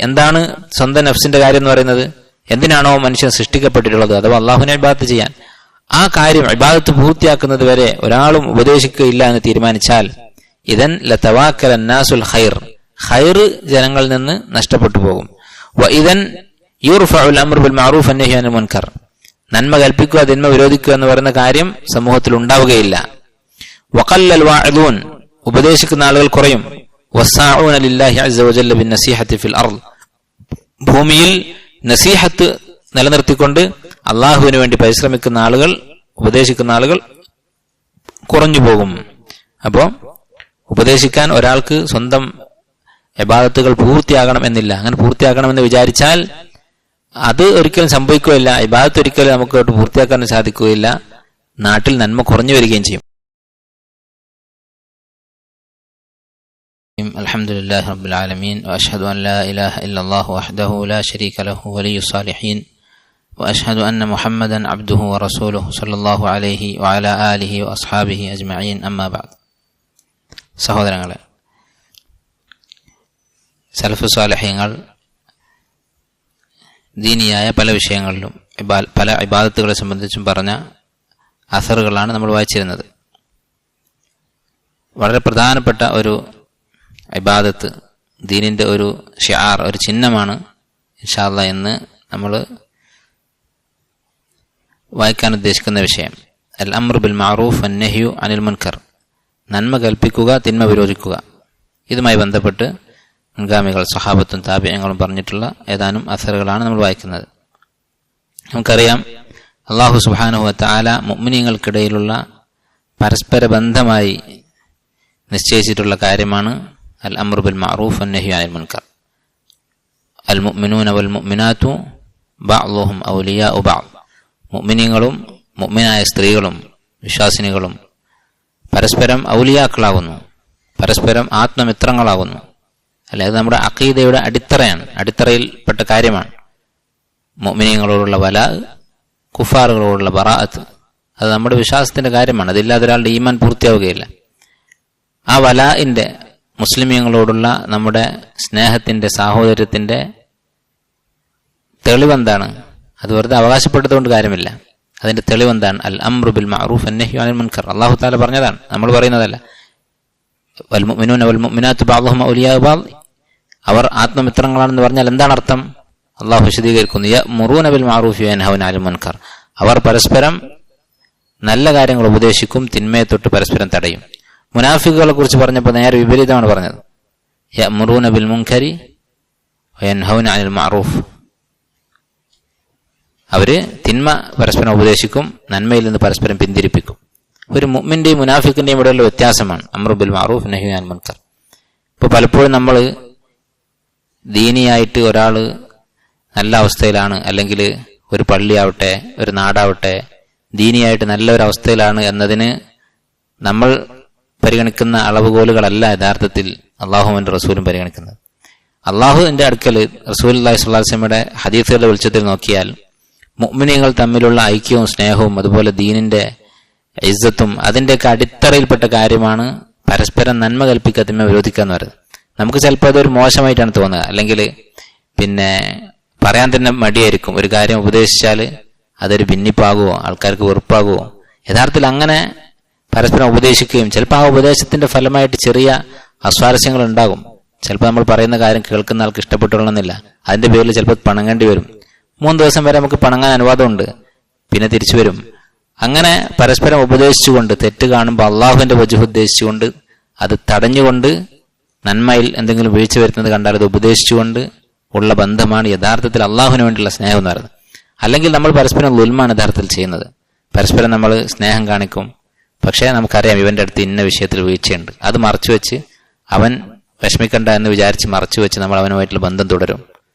എന്താണ് സ്വന്തം നഫ്സിന്റെ കാര്യം എന്ന് പറയുന്നത്? എന്തിനാണോ മനുഷ്യൻ സൃഷ്ടിക്കപ്പെട്ടിട്ടുള്ളത്, അഥവാ അള്ളാഹുവിനെ ഇബാദത്ത് ചെയ്യാൻ, ആ കാര്യം ഇബാദത്ത് പൂർത്തിയാക്കുന്നത് വരെ ഒരാളും ഉപദേശിക്കുകയില്ല എന്ന് തീരുമാനിച്ചാൽ ഇദൻ ലതവാക്കല അന്നാസുൽ ഖൈർ, ഖൈർ ജനങ്ങളിൽ നിന്ന് നഷ്ടപ്പെട്ടു പോകും. വഇദൻ യുർഫഉൽ അംറു ബിൽ മഅറൂഫ് വന്നഹി അനിൽ മുൻകർ, നന്മ കൽപ്പിക്കുക തിന്മ വിരോധിക്കുക എന്ന് പറയുന്ന കാര്യം സമൂഹത്തിൽ ഉണ്ടാവുകയില്ല. വഖല്ലൽ വാഇദൂൻ, ഉപദേശിക്കുന്ന ആളുകൾ കുറയും. വസ്സാഊന ലില്ലാഹി അസ്സ വജല്ല ബിൻ നസീഹത്തി ഫിൽ അർദ്, ഭൂമിയിൽ നസീഹത്ത് നിലനിർത്തിക്കൊണ്ട് അള്ളാഹുവിന് വേണ്ടി പരിശ്രമിക്കുന്ന ആളുകൾ, ഉപദേശിക്കുന്ന ആളുകൾ കുറഞ്ഞു പോകും. അപ്പോൾ ഉപദേശിക്കാൻ ഒരാൾക്ക് സ്വന്തം ഇബാദത്തുകൾ പൂർത്തിയാകണം എന്നില്ല. അങ്ങനെ പൂർത്തിയാക്കണമെന്ന് വിചാരിച്ചാൽ അത് ഒരിക്കലും സംഭവിക്കുകയില്ല. ഇബാദത്ത് ഒരിക്കലും നമുക്ക് പൂർത്തിയാക്കാൻ സാധിക്കുകയില്ല. നാട്ടിൽ നന്മ കുറഞ്ഞു വരികയും ചെയ്യും. അൽഹംദുലില്ലാഹി റബ്ബിൽ ആലമീൻ വഅശ്ഹദു അൻ ലാ ഇലാഹ ഇല്ലല്ലാഹു വഹ്ദഹു ലാ ശരീക ലഹു വലിയ്യുസ് സാലിഹീൻ വഅശ്ഹദു അന്ന മുഹമ്മദൻ അബ്ദുഹു വറസൂലുഹു സ്വല്ലല്ലാഹു അലൈഹി വഅലാ ആലിഹി വഅസ്ഹാബിഹി അജ്മഈൻ. അമ്മാ ബഅദ്. സഹോദരങ്ങളെ, സലഫ് സ്വാലിഹീങ്ങൾ ദീനിയായ പല വിഷയങ്ങളിലും പല ഇബാദത്തുകളെ സംബന്ധിച്ചും പറഞ്ഞ അസറുകളാണ് നമ്മൾ വായിച്ചിരുന്നത്. വളരെ പ്രധാനപ്പെട്ട ഒരു ഇബാദത്ത്, ദീനിന്റെ ഒരു ഷിആർ, ഒരു ചിഹ്നമാണ് ഇൻഷാ അല്ലാഹ് എന്ന് നമ്മൾ വായിക്കാൻ ഉദ്ദേശിക്കുന്ന വിഷയം അൽ അംറു ബിൽ മഅറൂഫ് വന്നഹ്യു അനിൽ മുൻകർ, നന്മ കൽപ്പിക്കുക തിന്മ വിരോധിക്കുക. ഇതുമായി ബന്ധപ്പെട്ട് മുൻഗാമികൾ സ്വഹാബത്തും താബിഈങ്ങളും പറഞ്ഞിട്ടുള്ള ഏതാനും അസറുകളാണ് നമ്മൾ വായിക്കുന്നത്. നമുക്കറിയാം, അല്ലാഹു സുബ്ഹാനഹു വ തആല മുഅ്മിനീങ്ങൾക്കിടയിലുള്ള പരസ്പര ബന്ധമായി നിശ്ചയിച്ചിട്ടുള്ള കാര്യമാണ് അൽ അംറു ബിൽ മഅറൂഫ് വന്നഹ്യു അനിൽ മുൻകർ. അൽ മുഅ്മിനൂന വൽ മുഅ്മിനാത്തു ബഅ്ളുഹും ഔലിയാഉ ബഅ്ള്, മുഅ്മിനീങ്ങളും മുഅ്മിനായ സ്ത്രീകളും വിശ്വാസിനികളും പരസ്പരം ഔലിയാക്കളാകുന്നു, പരസ്പരം ആത്മമിത്രങ്ങളാകുന്നു. അല്ലെ, അത് നമ്മുടെ അഖീദയുടെ അടിത്തറയാണ്, അടിത്തറയിൽപ്പെട്ട കാര്യമാണ്. മുഅ്മിനീങ്ങളോടുള്ള വലാ, കുഫാറുകളോടുള്ള ബറാഅത്ത്, അത് നമ്മുടെ വിശ്വാസത്തിന്റെ കാര്യമാണ്. അതില്ലാതെ ഒരാളുടെ ഈമാൻ പൂർത്തിയാവുകയില്ല. ആ വലാഇന്റെ, മുസ്ലിമീങ്ങളോടുള്ള നമ്മുടെ സ്നേഹത്തിന്റെ, സാഹോദര്യത്തിന്റെ തെളിവെന്താണ്? അത് വെറുതെ അവകാശപ്പെട്ടതുകൊണ്ട് കാര്യമില്ല. അതിന്റെ തെളിവെന്താണ്? അൽ അംറു ബിൽ മഅറൂഫ് വന്നഹ്യു അനിൽ മുൻകർ. അല്ലാഹു തആല പറഞ്ഞതാണ്, നമ്മൾ പറയുന്നതല്ല. വൽ മുഅ്മിനൂന വൽ മുഅ്മിനാത്തു ബഅ്ളുഹും ഔലിയാഉ ബഅ്ള്, അവർ ആത്മമിത്രങ്ങളാണെന്ന് പറഞ്ഞാൽ എന്താണ് അർത്ഥം? അല്ലാഹു വിശദീകരിക്കുന്നു, യഅ്മുറൂന ബിൽ മഅറൂഫി വയൻഹൗന അനിൽ മുൻകർ, അവർ പരസ്പരം നല്ല കാര്യങ്ങൾ ഉപദേശിക്കും, തിന്മയെ തൊട്ട് പരസ്പരം തടയും. മുനാഫിക്കുകളെ കുറിച്ച് പറഞ്ഞപ്പോൾ നേരെ വിപരീതമാണ് പറഞ്ഞത്. യഅ്മുറൂന ബിൽ മുൻകരി വയൻഹൗന അനിൽ മഅറൂഫ്, അവര് തിന്മ പരസ്പരം ഉപദേശിക്കും, നന്മയിൽ നിന്ന് പരസ്പരം പിന്തിരിപ്പിക്കും. ഒരു മുഅ്മിന്റെയും മുനാഫിക്കിന്റെയും ഇടയിലുള്ള വ്യത്യാസമാണ് അംറു ബിൽ മഅറൂഫ് നഹ്യു അനിൽ മുൻകർ. ഇപ്പോൾ പലപ്പോഴും നമ്മൾ ദീനിയായിട്ട് ഒരാൾ നല്ല അവസ്ഥയിലാണ്, അല്ലെങ്കിൽ ഒരു പള്ളിയാവട്ടെ ഒരു നാടാവട്ടെ ദീനിയായിട്ട് നല്ല ഒരു അവസ്ഥയിലാണ് എന്നതിന് നമ്മൾ പരിഗണിക്കുന്ന അളവുകോലുകളല്ല യഥാർത്ഥത്തിൽ അള്ളാഹുവിന്റെ റസൂലും പരിഗണിക്കുന്നത്. അള്ളാഹുവിന്റെ അടുക്കൽ റസൂലുള്ളാഹി സ്വല്ലല്ലാഹു അലൈഹി വസല്ലമയുടെ ഹദീസുകളുടെ വെളിച്ചത്തിൽ നോക്കിയാൽ മുഅ്മിനീങ്ങൾ തമ്മിലുള്ള ഐക്യവും സ്നേഹവും അതുപോലെ ദീനിന്റെ ഇസ്സത്തും അതിന്റെയൊക്കെ അടിത്തറയിൽപ്പെട്ട കാര്യമാണ് പരസ്പരം നന്മ കൽപ്പിക്കുക തിന്മ വിരോധിക്കുക എന്ന് പറയുന്നത്. നമുക്ക് ചിലപ്പോൾ അതൊരു മോശമായിട്ടാണ് തോന്നുക, അല്ലെങ്കിൽ പിന്നെ പറയാൻ തന്നെ മടിയായിരിക്കും. ഒരു കാര്യം ഉപദേശിച്ചാൽ അതൊരു ഭിന്നിപ്പാകുമോ, ആൾക്കാർക്ക് വെറുപ്പാകുമോ? യഥാർത്ഥത്തിൽ അങ്ങനെ പരസ്പരം ഉപദേശിക്കുകയും ചിലപ്പോൾ ആ ഉപദേശത്തിന്റെ ഫലമായിട്ട് ചെറിയ അസ്വാരസ്യങ്ങൾ ഉണ്ടാകും. ചിലപ്പോൾ നമ്മൾ പറയുന്ന കാര്യം കേൾക്കുന്ന ആൾക്ക് ഇഷ്ടപ്പെട്ടുള്ളണമെന്നില്ല, അതിന്റെ പേരിൽ ചിലപ്പോൾ പണങ്ങേണ്ടി വരും. 3 ദിവസം വരെ നമുക്ക് പണങ്ങാൻ അനുവാദമുണ്ട്, പിന്നെ തിരിച്ചു വരും. അങ്ങനെ പരസ്പരം ഉപദേശിച്ചുകൊണ്ട്, തെറ്റ് കാണുമ്പോൾ അള്ളാഹുവിന്റെ വജ്ഹ് ഉദ്ദേശിച്ചുകൊണ്ട് അത് തടഞ്ഞുകൊണ്ട്, നന്മയിൽ എന്തെങ്കിലും വീഴ്ച വരുന്നത് കണ്ടാൽ അത് ഉപദേശിച്ചുകൊണ്ട് ഉള്ള ബന്ധമാണ് യഥാർത്ഥത്തിൽ അള്ളാഹുവിന് വേണ്ടിയുള്ള സ്നേഹം എന്ന് പറയുന്നത്. അല്ലെങ്കിൽ നമ്മൾ പരസ്പരം ളുൽമാണ് യഥാർത്ഥത്തിൽ ചെയ്യുന്നത്. പരസ്പരം നമ്മൾ സ്നേഹം കാണിക്കും, പക്ഷേ നമുക്കറിയാം ഇവന്റെ അടുത്ത് ഇന്ന വിഷയത്തിൽ വീഴ്ചയുണ്ട്, അത് മറച്ചു വെച്ച് അവൻ വിഷമിക്കണ്ട എന്ന് വിചാരിച്ച് മറച്ചു വെച്ച് നമ്മൾ അവനുമായിട്ടുള്ള ബന്ധം തുടരും.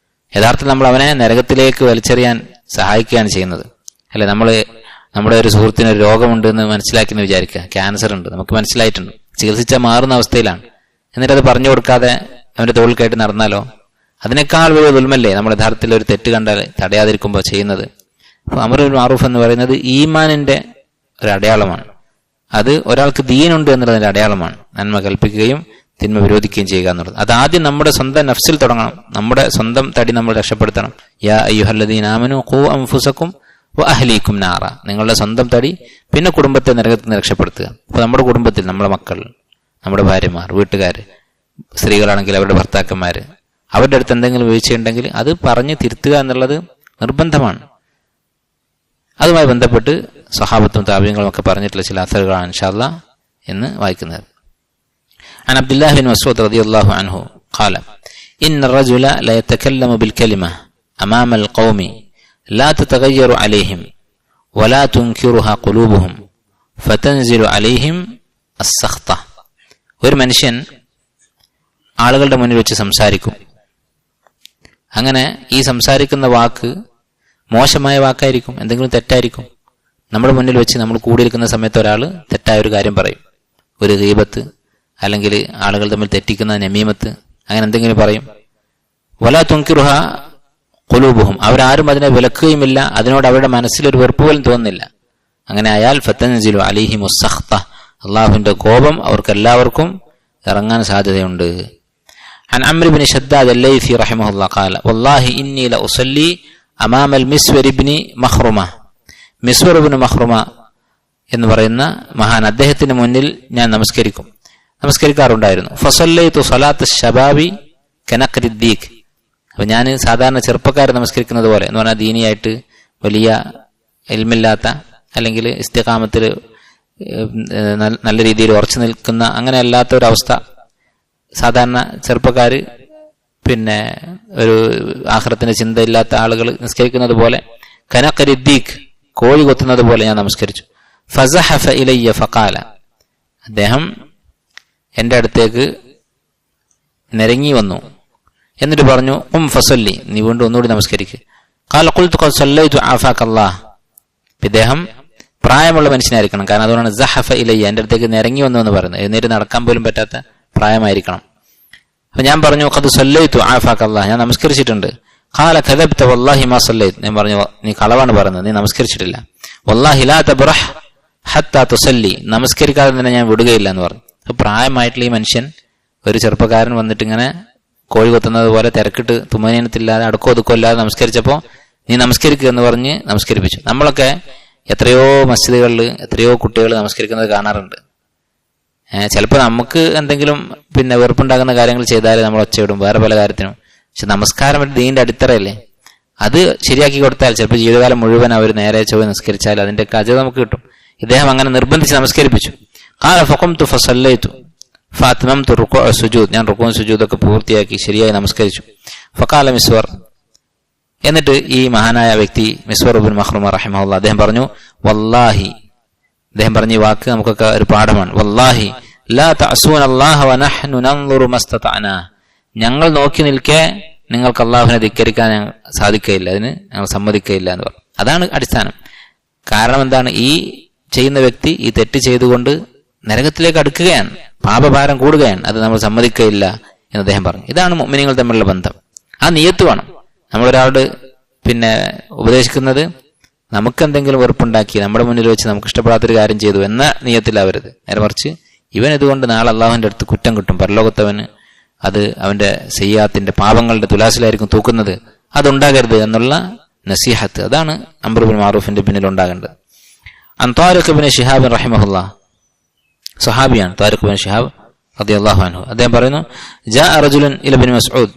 യഥാർത്ഥത്തിൽ നമ്മൾ അവനെ നരകത്തിലേക്ക് വലിച്ചെറിയാൻ സഹായിക്കുകയാണ് ചെയ്യുന്നത്. അല്ലെ, നമ്മുടെ ഒരു സുഹൃത്തിന് ഒരു രോഗമുണ്ട് എന്ന് മനസ്സിലാക്കിയെന്ന് വിചാരിക്കുക, ക്യാൻസർ ഉണ്ട്, നമുക്ക് മനസ്സിലായിട്ടുണ്ട്, ചികിത്സിച്ചാൽ മാറുന്ന അവസ്ഥയിലാണ്. എന്നിട്ട് അത് പറഞ്ഞു കൊടുക്കാതെ അവന്റെ തോളിൽ കയറ്റി നടന്നാലോ? അതിനേക്കാൾ വലിയ ദുൽമല്ലേ നമ്മൾ യഥാർത്ഥത്തിൽ ഒരു തെറ്റ് കണ്ടാൽ തടയാതിരിക്കുമ്പോൾ ചെയ്യുന്നത്. അപ്പോൾ അംറു ബിൽ മഅറൂഫ് എന്ന് പറയുന്നത് ഈമാനിന്റെ ഒരു അടയാളമാണ്. അത് ഒരാൾക്ക് ദീനുണ്ട് എന്നുള്ളതിന്റെ അടയാളമാണ്. നന്മ കൽപ്പിക്കുകയും തിന്മ വിരോധിക്കുകയും ചെയ്യുക എന്നുള്ളത്. അതാദ്യം നമ്മുടെ സ്വന്തം നഫ്സിൽ തുടങ്ങണം. നമ്മുടെ സ്വന്തം തടി നമ്മൾ രക്ഷപ്പെടുത്തണം. യാ അയ്യുഹല്ലദീന ആമനൂ ഖൂ അൻഫുസകും വ അഹ്ലീകും നാറ. നിങ്ങളുടെ സ്വന്തം തടി, പിന്നെ കുടുംബത്തെ നരകത്തിൽ നിന്ന് രക്ഷപ്പെടുത്തുക. അപ്പൊ നമ്മുടെ കുടുംബത്തിൽ നമ്മുടെ മക്കൾ, നമ്മുടെ ഭാര്യമാർ, വീട്ടുകാർ, സ്ത്രീകളാണെങ്കിൽ അവരുടെ ഭർത്താക്കന്മാർ, അവരുടെ അടുത്ത് എന്തെങ്കിലും വീഴ്ചയുണ്ടെങ്കിൽ അത് പറഞ്ഞ് തിരുത്തുക എന്നുള്ളത് നിർബന്ധമാണ്. അതുമായി ബന്ധപ്പെട്ട് സ്വഹാബത്തും താബീങ്ങളും ഒക്കെ പറഞ്ഞിട്ടുള്ള ചില അസറുകളാണ് ഇൻഷാ അല്ലാഹ് എന്ന് വായിക്കുന്നത്. عن عبد الله بن مسعود رضي الله عنه قال إن الرجل لا يتكلم بالكلمة أمام القوم لا تتغير عليهم ولا تنكرها قلوبهم فتنزل عليهم السخطة. ഒരു മനുഷ്യൻ ആളുകളുടെ മുന്നിൽ വെച്ച് സംസാരിക്കും. അങ്ങനെ ഈ സംസാരിക്കുന്ന വാക്ക് മോശമായ വാക്കായിരിക്കും, എന്തെങ്കിലും തെറ്റായിരിക്കും. നമ്മുടെ മുന്നിൽ വെച്ച് നമ്മൾ കൂടിയിരിക്കുന്ന സമയത്ത് ഒരാൾ തെറ്റായ ഒരു കാര്യം പറയും, ഒരു ഗീബത്ത്, അല്ലെങ്കിൽ ആളുകൾ തമ്മിൽ തെറ്റിക്കുന്ന നമീമത്ത്, അങ്ങനെ എന്തെങ്കിലും പറയും. വലാ തുൻകിറുഹ ഖുലൂബുഹും, അവരാരും അതിനെ വിലക്കുകയുമില്ല, അതിനോട് അവരുടെ മനസ്സിലൊരു വെറുപ്പ് പോലും തോന്നുന്നില്ല. അങ്ങനെ ആയാൽ ഫതൻസിലു അലൈഹിമുസ് സഖ്ത, അള്ളാഹുവിന്റെ കോപം അവർക്ക് എല്ലാവർക്കും ഇറങ്ങാൻ സാധ്യതയുണ്ട്. عن عمرو بن شداد الليثي رحمه الله قال والله إني لأصلي أمام المسور بن مخرمة. മിസ്വർ ഇബ്നു മഖ്റുമ എന്ന് പറയുന്ന മഹാൻ, അദ്ദേഹത്തിന് മുന്നിൽ ഞാൻ നമസ്കരിക്കാറുണ്ടായിരുന്നു. ഫസല്ലൈതു സ്വലാത്ത് ശബാബി കനഖരിദ്ദീഖ്. അപ്പൊ ഞാൻ സാധാരണ ചെറുപ്പക്കാർ നമസ്കരിക്കുന്നത് പോലെ, എന്ന് പറഞ്ഞാൽ ദീനിയായിട്ട് വലിയ ഇൽമില്ലാത്ത, അല്ലെങ്കിൽ ഇസ്തിഖാമത്തിൽ നല്ല രീതിയിൽ ഉറച്ചു നിൽക്കുന്ന അങ്ങനെ അല്ലാത്ത ഒരു അവസ്ഥ, സാധാരണ ചെറുപ്പക്കാർ, പിന്നെ ഒരു ആഖിറത്തിന്റെ ചിന്തയില്ലാത്ത ആളുകൾ നിസ്കരിക്കുന്നത് പോലെ, കനഖരിദ്ദീഖ്, കോഴി കൊത്തുന്നത് പോലെ ഞാൻ നമസ്കരിച്ചു. ഫസഹഫ ഇലയ്യ ഫഖാല, അദ്ദേഹം എന്റെ അടുത്തേക്ക് നിരങ്ങി വന്നു, എന്നിട്ട് പറഞ്ഞു ഫസല്ലി, നീ വീണ്ടും ഒന്നുകൂടി നമസ്കരിക്കുക. ഖാല ഖുൽതു ഖദ് സല്ലൈതു ആഫാകല്ലാഹ്. ഇദ്ദേഹം പ്രായമുള്ള മനുഷ്യനായിരിക്കണം, കാരണം അതുകൊണ്ടാണ് സഹഫ ഇലയ്യ, എന്റെ അടുത്തേക്ക് നിരങ്ങി വന്നു എന്ന് പറയുന്നത്. എഴുന്നേറ്റ് നടക്കാൻ പോലും പറ്റാത്ത പ്രായമായിരിക്കണം. അപ്പൊ ഞാൻ പറഞ്ഞു ഖദ് സല്ലൈതു ആഫാകല്ലാഹ്, ഞാൻ നമസ്കരിച്ചിട്ടുണ്ട്. ഖാല കദബ്ത വല്ലാഹി മാ സല്ലൈത്, ഞാൻ പറഞ്ഞു നീ കളവാണ് പറയുന്നത്, നീ നമസ്കരിച്ചിട്ടില്ല. വല്ലാഹി ലാ തബ്റഹ് ഹത്താ തുസല്ലി, നമസ്കരിക്കാതെ തന്നെ ഞാൻ വിടുകയില്ല എന്ന് പറഞ്ഞു. അപ്പൊ പ്രായമായിട്ടുള്ള ഈ മനുഷ്യൻ, ഒരു ചെറുപ്പക്കാരൻ വന്നിട്ട് ഇങ്ങനെ കോഴി കൊത്തുന്നത് പോലെ തിരക്കിട്ട് തുമനീനത്തില്ലാതെ അടക്കോ ഒതുക്കോ ഇല്ലാതെ നമസ്കരിച്ചപ്പോ നീ നമസ്കരിക്കുക എന്ന് പറഞ്ഞ് നമസ്കരിപ്പിച്ചു. നമ്മളൊക്കെ എത്രയോ മസ്ജിദുകളിൽ എത്രയോ കുട്ടികൾ നമസ്കരിക്കുന്നത് കാണാറുണ്ട്. ചിലപ്പോൾ നമുക്ക് എന്തെങ്കിലും പിന്നെ വെറുപ്പുണ്ടാകുന്ന കാര്യങ്ങൾ ചെയ്താൽ നമ്മൾ ഒച്ചയിടും, വേറെ പല കാര്യത്തിനും. പക്ഷെ നമസ്കാരം ഒരു ദീന്റെ അടിത്തറയല്ലേ, അത് ശരിയാക്കി കൊടുത്താൽ ചിലപ്പോൾ ജീവിതകാലം മുഴുവൻ അവർ നേരെ ചൊവ്വ നിസ്കരിച്ചാൽ അതിന്റെ അജർ നമുക്ക് കിട്ടും. ഇദ്ദേഹം അങ്ങനെ നിർബന്ധിച്ച് നമസ്കരിപ്പിച്ചു. ഖാല ഫഖംതു ഫസല്ലൈതു ഫഅത്മംതു റുകൂഅ സുജൂദ്, ഞാൻ റുകൂഉം സുജൂദൊക്കെ പൂർത്തിയാക്കി ശരിയായി നമസ്കരിച്ചു. ഫഖാല മിസ്വർ, എന്നിട്ട് ഈ മഹാനായ വ്യക്തി മിസ്വർ ഇബ്നു മഖ്റുമ റഹിമഹുല്ലാഹ് അദ്ദേഹം പറഞ്ഞു വല്ലാഹി, അദ്ദേഹം പറഞ്ഞ ഈ വാക്ക് നമുക്കൊക്കെ ഒരു പാഠമാണ്. വല്ലാഹി ലാ തഅസൂനല്ലാഹ വനഹ്നു നൻദുറു മസ്തതഅനാ, ഞങ്ങൾ നോക്കി നിൽക്കെ നിങ്ങൾക്ക് അള്ളാഹുവിനെ ധിക്കരിക്കാൻ സാധിക്കുകയില്ല, അതിന് ഞങ്ങൾ സമ്മതിക്കുകയില്ല എന്ന് പറഞ്ഞു. അതാണ് അടിസ്ഥാനം. കാരണം എന്താണ്, ഈ ചെയ്യുന്ന വ്യക്തി ഈ തെറ്റ് ചെയ്തുകൊണ്ട് നരകത്തിലേക്ക് അടുക്കുകയാണ്, പാപഭാരം കൂടുകയാണ്, അത് നമ്മൾ സമ്മതിക്കുകയില്ല എന്ന് അദ്ദേഹം പറഞ്ഞു. ഇതാണ് മുഅ്മിനീങ്ങൾ തമ്മിലുള്ള ബന്ധം. ആ നിയ്യത്ത് വേണം. നമ്മളൊരാളോട് പിന്നെ ഉപദേശിക്കുന്നത് നമുക്കെന്തെങ്കിലും വെറുപ്പുണ്ടാക്കി നമ്മുടെ മുന്നിൽ വെച്ച് നമുക്ക് ഇഷ്ടപ്പെടാത്തൊരു കാര്യം ചെയ്തു എന്ന നിയ്യത്തിലാവരുത്. നേരെ മറിച്ച് ഇവൻ ഇതുകൊണ്ട് നാളെ അള്ളാഹുവിന്റെ അടുത്ത് കുറ്റം കിട്ടും, പരലോകത്തവന് അത് അവന്റെ സയ്യാത്തിന്റെ പാപങ്ങളുടെ തുലാസിലായിരിക്കും തൂക്കുന്നത്, അതുണ്ടാകരുത് എന്നുള്ള നസീഹത്ത്, അതാണ് അംർ ബിൻ മാറൂഫിന്റെ പിന്നിൽ ഉണ്ടാകേണ്ടത്. അൻ താരിഖ് ഇബ്നു ശിഹാബ് റഹിമഹുല്ലാഹ്, സ്വഹാബിയാണ് താരിഖ് ഇബ്നു ശിഹാബ് റളിയല്ലാഹു അൻഹു. അദ്ദേഹം പറയുന്നു ജാഅ റജുലുൻ ഇല ഇബ്നു മസ്ഊദ്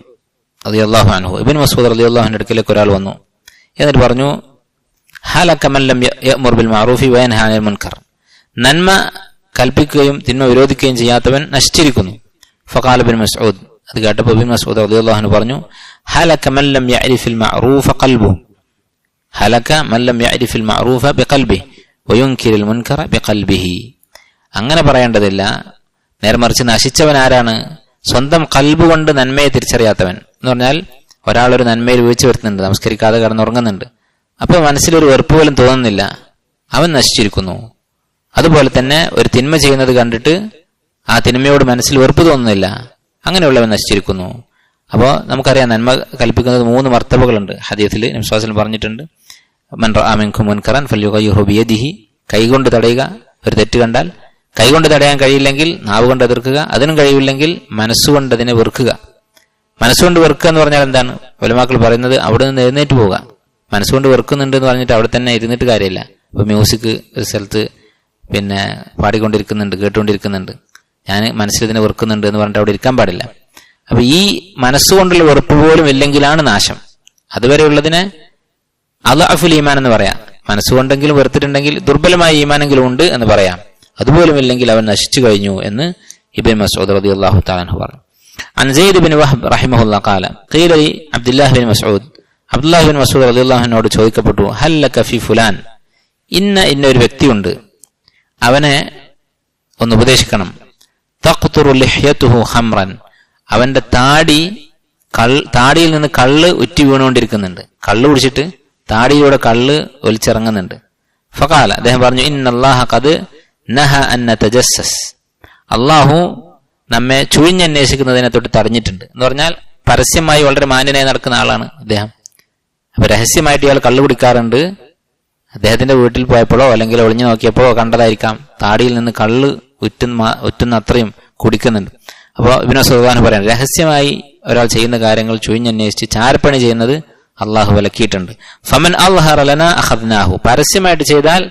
റളിയല്ലാഹു അൻഹു, ഇബ്നു മസ്ഊദ് റളിയല്ലാഹു അൻഹുവിന്റെ അടുക്കലേക്ക് ഒരാൾ വന്നു. എന്നിട്ട് പറഞ്ഞു ഹലക മൻ ലം യഅ്മുർ ബിൽ മഅറൂഫി വയൻഹ അനിൽ മുൻകർ, നന്മ കൽപ്പിക്കുകയും തിന്മ വിരോധിക്കുകയും ചെയ്യാത്തവൻ നശിച്ചിരിക്കുന്നു. ഫഖാല ഇബ്നു മസ്ഊദ്, അത് കേട്ടപ്പോൾ ഇബ്നു മസ്ഊദ് റളിയല്ലാഹു അൻഹു പറഞ്ഞു ഹലക മൻ ലം യഅരിഫിൽ മഅറൂഫ ഖൽബുഹു, ഹലക മൻ ലം യഅരിഫിൽ മഅറൂഫ ബിഖൽബിഹി വയുൻകിറുൽ മുൻകറ ബിഖൽബിഹി. അങ്ങനെ പറയേണ്ടതില്ല, നേരെ മറിച്ച് നശിച്ചവൻ ആരാണ്, സ്വന്തം കൽബ് കൊണ്ട് നന്മയെ തിരിച്ചറിയാത്തവൻ. എന്ന് പറഞ്ഞാൽ ഒരാളൊരു നന്മയിൽ വീഴ്ച വരുത്തുന്നുണ്ട്, നമസ്കരിക്കാതെ കിടന്നുറങ്ങുന്നുണ്ട്, അപ്പൊ മനസ്സിലൊരു വെറുപ്പ് പോലും തോന്നുന്നില്ല, അവൻ നശിച്ചിരിക്കുന്നു. അതുപോലെ തന്നെ ഒരു തിന്മ ചെയ്യുന്നത് കണ്ടിട്ട് ആ തിന്മയോട് മനസ്സിൽ വെറുപ്പ് തോന്നുന്നില്ല, അങ്ങനെയുള്ളവൻ നശിച്ചിരിക്കുന്നു. അപ്പോൾ നമുക്കറിയാം നന്മ കൽപ്പിക്കുന്നത് 3 മർത്തബകളുണ്ട്. ഹദീസിൽ നബി സ്വല്ലല്ലാഹു അലൈഹി വസല്ലം പറഞ്ഞിട്ടുണ്ട്, മൻ റഅ മിൻകും മുൻകറൻ ഫൽയുഗയ്യിർഹു ബിയദിഹി, കൈകൊണ്ട് തടയുക ഒരു തെറ്റ് കണ്ടാൽ, കൈകൊണ്ട് തടയാൻ കഴിയില്ലെങ്കിൽ നാവ് കൊണ്ട് എതിർക്കുക, അതിനും കഴിയില്ലെങ്കിൽ മനസ്സുകൊണ്ട് അതിനെ വെറുക്കുക. മനസ്സുകൊണ്ട് വെറുക്കുക എന്ന് പറഞ്ഞാൽ എന്താണ്? ഉലമാക്കൾ പറയുന്നത് അവിടെ നിന്ന് എഴുന്നേറ്റ് പോവുക. മനസ്സുകൊണ്ട് വെറുക്കുന്നുണ്ട് എന്ന് പറഞ്ഞിട്ട് അവിടെ തന്നെ ഇരുന്നിട്ട് കാര്യമില്ല. ഇപ്പൊ മ്യൂസിക് ഒരു സ്ഥലത്ത് പിന്നെ പാടിക്കൊണ്ടിരിക്കുന്നുണ്ട്, കേട്ടുകൊണ്ടിരിക്കുന്നുണ്ട്, ഞാൻ മനസ്സിലിതിനെ വെറുക്കുന്നുണ്ട് എന്ന് പറഞ്ഞിട്ട് അവിടെ ഇരിക്കാൻ പാടില്ല. അപ്പൊ ഈ മനസ്സുകൊണ്ടുള്ള വെറുപ്പ് പോലും ഇല്ലെങ്കിലാണ് നാശം. അതുവരെയുള്ളതിനെ അദ്അഫുൽ ഈമാൻ എന്ന് പറയാം. മനസ്സുകൊണ്ടെങ്കിലും വെറുത്തിട്ടുണ്ടെങ്കിൽ ദുർബലമായ ഈമാനെങ്കിലും ഉണ്ട് എന്ന് പറയാം. അതുപോലും ഇല്ലെങ്കിൽ അവൻ നശിച്ചു കഴിഞ്ഞു എന്ന് ഇബ്നു മസ്ഊദ് റളിയല്ലാഹു തആല അൻഹു പറഞ്ഞു. അൻ സയ്യിദ് ബിൻ വഹബ് റഹിമഹുല്ലാഹ് ഖാല ഖീല ലി അബ്ദുല്ലാഹ് ബിൻ മസ്ഊദ്, അബ്ദുല്ലാഹ് ബിൻ മസ്ഊദ് റളിയല്ലാഹു അൻഹുവോട് ചോദിക്കപ്പെട്ടു, ഹൽ ലക ഫി ഫുലാൻ, ഇന്നൊരു വ്യക്തിയുണ്ട്, അവനെ ഒന്ന് ഉപദേശിക്കണം. തഖ്തുറു ലിഹ്യതുഹു ഖംറൻ, അവന്റെ താടിയിൽ നിന്ന് കള്ള് ഉറ്റി വീണുകൊണ്ടിരിക്കുന്നുണ്ട്. കള്ള് കുടിച്ചിട്ട് താടിയിലൂടെ കള്ള് ഒലിച്ചിറങ്ങുന്നുണ്ട്. ഫഖാല, അദ്ദേഹം പറഞ്ഞു, ഇന്നല്ലാഹ ഖദ് നഹ അൻ നതജസ്സസ്, അള്ളാഹു നമ്മെ ചുഴിഞ്ഞന്വേഷിക്കുന്നതിനെ തൊട്ട് തടഞ്ഞിട്ടുണ്ട് എന്ന് പറഞ്ഞാൽ പരസ്യമായി വളരെ മാന്യനായി നടക്കുന്ന ആളാണ് അദ്ദേഹം. അപ്പൊ രഹസ്യമായിട്ട് ഇയാൾ കള്ളു കുടിക്കാറുണ്ട്. അദ്ദേഹത്തിന്റെ വീട്ടിൽ പോയപ്പോഴോ അല്ലെങ്കിൽ ഒളിഞ്ഞു നോക്കിയപ്പോഴോ കണ്ടതായിരിക്കാം, താടിയിൽ നിന്ന് കള്ള് ഉറ്റുന്ന അത്രയും കുടിക്കുന്നുണ്ട്. അപ്പോൾ ഇബ്നു സുബ്ഹാൻ പറയാൻ, രഹസ്യമായി ഒരാൾ ചെയ്യുന്ന കാര്യങ്ങൾ ചുഴിഞ്ഞന്വേഷിച്ച് ചാരപ്പണി ചെയ്യുന്നത് അള്ളാഹു വിലക്കിയിട്ടുണ്ട്. ഫമൻ അൽഹറ ലനാ അഖദ്നാഹു, പരസ്യമായിട്ട് ചെയ്താൽ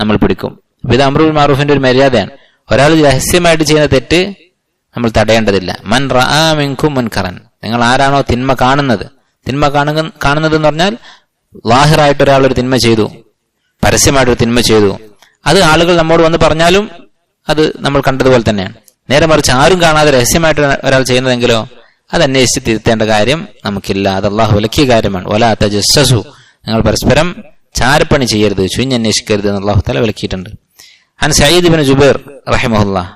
നമ്മൾ പിടിക്കും. ഇത് അംറുൽ മഅറൂഫിന്റെ ഒരു മര്യാദയാണ്. ഒരാൾ രഹസ്യമായിട്ട് ചെയ്യുന്ന തെറ്റ് നമ്മൾ തടയേണ്ടതില്ല. മൻ റആ മിൻകും മുൻകറൻ, നിങ്ങൾ ആരാണോ തിന്മ കാണുന്നത് എന്ന് പറഞ്ഞാൽ ലാഹിറായിട്ട് ഒരാൾ ഒരു തിന്മ ചെയ്തു, പരസ്യമായിട്ടൊരു തിന്മ ചെയ്തു, അത് ആളുകൾ നമ്മോട് വന്ന് പറഞ്ഞാലും അത് നമ്മൾ കണ്ടതുപോലെ തന്നെയാണ്. നേരെ മറിച്ച് ആരും കാണാതെ രഹസ്യമായിട്ട് ഒരാൾ ചെയ്യുന്നതെങ്കിലോ അത് അന്വേഷിച്ച് തിരുത്തേണ്ട കാര്യം നമുക്കില്ല. അത് അള്ളാഹു വിലക്കിയ കാര്യമാണ്. വലാ തജസ്സസു, നിങ്ങൾ പരസ്പരം ചാരപ്പണി ചെയ്യരുത്, ചുഴിഞ്ഞന്വേഷിക്കരുത് എന്ന് അള്ളാഹു തആല വിലക്കിയിട്ടുണ്ട്. അൻ സഈദ് ഇബ്നു ജുബൈർ റഹിമഹുല്ലാഹ്,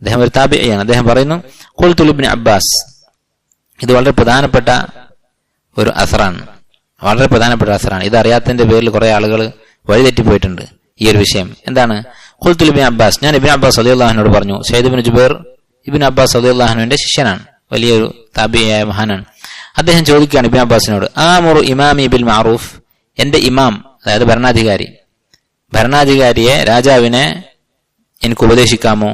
അദ്ദേഹം ഒരു താബിഈയാണ്. അദ്ദേഹം പറയുന്നു, ഖുൽതു ലിബ്നു അബ്ബാസ്, ഇത് വളരെ പ്രധാനപ്പെട്ട ഒരു അസറാണ്, വളരെ പ്രധാനപ്പെട്ട അസറാണ്. ഇത് അറിയാത്തതിന്റെ പേരിൽ കുറെ ആളുകൾ വഴിതെറ്റിപ്പോയിട്ടുണ്ട് ഈ ഒരു വിഷയം. എന്താണ്? ഖുൽതു ലിബ്നു അബ്ബാസ്, ഞാൻ ഇബ്നു അബ്ബാസ് റളിയല്ലാഹു അൻഹുവോട് പറഞ്ഞു. സയ്യിദ് ഇബ്നു ജുബൈർ ഇബ്നു അബ്ബാസ് റളിയല്ലാഹു അൻഹുവിന്റെ ശിഷ്യനാണ്, വലിയൊരു താബിഈയായ മഹാനാണ്. അദ്ദേഹം ചോദിക്കുകയാണ് ഇബ്നു അബ്ബാസിനോട്, ആമുറു ഇമാമി ബിൽ മഅറൂഫ്, എന്റെ ഇമാം, അതായത് ഭരണാധികാരിയെ, രാജാവിനെ എനിക്ക് ഉപദേശിക്കാമോ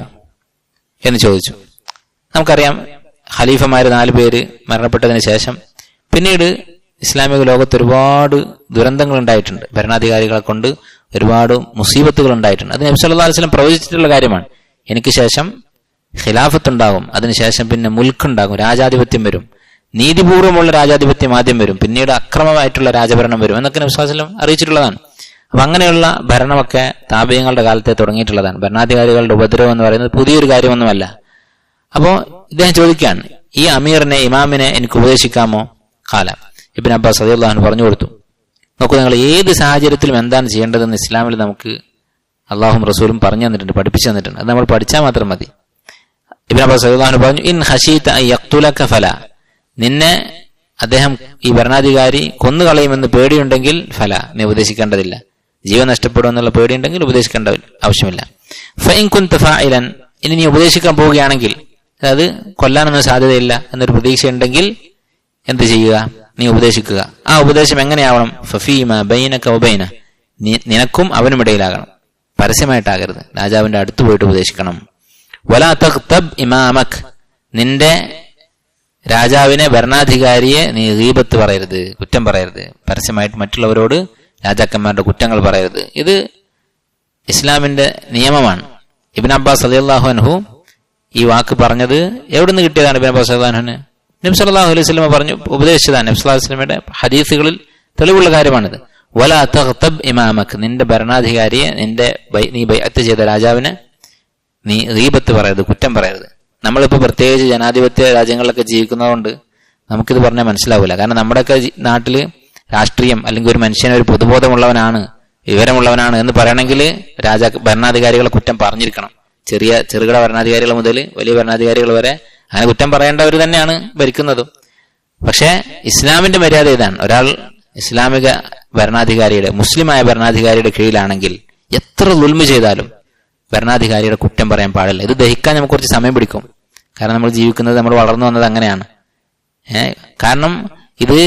എന്ന് ചോദിച്ചു. നമുക്കറിയാം, ഖലീഫമാര് 4 പേര് മരണപ്പെട്ടതിന് ശേഷം പിന്നീട് ഇസ്ലാമിക ലോകത്ത് ഒരുപാട് ദുരന്തങ്ങൾ ഉണ്ടായിട്ടുണ്ട്. ഭരണാധികാരികളെ കൊണ്ട് ഒരുപാട് മുസീബത്തുകൾ ഉണ്ടായിട്ടുണ്ട്. അത് നബി സല്ലല്ലാഹു അലൈഹി വസല്ലം പ്രവചിച്ചിട്ടുള്ള കാര്യമാണ്. എനിക്ക് ശേഷം ഖിലാഫത്ത് ഉണ്ടാകും, അതിനുശേഷം പിന്നെ മുൽക്കുണ്ടാകും, രാജാധിപത്യം വരും, നീതിപൂർവ്വമുള്ള രാജാധിപത്യം ആദ്യം വരും, പിന്നീട് അക്രമമായിട്ടുള്ള രാജഭരണം വരും എന്നൊക്കെ നബി സല്ലല്ലാഹു അലൈഹി വസല്ലം അറിയിച്ചിട്ടുള്ളതാണ്. അപ്പൊ അങ്ങനെയുള്ള ഭരണമൊക്കെ താബിഈങ്ങളുടെ കാലത്തെ തുടങ്ങിയിട്ടുള്ളതാണ്. ഭരണാധികാരികളുടെ ഉപദ്രവം എന്ന് പറയുന്നത് പുതിയൊരു കാര്യമൊന്നുമല്ല. അപ്പോ ഇദ്ദേഹം ചോദിക്കുകയാണ്, ഈ അമീറിനെ, ഇമാമിനെ എനിക്ക് ഉപദേശിക്കാമോ? ഖാല, ഇബ്നു അബ്ബാസ് റളിയല്ലാഹു അൻഹു പറഞ്ഞു കൊടുത്തു. നോക്കൂ, നിങ്ങൾ ഏത് സാഹചര്യത്തിലും എന്താണ് ചെയ്യേണ്ടതെന്ന് ഇസ്ലാമിൽ നമുക്ക് അള്ളാഹും റസൂലും പറഞ്ഞു തന്നിട്ടുണ്ട്, പഠിപ്പിച്ചു തന്നിട്ടുണ്ട്. അത് നമ്മൾ പഠിച്ചാൽ മാത്രം മതി. ഇബ്നു അബ്ബാസ് റളിയല്ലാഹു അൻഹു പറഞ്ഞു, ഇൻ ഖശീത അൻ യഖ്തുലക ഫല, നിന്നെ അദ്ദേഹം, ഈ ഭരണാധികാരി കൊന്നുകളയുമെന്ന് പേടിയുണ്ടെങ്കിൽ ഫല, നീ ഉപദേശിക്കേണ്ടതില്ല. ജീവൻ നഷ്ടപ്പെടുമെന്നുള്ള പേടിയുണ്ടെങ്കിൽ ഉപദേശിക്കേണ്ട ആവശ്യമില്ല. ഫഇൻ കുൻത ഫാഇലൻ, ഇനി നീ ഉപദേശിക്കാൻ പോവുകയാണെങ്കിൽ, അതായത് കൊല്ലാനൊന്നും സാധ്യതയില്ല എന്നൊരു പ്രതീക്ഷ ഉണ്ടെങ്കിൽ എന്ത് ചെയ്യുക? നീ ഉപദേശിക്കുക. ആ ഉപദേശം എങ്ങനെയാവണം? ഫഫീമ ബൈനക വബൈന, നിനക്കും അവനും ഇടയിലാകണം, പരസ്യമായിട്ടാകരുത്. രാജാവിന്റെ അടുത്ത് പോയിട്ട് ഉപദേശിക്കണം. വലാ തഗ്തബ് ഇമാമക്, നിന്റെ രാജാവിനെ, ഭരണാധികാരിയെ നീ ഗീബത്ത് പറയരുത്, കുറ്റം പറയരുത്. പരസ്യമായിട്ട് മറ്റുള്ളവരോട് രാജാക്കന്മാരുടെ കുറ്റങ്ങൾ പറയരുത്. ഇത് ഇസ്ലാമിന്റെ നിയമമാണ്. ഇബ്നു അബ്ബാസ് റളിയല്ലാഹു അൻഹു ഈ വാക്ക് പറഞ്ഞത് എവിടുന്ന് കിട്ടിയതാണ്? ഇബ്നു അബ്ബാസ് റളിയല്ലാഹു അൻഹുവിന് നബി സല്ലല്ലാഹു അലൈഹി വസല്ലം പറഞ്ഞു, ഉപദേശിച്ചതാണ്. നബി സല്ലല്ലാഹു അലൈഹി വസല്ലമയുടെ ഹദീസുകളിൽ തെളിവുള്ള കാര്യമാണിത്. വലാ തഗ്തബ് ഇമാമക്, നിന്റെ ഭരണാധികാരിയെ, നീ ബൈഅത്ത് ചെയ്ത രാജാവിനെ നീ ഗീബത്ത് പറയരുത്, കുറ്റം പറയരുത്. നമ്മളിപ്പോൾ പ്രത്യേകിച്ച് ജനാധിപത്യ രാജ്യങ്ങളിലൊക്കെ ജീവിക്കുന്നതുകൊണ്ട് നമുക്കിത് പറഞ്ഞാൽ മനസ്സിലാവില്ല. കാരണം നമ്മുടെയൊക്കെ നാട്ടിൽ രാഷ്ട്രീയം അല്ലെങ്കിൽ ഒരു മനുഷ്യനെ ഒരു പൊതുബോധമുള്ളവനാണ്, വിവരമുള്ളവനാണ് എന്ന് പറയണമെങ്കിൽ ഭരണാധികാരികളെ കുറ്റം പറഞ്ഞിരിക്കണം. ചെറുകിട ഭരണാധികാരികൾ മുതൽ വലിയ ഭരണാധികാരികൾ വരെ അങ്ങനെ കുറ്റം പറയേണ്ടവർ തന്നെയാണ് ഭരിക്കുന്നതും. പക്ഷേ ഇസ്ലാമിന്റെ മര്യാദ ഇതാണ്. ഒരാൾ ഇസ്ലാമിക ഭരണാധികാരിയുടെ, മുസ്ലിമായ ഭരണാധികാരിയുടെ കീഴിലാണെങ്കിൽ എത്ര ദുൽമ ചെയ്താലും ഭരണാധികാരിയുടെ കുറ്റം പറയാൻ പാടില്ല. ഇത് ദഹിക്കാൻ നമുക്ക് കുറച്ച് സമയം പിടിക്കും. കാരണം നമ്മൾ ജീവിക്കുന്നത്, നമ്മൾ വളർന്നു വന്നത് അങ്ങനെയാണ്. കാരണം ഇത്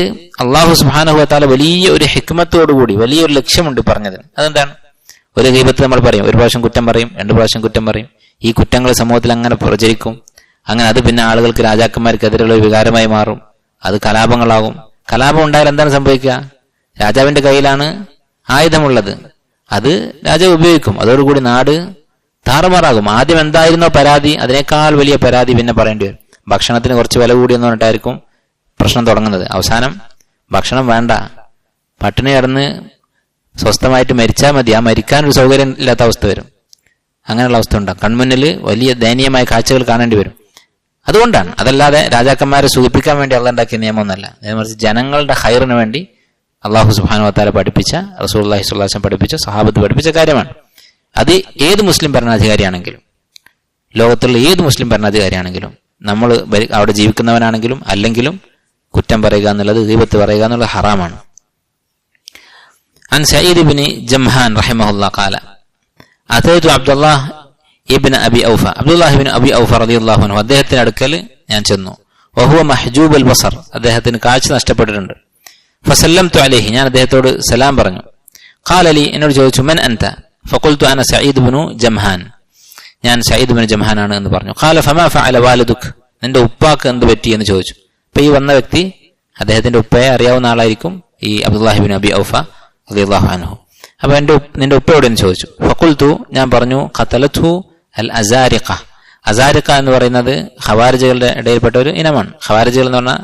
അള്ളാഹു സുബ്ഹാനഹു വ തആല വലിയ ഒരു ഹിക്മത്തോടുകൂടി വലിയൊരു ലക്ഷ്യമുണ്ട് പറഞ്ഞതിന്. അതെന്താണ്? ഒരു ഗീബത്ത് നമ്മൾ പറയും, ഒരു പ്രാവശ്യം കുറ്റം പറയും, 2 പ്രാവശ്യം കുറ്റം പറയും. ഈ കുറ്റങ്ങൾ സമൂഹത്തിൽ അങ്ങനെ പ്രചരിക്കും. അങ്ങനെ അത് പിന്നെ ആളുകൾക്ക് രാജാക്കന്മാർക്കെതിരെയുള്ള ഒരു വികാരമായി മാറും. അത് കലാപങ്ങളാകും. കലാപം ഉണ്ടായാൽ എന്താണ് സംഭവിക്കുക? രാജാവിന്റെ കയ്യിലാണ് ആയുധമുള്ളത്, അത് രാജാവ് ഉപയോഗിക്കും. അതോടുകൂടി നാട് താറുമാറാകും. ആദ്യം എന്തായിരുന്നോ പരാതി, അതിനേക്കാൾ വലിയ പരാതി പിന്നെ പറയേണ്ടി വരും. ഭക്ഷണത്തിന് കുറച്ച് വില കൂടിയെന്ന് പറഞ്ഞിട്ടായിരിക്കും പ്രശ്നം തുടങ്ങുന്നത്. അവസാനം ഭക്ഷണം വേണ്ട, പട്ടിണി കിടന്ന് സ്വസ്ഥമായിട്ട് മരിച്ചാൽ മതി, ആ മരിക്കാനൊരു സൗകര്യം ഇല്ലാത്ത അവസ്ഥ വരും. അങ്ങനെയുള്ള അവസ്ഥ ഉണ്ടാകും. കൺമുന്നിൽ വലിയ ദയനീയമായ കാഴ്ചകൾ കാണേണ്ടി വരും. അതുകൊണ്ടാണ്. അതല്ലാതെ രാജാക്കന്മാരെ സൂചിപ്പിക്കാൻ വേണ്ടി അള്ളാഹ് ഉണ്ടാക്കിയ നിയമമൊന്നല്ല. നേരെ ജനങ്ങളുടെ ഖൈറിന് വേണ്ടി അള്ളാഹു സുബ്ഹാനഹു വ തആല പഠിപ്പിച്ച, റസൂലുള്ളാഹി സ്വല്ലല്ലാഹു അലൈഹി വസല്ലം പഠിപ്പിച്ച, സഹാബത്ത് പഠിപ്പിച്ച കാര്യമാണ്. അത് ഏത് മുസ്ലിം ഭരണാധികാരിയാണെങ്കിലും, ലോകത്തുള്ള ഏത് മുസ്ലിം ഭരണാധികാരിയാണെങ്കിലും, നമ്മൾ അവിടെ ജീവിക്കുന്നവനാണെങ്കിലും അല്ലെങ്കിലും കുറ്റം പറയുക എന്നുള്ളത്, ഗീബത്ത് പറയുക എന്നുള്ളത് ഹറാമാണ്. അൻ സഈദ് ഇബ്നു ജംഹാൻ റഹിമഹുല്ലാഹ് ഖാല അതൈതു അബ്ദുല്ലാഹ് ഇബ്നു അബി ഔഫ, അബ്ദുല്ലാഹ് ഇബ്നു അബി ഔഫ റളിയല്ലാഹു അൻഹു അദ്ദേഹത്തിന്റെ അടുക്കൽ ഞാൻ ചെന്നു. വഹുവ മഹ്ജൂബുൽ ബസർ, അദ്ദേഹത്തിന് കാഴ്ച നഷ്ടപ്പെട്ടിട്ടുണ്ട്. ഫസല്ലംതു അലൈഹി, ഞാൻ അദ്ദേഹത്തോട് സലാം പറഞ്ഞു. ഖാല ലി, എന്നോട് ചോദിച്ചു, മൻ അൻത? ഫഖുൽതു അന സഈദ് ഇബ്നു ജംഹാൻ, ഞാൻ സഈദ് ഇബ്നു ജംഹാൻ ആണ് എന്ന് പറഞ്ഞു. ഖാല ഫമാ ഫഅല വാലിദുക്, നിന്റെ ഉപ്പാക്ക് എന്ത് പറ്റി എന്ന് ചോദിച്ചു. അപ്പൊ ഈ വന്ന വ്യക്തി അദ്ദേഹത്തിന്റെ ഉപ്പയെ അറിയാവുന്ന ആളായിരിക്കും, ഈ അബ്ദുല്ലാഹി ഇബ്നു അബി ഔഫ റളിയല്ലാഹു അൻഹു. അപ്പൊ നിന്റെ ഉപ്പയോട് എന്ന് ചോദിച്ചു. ഫഖുൽതു, ഞാൻ പറഞ്ഞു, ഖതലത്ഹു അൽ അസാരിഖ. അസാരിഖ എന്ന് പറയുന്നത് ഖവാരിജുകളുടെ ഇടയിൽപ്പെട്ട ഒരു ഇനമാണ്. ഖവാരിജുകൾ എന്ന് പറഞ്ഞാൽ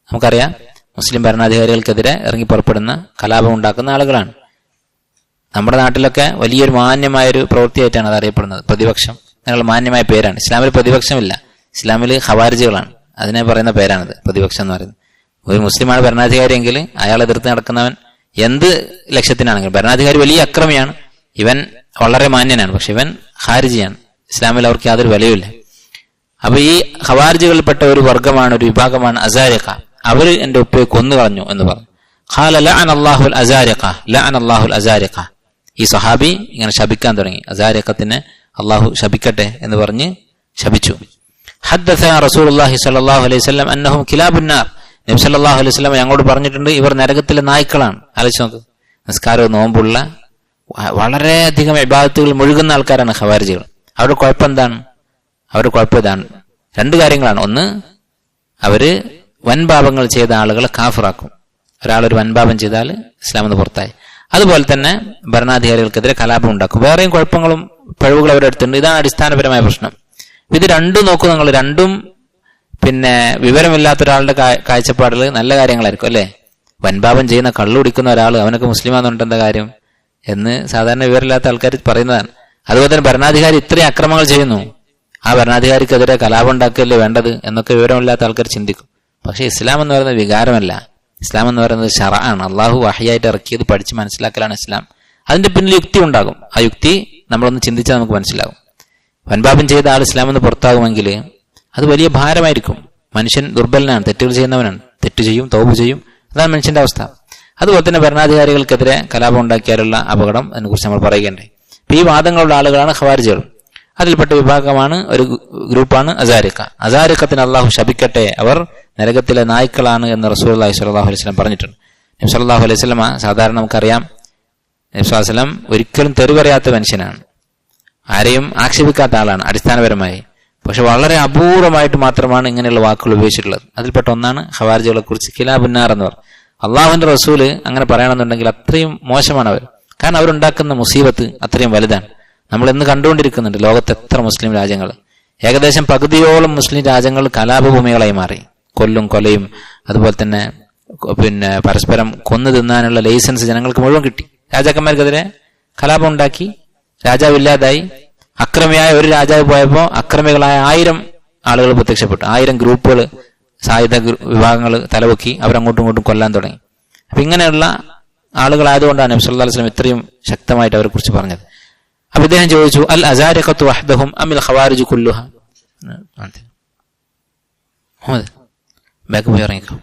നമുക്കറിയാം, മുസ്ലിം ഭരണാധികാരികൾക്കെതിരെ ഇറങ്ങി പുറപ്പെടുന്ന, കലാപം ഉണ്ടാക്കുന്ന ആളുകളാണ്. നമ്മുടെ നാട്ടിലൊക്കെ വലിയൊരു മാന്യമായൊരു പ്രവൃത്തിയായിട്ടാണ് അത് അറിയപ്പെടുന്നത്. പ്രതിപക്ഷം എന്നുള്ള മാന്യമായ പേരാണ്. ഇസ്ലാമിൽ പ്രതിപക്ഷമില്ല, ഇസ്ലാമിൽ ഖവാരിജുകളാണ്, അതിനെ പറയുന്ന പേരാണിത്, പ്രതിപക്ഷം എന്ന് പറയുന്നത്. ഒരു മുസ്ലിമാണ് ഭരണാധികാരിയെങ്കിൽ അയാൾ എതിർത്ത് നടക്കുന്നവൻ എന്ത് ലക്ഷ്യത്തിനാണെങ്കിലും, ഭരണാധികാരി വലിയ അക്രമിയാണ്, ഇവൻ വളരെ മാന്യനാണ്, പക്ഷെ ഇവൻ ഖാരിജിയാണ്, ഇസ്ലാമിൽ അവർക്ക് യാതൊരു വിലയുമില്ല. അപ്പൊ ഈ ഖവാരിജുകളിൽപ്പെട്ട ഒരു വർഗമാണ്, ഒരു വിഭാഗമാണ് അസാരിഖ. അവർ എന്റെ ഉപ്പയെ കൊന്നു കളഞ്ഞു എന്ന് പറഞ്ഞു. ഖാല ലഅനല്ലാഹുൽ അസാരിഖ, ലഅനല്ലാഹുൽ അസാരിഖ. ഈ സഹാബി ഇങ്ങനെ ശപിക്കാൻ തുടങ്ങി, അസാരിഖത്തിനെ അള്ളാഹു ശപിക്കട്ടെ എന്ന് പറഞ്ഞ് ശപിച്ചു. ഹദ്ദസനാ റസൂലുള്ളാഹി സ്വല്ലല്ലാഹു അലൈഹി വസല്ലം അന്നഹും കിലാബുന്നാർ, നബി സല്ലല്ലാഹു അലൈഹി വസല്ലം ഞങ്ങളോട് പറഞ്ഞിട്ടുണ്ട്, ഇവർ നരകത്തിലെ നായ്ക്കളാണ്. ആലോചിച്ച് നോക്ക്, നിസ്കാരവും നോമ്പുള്ള വളരെയധികം ഇബാദത്തുകൾ മുഴുകുന്ന ആൾക്കാരാണ് ഖവാരിജികൾ. അവരുടെ കുഴപ്പം എന്താണ്? അവരുടെ കുഴപ്പം ഇതാണ്, 2 കാര്യങ്ങളാണ്. ഒന്ന്, അവര് വൻപാപങ്ങൾ ചെയ്ത ആളുകളെ കാഫിറാക്കും. ഒരാളൊരു വൻപാപം ചെയ്താൽ ഇസ്ലാമിൽ നിന്ന് പുറത്തായി. അതുപോലെ തന്നെ ഭരണാധികാരികൾക്കെതിരെ കലാപം ഉണ്ടാക്കും. വേറെയും കുഴപ്പങ്ങളും പിഴവുകൾ അവരുടെ അടുത്തുണ്ട്. ഇതാണ് അടിസ്ഥാനപരമായ പ്രശ്നം. ഇത് രണ്ടും നോക്കൂ നിങ്ങൾ. രണ്ടും പിന്നെ വിവരമില്ലാത്ത ഒരാളുടെ കാഴ്ചപ്പാടിൽ നല്ല കാര്യങ്ങളായിരിക്കും, അല്ലെ? വൻപാപം ചെയ്യുന്ന, കള്ളു കുടിക്കുന്ന ഒരാൾ, അവനൊക്കെ മുസ്ലിമാന്ന് പറഞ്ഞിട്ട് എന്താ കാര്യം എന്ന് സാധാരണ വിവരമില്ലാത്ത ആൾക്കാർ പറയുന്നതാണ്. അതുപോലെ തന്നെ ഭരണാധികാരി ഇത്രയും അക്രമങ്ങൾ ചെയ്യുന്നു, ആ ഭരണാധികാരിക്കെതിരെ കലാപം ഉണ്ടാക്കുകയല്ലേ വേണ്ടത് എന്നൊക്കെ വിവരമില്ലാത്ത ആൾക്കാർ ചിന്തിക്കും. പക്ഷെ ഇസ്ലാം എന്ന് പറയുന്നത് വികാരമല്ല, ഇസ്ലാം എന്ന് പറയുന്നത് ശറഅാണ്. അള്ളാഹു വഹയായിട്ട് ഇറക്കിയത് പഠിച്ച് മനസ്സിലാക്കലാണ് ഇസ്ലാം. അതിന്റെ പിന്നിൽ യുക്തി ഉണ്ടാകും. ആ യുക്തി നമ്മളൊന്ന് ചിന്തിച്ചാൽ നമുക്ക് മനസ്സിലാകും. വൻപാപം ചെയ്ത ആൾ ഇസ്ലാമിൽ നിന്ന് പുറത്താകുമെങ്കിൽ അത് വലിയ ഭാരമായിരിക്കും. മനുഷ്യൻ ദുർബലനാണ്, തെറ്റുകൾ ചെയ്യുന്നവനാണ്, തെറ്റ് ചെയ്യും, തൗബ ചെയ്യും. അതാണ് മനുഷ്യന്റെ അവസ്ഥ. അതുപോലെ തന്നെ ഭരണാധികാരികൾക്കെതിരെ കലാപം ഉണ്ടാക്കിയാലുള്ള അപകടം അതിനെക്കുറിച്ച് നമ്മൾ പറയുകയുണ്ടായി. ഈ വാദങ്ങളുള്ള ആളുകളാണ് ഖവാരിജികൾ. അതിൽപ്പെട്ട വിഭാഗമാണ്, ഒരു ഗ്രൂപ്പാണ് അസാരിഖ. അസാരിഖത്തിന് അള്ളാഹു ശപിക്കട്ടെ, അവർ നരകത്തിലെ നായ്ക്കളാണ് എന്ന് റസൂലുള്ളാഹി സ്വല്ലല്ലാഹു അലൈഹി വസല്ലം പറഞ്ഞിട്ടുണ്ട്. നബി സല്ലല്ലാഹു അലൈഹി വസല്ലം സാധാരണ നമുക്കറിയാം, നബി സ്വല്ലല്ലാഹു അലൈഹി വസല്ലം ഒരിക്കലും തെറി പറയാത്ത മനുഷ്യനാണ്, ആരെയും ആക്ഷേപിക്കാത്ത ആളാണ് അടിസ്ഥാനപരമായി. പക്ഷെ വളരെ അപൂർവമായിട്ട് മാത്രമാണ് ഇങ്ങനെയുള്ള വാക്കുകൾ ഉപയോഗിച്ചിട്ടുള്ളത്. അതിൽപ്പെട്ട ഒന്നാണ് ഖവാരിജികളെ കുറിച്ച് കിലാബുന്നാർ എന്ന് പറയും. അള്ളാഹുവിന്റെ റസൂല് അങ്ങനെ പറയണമെന്നുണ്ടെങ്കിൽ അത്രയും മോശമാണ് അവർ. കാരണം അവരുണ്ടാക്കുന്ന മുസീബത്ത് അത്രയും വലുതാണ്. നമ്മൾ ഇന്ന് കണ്ടുകൊണ്ടിരിക്കുന്നുണ്ട് ലോകത്ത് എത്ര മുസ്ലിം രാജ്യങ്ങൾ, ഏകദേശം പകുതിയോളം മുസ്ലിം രാജ്യങ്ങൾ കലാപഭൂമികളായി മാറി. കൊല്ലും കൊലയും അതുപോലെ തന്നെ പിന്നെ പരസ്പരം കൊന്നു തിന്നാനുള്ള ലൈസൻസ് ജനങ്ങൾക്ക് മുഴുവൻ കിട്ടി. രാജാക്കന്മാർക്കെതിരെ കലാപം ഉണ്ടാക്കി, രാജാവില്ലാതായി, അക്രമിയായ ഒരു രാജാവ് പോയപ്പോൾ അക്രമികളായ 1000 ആളുകൾ പ്രത്യക്ഷപ്പെട്ടു. 1000 ഗ്രൂപ്പുകൾ, സായുധ വിഭാഗങ്ങൾ തലവെക്കി അവരങ്ങോട്ടും ഇങ്ങോട്ടും കൊല്ലാൻ തുടങ്ങി. അപ്പൊ ഇങ്ങനെയുള്ള ആളുകളായതുകൊണ്ടാണ് നബി സല്ലല്ലാഹു അലൈഹി വസല്ലം ഇത്രയും ശക്തമായിട്ട് അവരെ കുറിച്ച് പറഞ്ഞത്. അപ്പൊ ഇദ്ദേഹം ചോദിച്ചു, അൽ അസാരിഖത്തു വഹ്ദഹും അമിൽ ഖവാരിജു കുല്ലുഹ. ബാക്ക് പോയി ഇറങ്ങിക്കോ.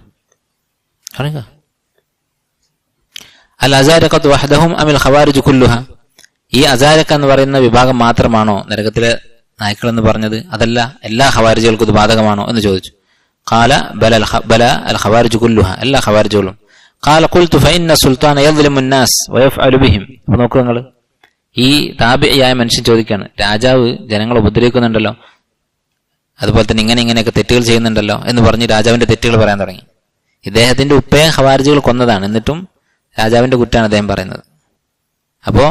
അൽ അസാരിഖത്തു വഹ്ദഹും അമിൽ ഖവാരിജു കുല്ലുഹ. ഈ അസാരിഖ എന്ന് പറയുന്ന വിഭാഗം മാത്രമാണോ നരകത്തിലെ നായ്ക്കൾ എന്ന് പറഞ്ഞത്? അതല്ല, എല്ലാ ഖവാരിജുകൾക്കും ഇത് ബാധകമാണോ എന്ന് ചോദിച്ചു. ഖാല ബല അൽ ഖവാരിജു കുല്ലുഹ, എല്ലാ ഖവാരിജുകളും. ഖാല ഖുൽതു ഫഇന്ന സുൽത്താന യദ്ലിമു الناس വയഫ്അലു ബിഹിം. അപ്പോൾ നോക്കൂ നിങ്ങൾ, ഈ താബിയായ മനുഷ്യൻ ചോദിക്കുകയാണ്, രാജാവ് ജനങ്ങളെ ഉപദ്രവിക്കുന്നുണ്ടല്ലോ, അതുപോലെ തന്നെ ഇങ്ങനെയൊക്കെ തെറ്റുകൾ ചെയ്യുന്നുണ്ടല്ലോ എന്ന് പറഞ്ഞ് രാജാവിന്റെ തെറ്റുകൾ പറയാൻ തുടങ്ങി. ഇദ്ദേഹത്തിന്റെ ഉപ്പയെ ഖവാരിജികൾ കൊന്നതാണ്, എന്നിട്ടും രാജാവിന്റെ കുറ്റാണ് അദ്ദേഹം പറയുന്നത്. അപ്പോ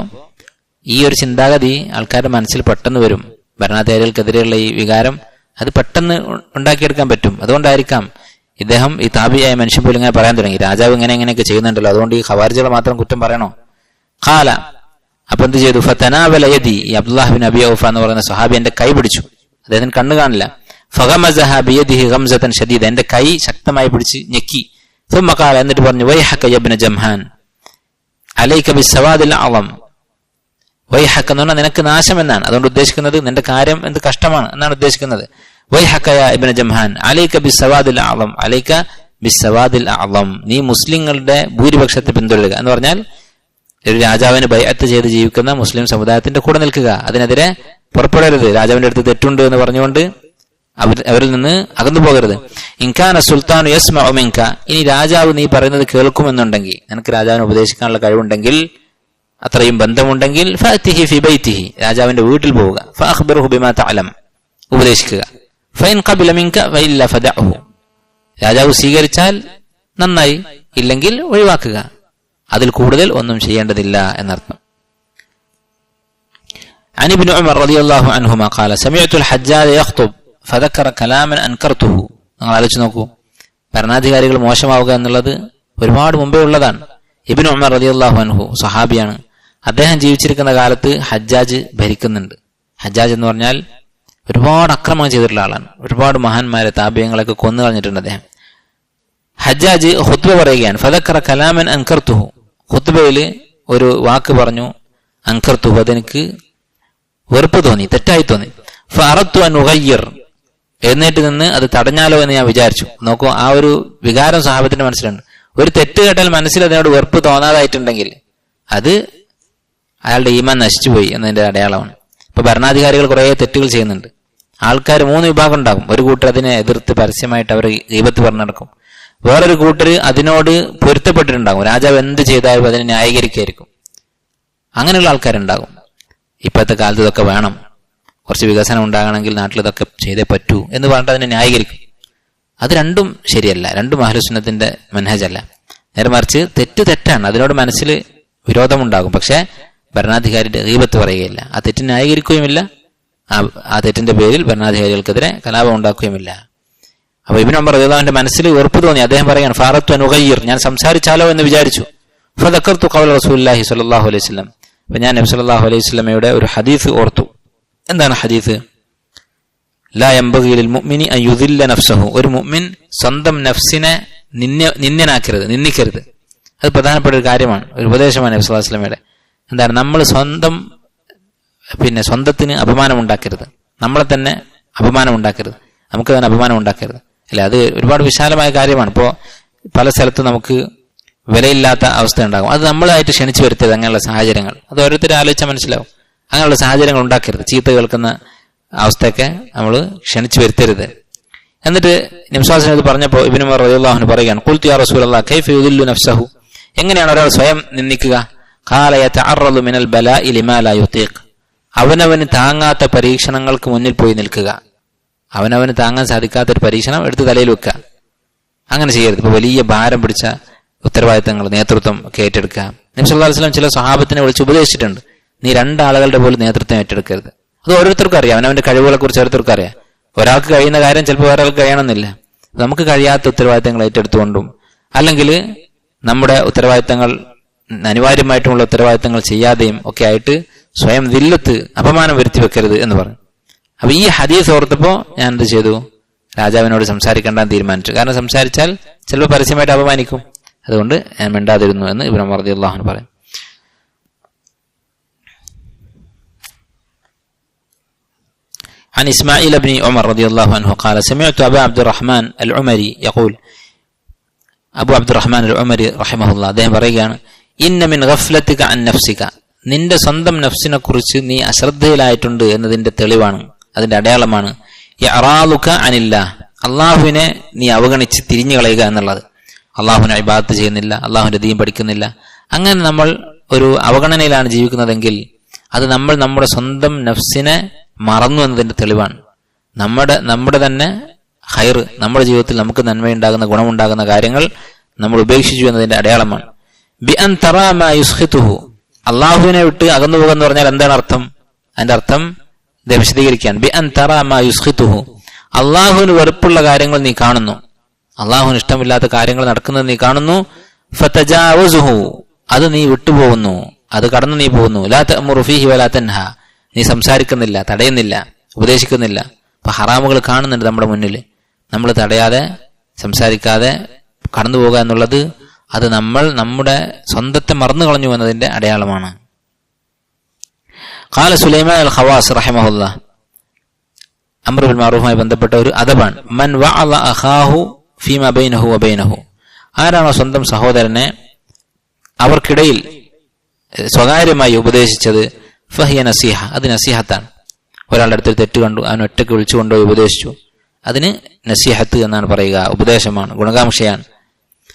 ഈ ഒരു ചിന്താഗതി ആൾക്കാരുടെ മനസ്സിൽ പെട്ടെന്ന് വരും. ഭരണാധികാരികൾക്കെതിരെയുള്ള ഈ വികാരം അത് പെട്ടെന്ന് ഉണ്ടാക്കിയെടുക്കാൻ പറ്റും. അതുകൊണ്ടായിരിക്കാം ഇദ്ദേഹം ഈ താബിയായ മനുഷ്യൻ പോലും ഇങ്ങനെ പറയാൻ തുടങ്ങി, രാജാവ് ഇങ്ങനെയൊക്കെ ചെയ്യുന്നുണ്ടല്ലോ, അതുകൊണ്ട് ഈ ഖവാരിജികളെ മാത്രം കുറ്റം പറയണോ? ഖാല, അപ്പൊ എന്ത് ചെയ്തു? ഫതനാവല യദി, ഈ അബ്ദുല്ലാഹ് ബിൻ അബി ഔഫ എന്ന് പറയുന്ന സ്വഹാബി എന്റെ കൈ പിടിച്ചു. അദ്ദേഹത്തിന് കണ്ണു കാണില്ല. ഫഗമസഹ ബിയദിഹി ഗംസതൻ ശദീദ, എന്റെ കൈ ശക്തമായി പിടിച്ച് ഞെക്കി. സുമ്മ ഖാല, എന്നിട്ട് പറഞ്ഞു, വൈഹക യബ്ന ജംഹാൻ അലൈക ബിസ്സവാദിൽ അളം. വൈഹക എന്ന് പറഞ്ഞാൽ നിനക്ക് നാശം എന്നാണ്. അതുകൊണ്ട് ഉദ്ദേശിക്കുന്നത് നിന്റെ കാര്യം എന്ത് കഷ്ടമാണ് എന്നാണ് ഉദ്ദേശിക്കുന്നത്. വൈഹക യാ ഇബ്ന ജംഹാൻ അലൈക ബിസ്സവാദിൽ അളം, അലൈക ബിസ്സവാദിൽ അളം, നീ മുസ്ലിങ്ങളുടെ ഭൂരിപക്ഷത്തെ പിന്തുടരുക എന്ന് പറഞ്ഞാൽ ഒരു രാജാവിന് ബൈഅത്ത് ചെയ്ത് ജീവിക്കുന്ന മുസ്ലിം സമുദായത്തിന്റെ കൂടെ നിൽക്കുക, അതിനെതിരെ പുറപ്പെടരുത്. രാജാവിന്റെ അടുത്ത് തെറ്റുണ്ട് എന്ന് പറഞ്ഞുകൊണ്ട് അവരിൽ നിന്ന് അകന്നു പോകരുത്. ഇൻകാന സുൽത്താനു യസ്മഉ മിൻക, ഇനി രാജാവ് നീ പറയുന്നത് കേൾക്കുമെന്നുണ്ടെങ്കിൽ, നിനക്ക് രാജാവിനെ ഉപദേശിക്കാനുള്ള കഴിവുണ്ടെങ്കിൽ, അത്രയും ബന്ധമുണ്ടെങ്കിൽ, ഫഅതിഹി ഫി ബൈതിഹി, രാജാവിന്റെ വീട്ടിൽ പോവുക. ഫഅഖ്ബിറുഹു ബിമാ തഅലം, ഉപദേശിക്കുക. ഫഇൻ ഖബില മിൻക ഫഇല്ല ഫദഅഹു, രാജാവ് സ്വീകരിച്ചാൽ നന്നായി, ഇല്ലെങ്കിൽ ഒഴിവാക്കുക. അതിൽ കൂടുതൽ ഒന്നും ചെയ്യേണ്ടതില്ല എന്നർത്ഥം. عن ابن عمر رضي الله عنهما قال سمعت الحجاج يخطب فذكر كلاما انكرته. നിങ്ങൾ ആലോചിച്ച് നോക്കൂ, ഭരണാധികാരികൾ മോശമാവുക എന്നുള്ളത് ഒരുപാട് മുമ്പേ ഉള്ളതാണ്. ഇബ്നു ഉമർ റളിയല്ലാഹു അൻഹു സ്വഹാബിയാണ്. അദ്ദേഹം ജീവിച്ചിരിക്കുന്ന കാലത്ത് ഹജ്ജാജ് ഭരിക്കുന്നുണ്ട്. ഹജ്ജാജ് എന്ന് പറഞ്ഞാൽ ഒരുപാട് അക്രമം ചെയ്തിട്ടുള്ള ആളാണ്. ഒരുപാട് മഹാന്മാരെ താബിയങ്ങളൊക്കെ കൊന്നു കളഞ്ഞിട്ടുണ്ട് അദ്ദേഹം. ഹജ്ജാജ് ഖുത്ബ പറയുകയാണ്. ഫദക്കറ കലാമൻ അൻകർതുഹു, ഖുത്ബയിൽ ഒരു വാക്ക് പറഞ്ഞു. അൻകർതുഹു, അതെനിക്ക് വെറുപ്പ് തോന്നി, തെറ്റായി തോന്നി. ഫഅറദ്തു അൻ ഉഗയ്യിർ, എഴുന്നേറ്റ് നിന്ന് അത് തടഞ്ഞാലോ എന്ന് ഞാൻ വിചാരിച്ചു. നോക്കൂ, ആ ഒരു വികാരം സഹാബത്തിന്റെ മനസ്സിലുണ്ട്. ഒരു തെറ്റ് കേട്ടാൽ മനസ്സിൽ അതിനോട് വെറുപ്പ് തോന്നാതായിട്ടുണ്ടെങ്കിൽ അത് അയാളുടെ ഈമാൻ നശിച്ചുപോയി എന്നതിന്റെ അടയാളമാണ്. ഇപ്പൊ ഭരണാധികാരികൾ കുറെ തെറ്റുകൾ ചെയ്യുന്നുണ്ട്. ആൾക്കാർ 3 വിഭാഗം ഉണ്ടാകും. ഒരു കൂട്ടർ അതിനെ എതിർത്ത് പരസ്യമായിട്ട് അവർ ഗീബത്ത് പറഞ്ഞു നടക്കും. വേറൊരു കൂട്ടർ അതിനോട് പൊരുത്തപ്പെട്ടിട്ടുണ്ടാകും. രാജാവ് എന്ത് ചെയ്താലും അതിനെ ന്യായീകരിക്കായിരിക്കും. അങ്ങനെയുള്ള ആൾക്കാരുണ്ടാകും. ഇപ്പോഴത്തെ കാലത്ത് ഇതൊക്കെ വേണം, കുറച്ച് വികസനം ഉണ്ടാകണമെങ്കിൽ നാട്ടിൽ ഇതൊക്കെ ചെയ്തേ പറ്റൂ എന്ന് പറഞ്ഞിട്ട് അതിനെ ന്യായീകരിക്കും. അത് രണ്ടും ശരിയല്ല, രണ്ടും അഹ്ലുസുന്നത്തിന്റെ മൻഹജല്ല. നേരെ മറിച്ച് തെറ്റാണ്, അതിനോട് മനസ്സിൽ വിരോധമുണ്ടാകും. പക്ഷെ ഭരണാധികാരിയുടെ ഗീബത്ത് പറയുകയില്ല, ആ തെറ്റിനെ ന്യായീകരിക്കുകയുമില്ല, ആ തെറ്റിന്റെ പേരിൽ ഭരണാധികാരികൾക്കെതിരെ കലാപം ഉണ്ടാക്കുകയുമില്ല. അപ്പൊ ഇബ്നു ഉമർ റളിയല്ലാഹുവിന്റെ മനസ്സിൽ വെറുപ്പ് തോന്നി. അദ്ദേഹം പറയാണ്, ഫഅറദ്തു അൻ ഉഗയ്യിർ, ഞാൻ സംസാരിച്ചാലോ എന്ന് വിചാരിച്ചു. ഫദക്കർതു ഖൗല റസൂലുള്ളാഹി സ്വല്ലല്ലാഹു അലൈഹി വസല്ലം, അപ്പൊ ഞാൻ നബി സല്ലല്ലാഹു അലൈഹി വസല്ലമയുടെ ഒരു ഹദീസ് ഓർത്തു. എന്താണ് ഹദീസ്? ലാ യംബഗി ലിൽ മുഅ്മിനി അൻ യുദില്ല നഫ്സഹു, ഒരു മുഅ്മിൻ സ്വന്തം നഫ്സിനെ നിന്ദിക്കരുത്. അത് പ്രധാനപ്പെട്ട ഒരു കാര്യമാണ്, ഒരു ഉപദേശമാണ് നബി സല്ലല്ലാഹു അലൈഹി വസല്ലമയുടെ. എന്താണ്? നമ്മൾ സ്വന്തത്തിന് അപമാനം ഉണ്ടാക്കരുത്, നമ്മളെ തന്നെ അപമാനം ഉണ്ടാക്കരുത്, നമുക്ക് തന്നെ അപമാനം ഉണ്ടാക്കരുത്. അല്ലെ, അത് ഒരുപാട് വിശാലമായ കാര്യമാണ്. ഇപ്പോൾ പല സ്ഥലത്തും നമുക്ക് വിലയില്ലാത്ത അവസ്ഥ ഉണ്ടാകും. അത് നമ്മളായിട്ട് ക്ഷണിച്ചു വരുത്തരുത്. അങ്ങനെയുള്ള സാഹചര്യങ്ങൾ അത് ഓരോരുത്തരും ആലോചിച്ചാൽ മനസ്സിലാവും. അങ്ങനെയുള്ള സാഹചര്യങ്ങൾ ഉണ്ടാക്കരുത്. ചീത്ത കേൾക്കുന്ന അവസ്ഥയൊക്കെ നമ്മൾ ക്ഷണിച്ചു വരുത്തരുത്. എന്നിട്ട് നബി സ്വല്ലല്ലാഹു അലൈഹി വസല്ലം പറഞ്ഞപ്പോൾ ഇബ്നു ഉമർ റളിയല്ലാഹു അൻഹു പറയുകയാണ്, ഖുൽതു യാ റസൂലല്ലാഹ് കൈഫ യുദില്ലു നഫ്സഹു, എങ്ങനെയാണ് ഒരാൾ സ്വയം നിന്ദിക്കുക? ഖാല യതഅറദു മിനൽ ബലാഇ ലിമാ ലാ യുതീഖ്, അവനവന് താങ്ങാത്ത പരീക്ഷണങ്ങൾക്ക് മുന്നിൽ പോയി നിൽക്കുക. അവനവന് താങ്ങാൻ സാധിക്കാത്തൊരു പരീക്ഷണം എടുത്ത് തലയിൽ വെക്കുക. അങ്ങനെ ചെയ്യരുത്. ഇപ്പൊ വലിയ ഭാരം പിടിച്ച ഉത്തരവാദിത്തങ്ങൾ, നേതൃത്വം ഒക്കെ ഏറ്റെടുക്കുക. നബി സല്ലല്ലാഹു അലൈഹി വസല്ലം ചില സ്വഹാബത്തിനെ വിളിച്ച് ഉപദേശിച്ചിട്ടുണ്ട്, നീ 2 ആളുകളുടെ പോലും നേതൃത്വം ഏറ്റെടുക്കരുത്. അത് ഓരോരുത്തർക്കും അറിയാം, അവനവന്റെ കഴിവുകളെ കുറിച്ച് ഓരോരുത്തർക്കും അറിയാം. ഒരാൾക്ക് കഴിയുന്ന കാര്യം ചിലപ്പോൾ വേറെ ആൾക്ക് കഴിയണമെന്നില്ല. നമുക്ക് കഴിയാത്ത ഉത്തരവാദിത്തങ്ങൾ ഏറ്റെടുത്തുകൊണ്ടും അല്ലെങ്കിൽ നമ്മുടെ ഉത്തരവാദിത്തങ്ങൾ അനിവാര്യമായിട്ടുള്ള ഉത്തരവാദിത്തങ്ങൾ ചെയ്യാതെയും ഒക്കെ ആയിട്ട് സ്വയം ദില്ലത്ത്, അപമാനം വരുത്തി വെക്കരുത് എന്ന് പറഞ്ഞു. അപ്പൊ ഈ ഹദീസ് ഓർത്തപ്പോ ഞാൻ എന്ത് ചെയ്തു? രാജാവിനോട് സംസാരിക്കേണ്ടെന്ന് തീരുമാനിച്ചു. കാരണം സംസാരിച്ചാൽ ചിലപ്പോൾ പരസ്യമായിട്ട് അപമാനിക്കും. അതുകൊണ്ട് ഞാൻ മിണ്ടാതിരുന്നു എന്ന് ഇബ്നു ഉമർ റളിയല്ലാഹു അൻഹു പറയും. عن إسماعيل بن عمر رضي الله عنه قال سمعت أبا عبد الرحمن العمري يقول, അബു അബ്ദുറഹ്മാൻ അൽ-ഉമരി റഹിമഹുല്ലാ അദ്ദേഹം പറയുകയാണ്, ഇന്ന മിൻ ഗഫ്ലതിക അൻ നഫ്സിക, നിന്റെ സ്വന്തം നഫ്സിനെ കുറിച്ച് നീ അശ്രദ്ധയിലായിട്ടുണ്ട് എന്നതിന്റെ തെളിവാണ്, അതിന്റെ അടയാളമാണ് ഇഅറാദുക അനില്ലാഹ്, അള്ളാഹുവിനെ നീ അവഗണിച്ച് തിരിഞ്ഞു കളയുക എന്നുള്ളത്. അള്ളാഹുവിനെ ഇബാദത്ത് ചെയ്യുന്നില്ല, അള്ളാഹുവിന്റെ ദീൻ പഠിക്കുന്നില്ല. അങ്ങനെ നമ്മൾ ഒരു അവഗണനയിലാണ് ജീവിക്കുന്നതെങ്കിൽ അത് നമ്മൾ നമ്മുടെ സ്വന്തം നഫ്സിനെ മറന്നു എന്നതിന്റെ തെളിവാണ്. നമ്മുടെ തന്നെ ഖൈർ, നമ്മുടെ ജീവിതത്തിൽ നമുക്ക് നന്മയുണ്ടാകുന്ന ഗുണമുണ്ടാകുന്ന കാര്യങ്ങൾ നമ്മൾ ഉപേക്ഷിച്ചു എന്നതിന്റെ അടയാളമാണ്. ബി അൻ തറാ മാ യുസ്ഖിതുഹു, അള്ളാഹുവിനെ വിട്ട് അകന്നു പോകുക പറഞ്ഞാൽ എന്താണ് അർത്ഥം? അതിന്റെ അർത്ഥം വിശദീകരിക്കാൻ, ബി അൻ തറാ മാ യുസ്ഖിതുഹു, അള്ളാഹുവിന് വെറുപ്പുള്ള കാര്യങ്ങൾ നീ കാണുന്നു, അള്ളാഹുവിന് ഇഷ്ടമില്ലാത്ത കാര്യങ്ങൾ നടക്കുന്നത് നീ കാണുന്നു. ഫതജാവസുഹു, അത് നീ വിട്ടുപോകുന്നു, അത് കടന്നു നീ പോകുന്നു. ലാ തഅമുറു ഫീഹി വലാ തൻഹ, നീ സംസാരിക്കുന്നില്ല, തടയുന്നില്ല, ഉപദേശിക്കുന്നില്ല. അപ്പൊ ഹറാമുകൾ കാണുന്നുണ്ട് നമ്മുടെ മുന്നിൽ, നമ്മൾ തടയാതെ സംസാരിക്കാതെ കടന്നു പോകുക എന്നുള്ളത് അത് നമ്മൾ നമ്മുടെ സ്വന്തത്തെ മറന്നു കളഞ്ഞു എന്നതിന്റെ അടയാളമാണ്. ഖാല സുലൈമാൻ അൽ ഖവാസ് റഹിമഹുല്ലാഹ്, അംറു ബിൽ മഅറൂഫുമായി ബന്ധപ്പെട്ട ഒരു അദബാണ്. മൻ വഅള അഖാഹു ഫീമാ ബൈനഹു വബൈനഹു, ആരാണോ സ്വന്തം സഹോദരനെ അവർക്കിടയിൽ സ്വകാര്യമായി ഉപദേശിച്ചത്, ഫഹിയ നസീഹ, അത് നസീഹത്താണ്. ഒരാളുടെ അടുത്തൊരു തെറ്റ് കണ്ടു, അവൻ ഒറ്റയ്ക്ക് വിളിച്ചുകൊണ്ടുപോയി ഉപദേശിച്ചു, അതിന് നസീഹത്ത് എന്നാണ് പറയുക, ഉപദേശമാണ്, ഗുണകാംക്ഷയാണ്.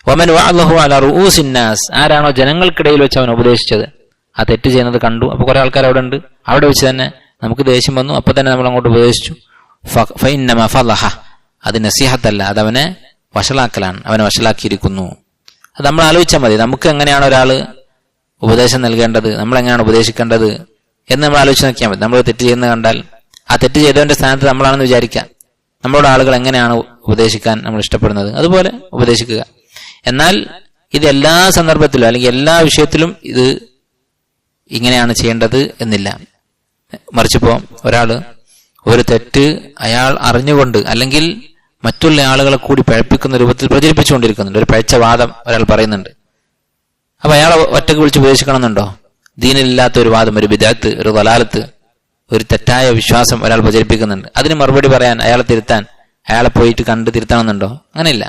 വമൻ വഅളഹു അലാ റൂസിൻ നാസ്, ആരാണോ ജനങ്ങൾക്കിടയിൽ വെച്ച് അവൻ ഉപദേശിച്ചത്, ആ തെറ്റ് ചെയ്യുന്നത് കണ്ടു, അപ്പൊ കുറെ ആൾക്കാർ അവിടെ ഉണ്ട്, അവിടെ വെച്ച് തന്നെ നമുക്ക് ദേഷ്യം വന്നു, അപ്പൊ തന്നെ നമ്മൾ അങ്ങോട്ട് ഉപദേശിച്ചു, ഫഇന്നമാ ഫളഹ, അത് നസീഹത്തല്ല, അത് അവനെ വഷളാക്കലാണ്, അവനെ വഷളാക്കിയിരിക്കുന്നു. അത് നമ്മൾ ആലോചിച്ചാൽ മതി, നമുക്ക് എങ്ങനെയാണ് ഒരാള് ഉപദേശം നൽകേണ്ടത്, നമ്മൾ എങ്ങനെയാണ് ഉപദേശിക്കേണ്ടത് എന്ന് നമ്മൾ ആലോചിച്ച് നോക്കിയാൽ മതി. നമ്മൾ തെറ്റ് ചെയ്യുന്നത് കണ്ടാൽ ആ തെറ്റ് ചെയ്തവന്റെ സ്ഥാനത്ത് നമ്മളാണെന്ന് വിചാരിക്കാം, നമ്മളോട് ആളുകൾ എങ്ങനെയാണ് ഉപദേശിക്കാൻ നമ്മൾ ഇഷ്ടപ്പെടുന്നത്, അതുപോലെ ഉപദേശിക്കുക. എന്നാൽ ഇത് എല്ലാ സന്ദർഭത്തിലും അല്ലെങ്കിൽ എല്ലാ വിഷയത്തിലും ഇത് ഇങ്ങനെയാണ് ചെയ്യേണ്ടത് എന്നില്ല. മറിച്ചിപ്പോ ഒരാള് ഒരു തെറ്റ് അയാൾ അറിഞ്ഞുകൊണ്ട് അല്ലെങ്കിൽ മറ്റുള്ള ആളുകളെ കൂടി പഴപ്പിക്കുന്ന രൂപത്തിൽ പ്രചരിപ്പിച്ചുകൊണ്ടിരിക്കുന്നുണ്ട്, ഒരു പഴച്ച വാദം ഒരാൾ പറയുന്നുണ്ട്, അപ്പൊ അയാളെ ഒറ്റക്ക് വിളിച്ച് ഉപദേശിക്കണമെന്നുണ്ടോ? ദീനിലില്ലാത്ത ഒരു വാദം, ഒരു ബിദഅത്ത്, ഒരു ദലാലത്ത്, ഒരു തെറ്റായ വിശ്വാസം ഒരാൾ പ്രചരിപ്പിക്കുന്നുണ്ട്, അതിന് മറുപടി പറയാൻ, അയാളെ തിരുത്താൻ അയാളെ പോയിട്ട് കണ്ട് തിരുത്തണമെന്നുണ്ടോ? അങ്ങനെയില്ല.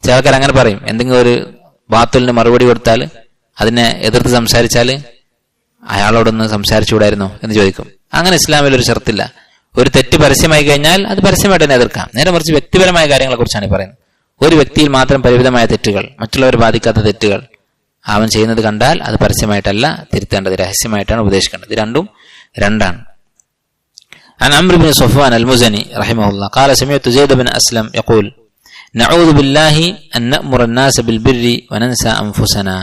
ചില ആൾക്കാർ അങ്ങനെ പറയും, എന്തെങ്കിലും ഒരു ബാത്തുലിന് മറുപടി കൊടുത്താൽ, അതിനെ എതിർത്ത് സംസാരിച്ചാൽ അയാളോടൊന്ന് സംസാരിച്ചുകൂടായിരുന്നോ എന്ന് ചോദിക്കും. അങ്ങനെ ഇസ്ലാമിൽ ഒരു ഷർത്തില്ല. ഒരു തെറ്റ് പരസ്യമായി കഴിഞ്ഞാൽ അത് പരസ്യമായിട്ട് തന്നെ എതിർക്കാം. നേരെ മറിച്ച് വ്യക്തിപരമായ കാര്യങ്ങളെ കുറിച്ചാണ് പറയുന്നത്. ഒരു വ്യക്തിയിൽ മാത്രം പരിമിതമായ തെറ്റുകൾ, മറ്റുള്ളവർ ബാധിക്കാത്ത തെറ്റുകൾ അവൻ ചെയ്യുന്നത് കണ്ടാൽ അത് പരസ്യമായിട്ടല്ല തിരുത്തേണ്ടത്, രഹസ്യമായിട്ടാണ് ഉപദേശിക്കേണ്ടത്. ഇത് രണ്ടും രണ്ടാണ്. عن عمرو بن صفوان المزني رحمه الله قال سمعت زيد بن أسلم يقول نعوذ بالله أن نأمر الناس بالبر وننسى أنفسنا,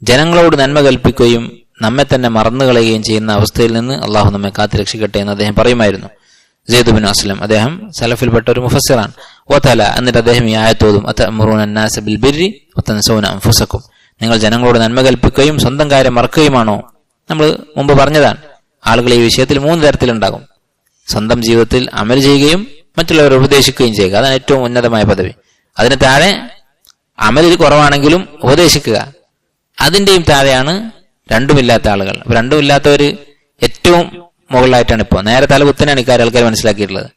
ജനങ്ങളോട് നന്മ കൽപ്പിക്കുകയും നമ്മെ തന്നെ മറന്നു കളയുകയും ചെയ്യുന്ന അവസ്ഥയിൽ നിന്ന് അള്ളാഹു നമ്മെ കാത്തുരക്ഷിക്കട്ടെ എന്ന് അദ്ദേഹം പറയുമായിരുന്നു. സെയ്ദ് ബിൻ അസ്ലം അദ്ദേഹം സലഫിൽപ്പെട്ട ഒരു മുഫസ്സിറാണ്. വതല, എന്നിട്ട് അദ്ദേഹം ഈ ആയത്തോതും, അതഅമുറൂന അന്നാസ ബിൽ ബിർരി വതൻസൗന അൻഫുസകും, നിങ്ങൾ ജനങ്ങളോട് നന്മ കൽപ്പിക്കുകയും സ്വന്തം കാര്യം മറക്കുകയുമാണോ? നമ്മൾ മുമ്പ് പറഞ്ഞതാണ്, ആളുകൾ ഈ വിഷയത്തിൽ 3 തരത്തിലുണ്ടാകും. സ്വന്തം ജീവിതത്തിൽ അമൽ ചെയ്യുകയും മറ്റുള്ളവരെ ഉപദേശിക്കുകയും ചെയ്യുക, അതാണ് ഏറ്റവും ഉന്നതമായ പദവി. അതിന് താഴെ അമലിൽ കുറവാണെങ്കിലും ഉപദേശിക്കുക, അതിന്റെയും താഴെയാണ് രണ്ടുമില്ലാത്ത ആളുകൾ. അപ്പൊ രണ്ടുമില്ലാത്തവര് ഏറ്റവും മുകളിലായിട്ടാണ് ഇപ്പോൾ. നേരെ തലകുത്തനാണ് ഇക്കാര്യം ആൾക്കാർ മനസ്സിലാക്കിയിട്ടുള്ളത്.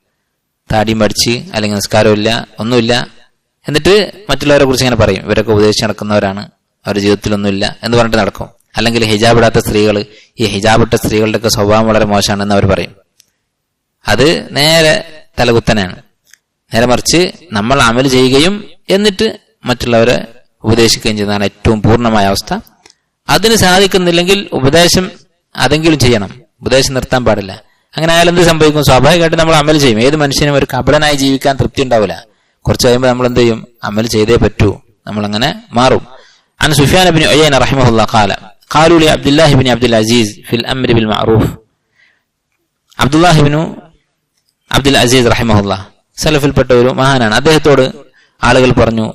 താടിയും പഠിച്ച് അല്ലെങ്കിൽ നിസ്കാരമില്ല, ഒന്നുമില്ല, എന്നിട്ട് മറ്റുള്ളവരെ കുറിച്ച് ഇങ്ങനെ പറയും, ഇവരൊക്കെ ഉപദേശിച്ച് നടക്കുന്നവരാണ്, അവരുടെ ജീവിതത്തിലൊന്നുമില്ല എന്ന് പറഞ്ഞിട്ട് നടക്കും. അല്ലെങ്കിൽ ഹിജാബ് ഇടാത്ത സ്ത്രീകൾ, ഈ ഹിജാബ് ഇട്ട സ്ത്രീകളുടെയൊക്കെ സ്വഭാവം വളരെ മോശമാണെന്ന് അവർ പറയും. അത് നേരെ തലകുത്തനാണ്. നേരെ മറിച്ച് നമ്മൾ അമൽ ചെയ്യുകയും എന്നിട്ട് മറ്റുള്ളവരെ ഉപദേശിക്കുകയും ചെയ്യുന്നതാണ് ഏറ്റവും പൂർണ്ണമായ അവസ്ഥ. അതിന് സാധിക്കുന്നില്ലെങ്കിൽ ഉപദേശം അതെങ്കിലും ചെയ്യണം, ഉപദേശം നിർത്താൻ പാടില്ല. അങ്ങനെ ആയാലും എന്ത് സംഭവിക്കും? സ്വാഭാവികമായിട്ട് നമ്മൾ അമൽ ചെയ്യും. ഏത് മനുഷ്യനും ഒരു കപടനായി ജീവിക്കാൻ തൃപ്തി ഉണ്ടാവില്ല. കുറച്ച് കഴിയുമ്പോൾ നമ്മൾ എന്ത് ചെയ്യും? അമൽ ചെയ്തേ പറ്റൂ, നമ്മളങ്ങനെ മാറും. عن سفيان بن عيينة رحمه الله قال قالوا لعبد الله بن عبد العزيز في الأمر بالمعروف. عبد الله بن عبد العزيز رحمه الله സലഫിൽപ്പെട്ട ഒരു മഹാനാണ്. അദ്ദേഹത്തോട് ആളുകൾ പറഞ്ഞു,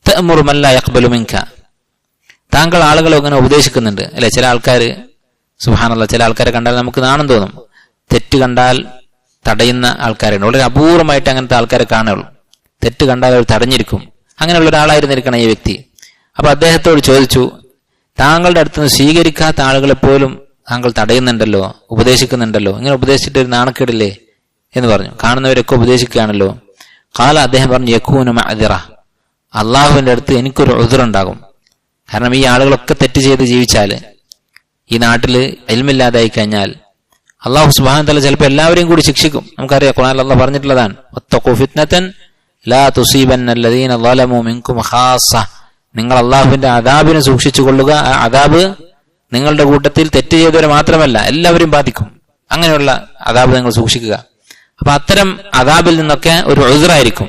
തഅമുറു മൻ ലാ യഖ്ബലു മിൻക, താങ്കൾ ആളുകളെ അങ്ങനെ ഉപദേശിക്കുന്നുണ്ട് അല്ലെ? ചില ആൾക്കാർ സുബ്ഹാനല്ലാഹ്, ചില ആൾക്കാരെ കണ്ടാൽ നമുക്ക് നാണം തോന്നും. തെറ്റ് കണ്ടാൽ തടയുന്ന ആൾക്കാരുണ്ട്. വളരെ അപൂർവമായിട്ട് അങ്ങനത്തെ ആൾക്കാരെ കാണുള്ളൂ. തെറ്റ് കണ്ടാൽ അവർ തടഞ്ഞിരിക്കും. അങ്ങനെയുള്ള ഒരാളായിരുന്നിരിക്കണം ഈ വ്യക്തി. അപ്പൊ അദ്ദേഹത്തോട് ചോദിച്ചു, താങ്കളുടെ അടുത്ത് നിന്ന് സ്വീകരിക്കാത്ത ആളുകളെ പോലും താങ്കൾ തടയുന്നുണ്ടല്ലോ, ഉപദേശിക്കുന്നുണ്ടല്ലോ, ഇങ്ങനെ ഉപദേശിച്ചിട്ട് ഒരു നാണക്കേടില്ലേ എന്ന് പറഞ്ഞു. കാണുന്നവരൊക്കെ ഉപദേശിക്കുകയാണല്ലോ. ഖാല, അദ്ദേഹം പറഞ്ഞു, യകൂന മഅദിറ, അള്ളാഹുവിന്റെ അടുത്ത് എനിക്കൊരു ഉദ്റുണ്ടാകും. കാരണം ഈ ആളുകളൊക്കെ തെറ്റ് ചെയ്ത് ജീവിച്ചാല്, ഈ നാട്ടില് ഇൽമില്ലാതായി കഴിഞ്ഞാൽ അള്ളാഹു സുബ്ഹാനഹു വ തആല ചിലപ്പോൾ എല്ലാവരെയും കൂടി ശിക്ഷിക്കും. നമുക്കറിയാം, ഖുർആനിൽ അള്ളാഹു പറഞ്ഞിട്ടുള്ളതാണ്, വത്തഖൂ ഫിത്നതൻ ലാ തുസീബന്ന അല്ലദീന ളലമൂ മിൻകും ഖാസ്സ, നിങ്ങൾ അള്ളാഹുവിന്റെ അദാബിനെ സൂക്ഷിച്ചു കൊള്ളുക, ആ അദാബ് നിങ്ങളുടെ കൂട്ടത്തിൽ തെറ്റ് ചെയ്തവരെ മാത്രമല്ല എല്ലാവരും ബാധിക്കും. അങ്ങനെയുള്ള അദാബ് നിങ്ങൾ സൂക്ഷിക്കുക. അപ്പൊ അത്തരം അദാബിൽ നിന്നൊക്കെ ഒരു ഉസ്റായിരിക്കും.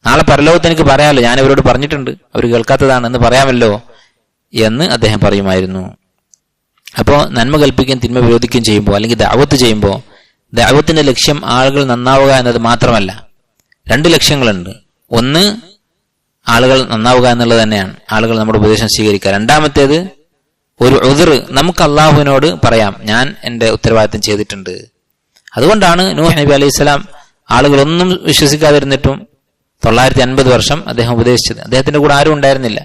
നാളെ പരലോകത്ത് എനിക്ക് പറയാമല്ലോ, ഞാൻ ഇവരോട് പറഞ്ഞിട്ടുണ്ട്, അവർ കേൾക്കാത്തതാണ് എന്ന് പറയാമല്ലോ എന്ന് അദ്ദേഹം പറയുമായിരുന്നു. അപ്പോൾ നന്മ കൽപ്പിക്കുകയും തിന്മ വിരോധിക്കുകയും ചെയ്യുമ്പോൾ, അല്ലെങ്കിൽ ദഅവത്ത് ചെയ്യുമ്പോൾ, ദഅവത്തിന്റെ ലക്ഷ്യം ആളുകൾ നന്നാവുക എന്നത് മാത്രമല്ല. 2 ലക്ഷ്യങ്ങളുണ്ട്. ഒന്ന്, ആളുകൾ നന്നാവുക എന്നുള്ളത് തന്നെയാണ്, ആളുകൾ നമ്മുടെ ഉപദേശം സ്വീകരിക്കുക. രണ്ടാമത്തേത് ഒരു ഉദ്ർ, നമുക്ക് അള്ളാഹുവിനോട് പറയാം, ഞാൻ എന്റെ ഉത്തരവാദിത്തം ചെയ്തിട്ടുണ്ട്. അതുകൊണ്ടാണ് നൂഹ് നബി അലൈഹി സ്വലാം ആളുകളൊന്നും വിശ്വസിക്കാതിരുന്നിട്ടും 950 വർഷം അദ്ദേഹം ഉപദേശിച്ചത്. അദ്ദേഹത്തിന്റെ കൂടെ ആരും ഉണ്ടായിരുന്നില്ല.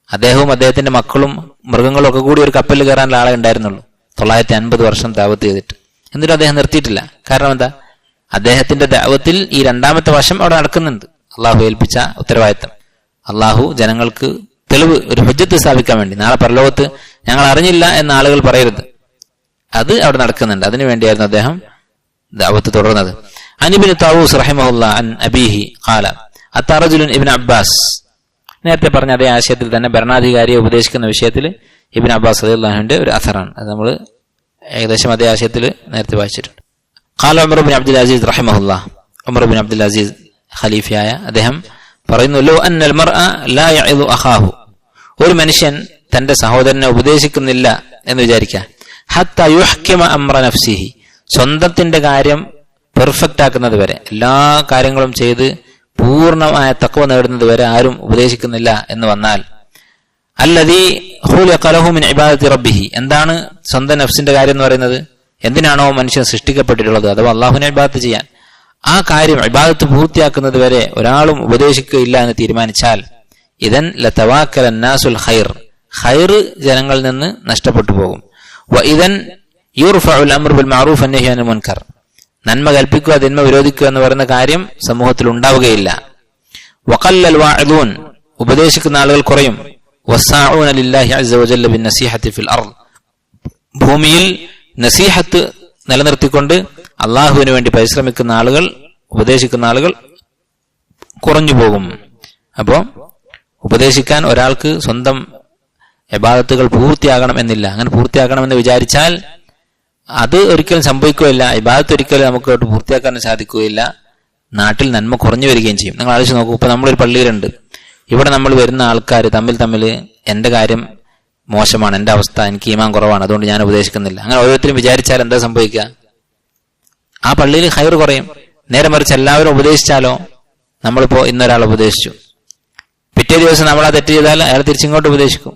അദ്ദേഹവും അദ്ദേഹത്തിന്റെ മക്കളും മൃഗങ്ങളും ഒക്കെ കൂടി ഒരു കപ്പലിൽ കയറാനുള്ള ആളെ ഉണ്ടായിരുന്നുള്ളൂ. 950 വർഷം ദഅവത്ത് ചെയ്തിട്ട്. എന്നിട്ടും അദ്ദേഹം നിർത്തിയിട്ടില്ല. കാരണം എന്താ? അദ്ദേഹത്തിന്റെ ദഅവത്തിൽ ഈ 2ാമത്തെ വശം അവിടെ നടക്കുന്നുണ്ട്. അള്ളാഹു ഏൽപ്പിച്ച ഉത്തരവാദിത്തം, അള്ളാഹു ജനങ്ങൾക്ക് തെളിവ്, ഒരു ഹുജ്ജത്ത് സ്ഥാപിക്കാൻ വേണ്ടി. നാളെ പരലോകത്ത് ഞങ്ങൾ അറിഞ്ഞില്ല എന്ന ആളുകൾ പറയരുത്, അത് അവിടെ നടക്കുന്നുണ്ട്. അതിനു വേണ്ടിയായിരുന്നു അദ്ദേഹം ദഅവത്ത് തുടർന്നത്. അനിബിൻ തൗസ് റഹിമഹുല്ലാ അൻ അബീഹി ഖാല അത്താ റജുലുൻ ഇബ്നു അബ്ബാസ്. നേരത്തെ പറഞ്ഞ അതേ ആശയത്തിൽ തന്നെ ഭരണാധികാരിയെ ഉപദേശിക്കുന്ന വിഷയത്തിൽ ഇബ്നു അബ്ബാസ് റളിയല്ലാഹു അൻഹുവിന്റെ ഒരു അസറാണ്. അത് നമ്മൾ ഏകദേശം അതേ ആശയത്തിൽ നേരത്തെ വായിച്ചിട്ടുണ്ട്. ഖാല ഉമർ ഇബ്നു അബ്ദുൽ അസീസ് റഹിമഹുല്ലാ. ഉമർ ഇബ്നു അബ്ദുൽ അസീസ് ഖലീഫയായ അദ്ദേഹം പറയുന്നു, ലോ അന്നൽ മർഅ ലാ യഇദു അഖാഹു. ഒരു മനുഷ്യൻ തന്റെ സഹോദരനെ ഉപദേശിക്കുന്നില്ല എന്ന് വിചാരിക്കുക. ഹത്താ യുഹ്കിമ അംറ നഫ്സിഹി, സ്വന്തത്തിന്റെ കാര്യം പെർഫെക്റ്റ് ആക്കുന്നത് വരെ, എല്ലാ കാര്യങ്ങളും ചെയ്ത് പൂർണ്ണമായ തഖ്വ നേടുന്നത് വരെ ആരും ഉപദേശിക്കുന്നില്ല എന്ന് വന്നാൽ, അല്ലദീ ഖുലിഖ ലഹു മിൻ ഇബാദത്തി റബ്ബിഹി, എന്താണ് സ്വന്തം നഫ്സിന്റെ കാര്യം എന്ന് പറയുന്നത്? എന്തിനാണോ മനുഷ്യൻ സൃഷ്ടിക്കപ്പെട്ടിട്ടുള്ളത്, അഥവാ അള്ളാഹുവിനെ ഇബാദത്ത് ചെയ്യാൻ, ആ കാര്യം ഇബാദത്ത് പൂർത്തിയാക്കുന്നത് വരെ ഒരാളും ഉപദേശിക്കുകയില്ല എന്ന് തീരുമാനിച്ചാൽ, ഇദൻ ലതവാക്കല നാസുൽ ഖൈർ, ഖൈർ ജനങ്ങളിൽ നിന്ന് നഷ്ടപ്പെട്ടു പോകും. വഇദൻ യുർഫഉൽ അംറു ബിൽ മഅറൂഫ് വന്നഹി അനിൽ മുൻകർ, നന്മ കൽപ്പിക്കുക തിന്മ വിരോധിക്കുക എന്ന് പറയുന്ന കാര്യം സമൂഹത്തിൽ ഉണ്ടാവുകയില്ല. വഖല്ലൽ വാഇദൂൻ, ഉപദേശിക്കുന്ന ആളുകൾ കുറയും. വസ്സാഊന ലില്ലാഹി അസ്സ വജല്ല ബിൻ നസീഹത്തി ഫിൽ അർദ്, ഭൂമിയിൽ നസീഹത്ത് നിലനിർത്തിക്കൊണ്ട് അള്ളാഹുവിന് വേണ്ടി പരിശ്രമിക്കുന്ന ആളുകൾ, ഉപദേശിക്കുന്ന ആളുകൾ കുറഞ്ഞു പോകും. അപ്പോൾ ഉപദേശിക്കാൻ ഒരാൾക്ക് സ്വന്തം ഇബാദത്തുകൾ പൂർത്തിയാകണം എന്നില്ല. അങ്ങനെ പൂർത്തിയാക്കണമെന്ന് വിചാരിച്ചാൽ അത് ഒരിക്കലും സംഭവിക്കുകയില്ല. ഇബാദത്ത് ഒരിക്കലും നമുക്ക് പൂർത്തിയാക്കാൻ സാധിക്കുകയില്ല. നാട്ടിൽ നന്മ കുറഞ്ഞു വരികയും ചെയ്യും. നിങ്ങൾ ആലോചിച്ച് നോക്കൂ, ഇപ്പൊ നമ്മളൊരു പള്ളിയിലുണ്ട്, ഇവിടെ നമ്മൾ വരുന്ന ആൾക്കാർ തമ്മിൽ എന്റെ കാര്യം മോശമാണ്, എന്റെ അവസ്ഥ, എനിക്ക് ഈമാൻ കുറവാണ്, അതുകൊണ്ട് ഞാൻ ഉപദേശിക്കുന്നില്ല, അങ്ങനെ ഓരോരുത്തരും വിചാരിച്ചാൽ എന്താ സംഭവിക്കുക? ആ പള്ളിയിൽ ഖൈർ കുറയും. നേരെ മറിച്ച് എല്ലാവരും ഉപദേശിച്ചാലോ, നമ്മളിപ്പോ ഇന്നൊരാൾ ഉപദേശിച്ചു, പിറ്റേ ദിവസം നമ്മൾ ആ തെറ്റ് ചെയ്താൽ അയാൾ തിരിച്ചിങ്ങോട്ട് ഉപദേശിക്കും.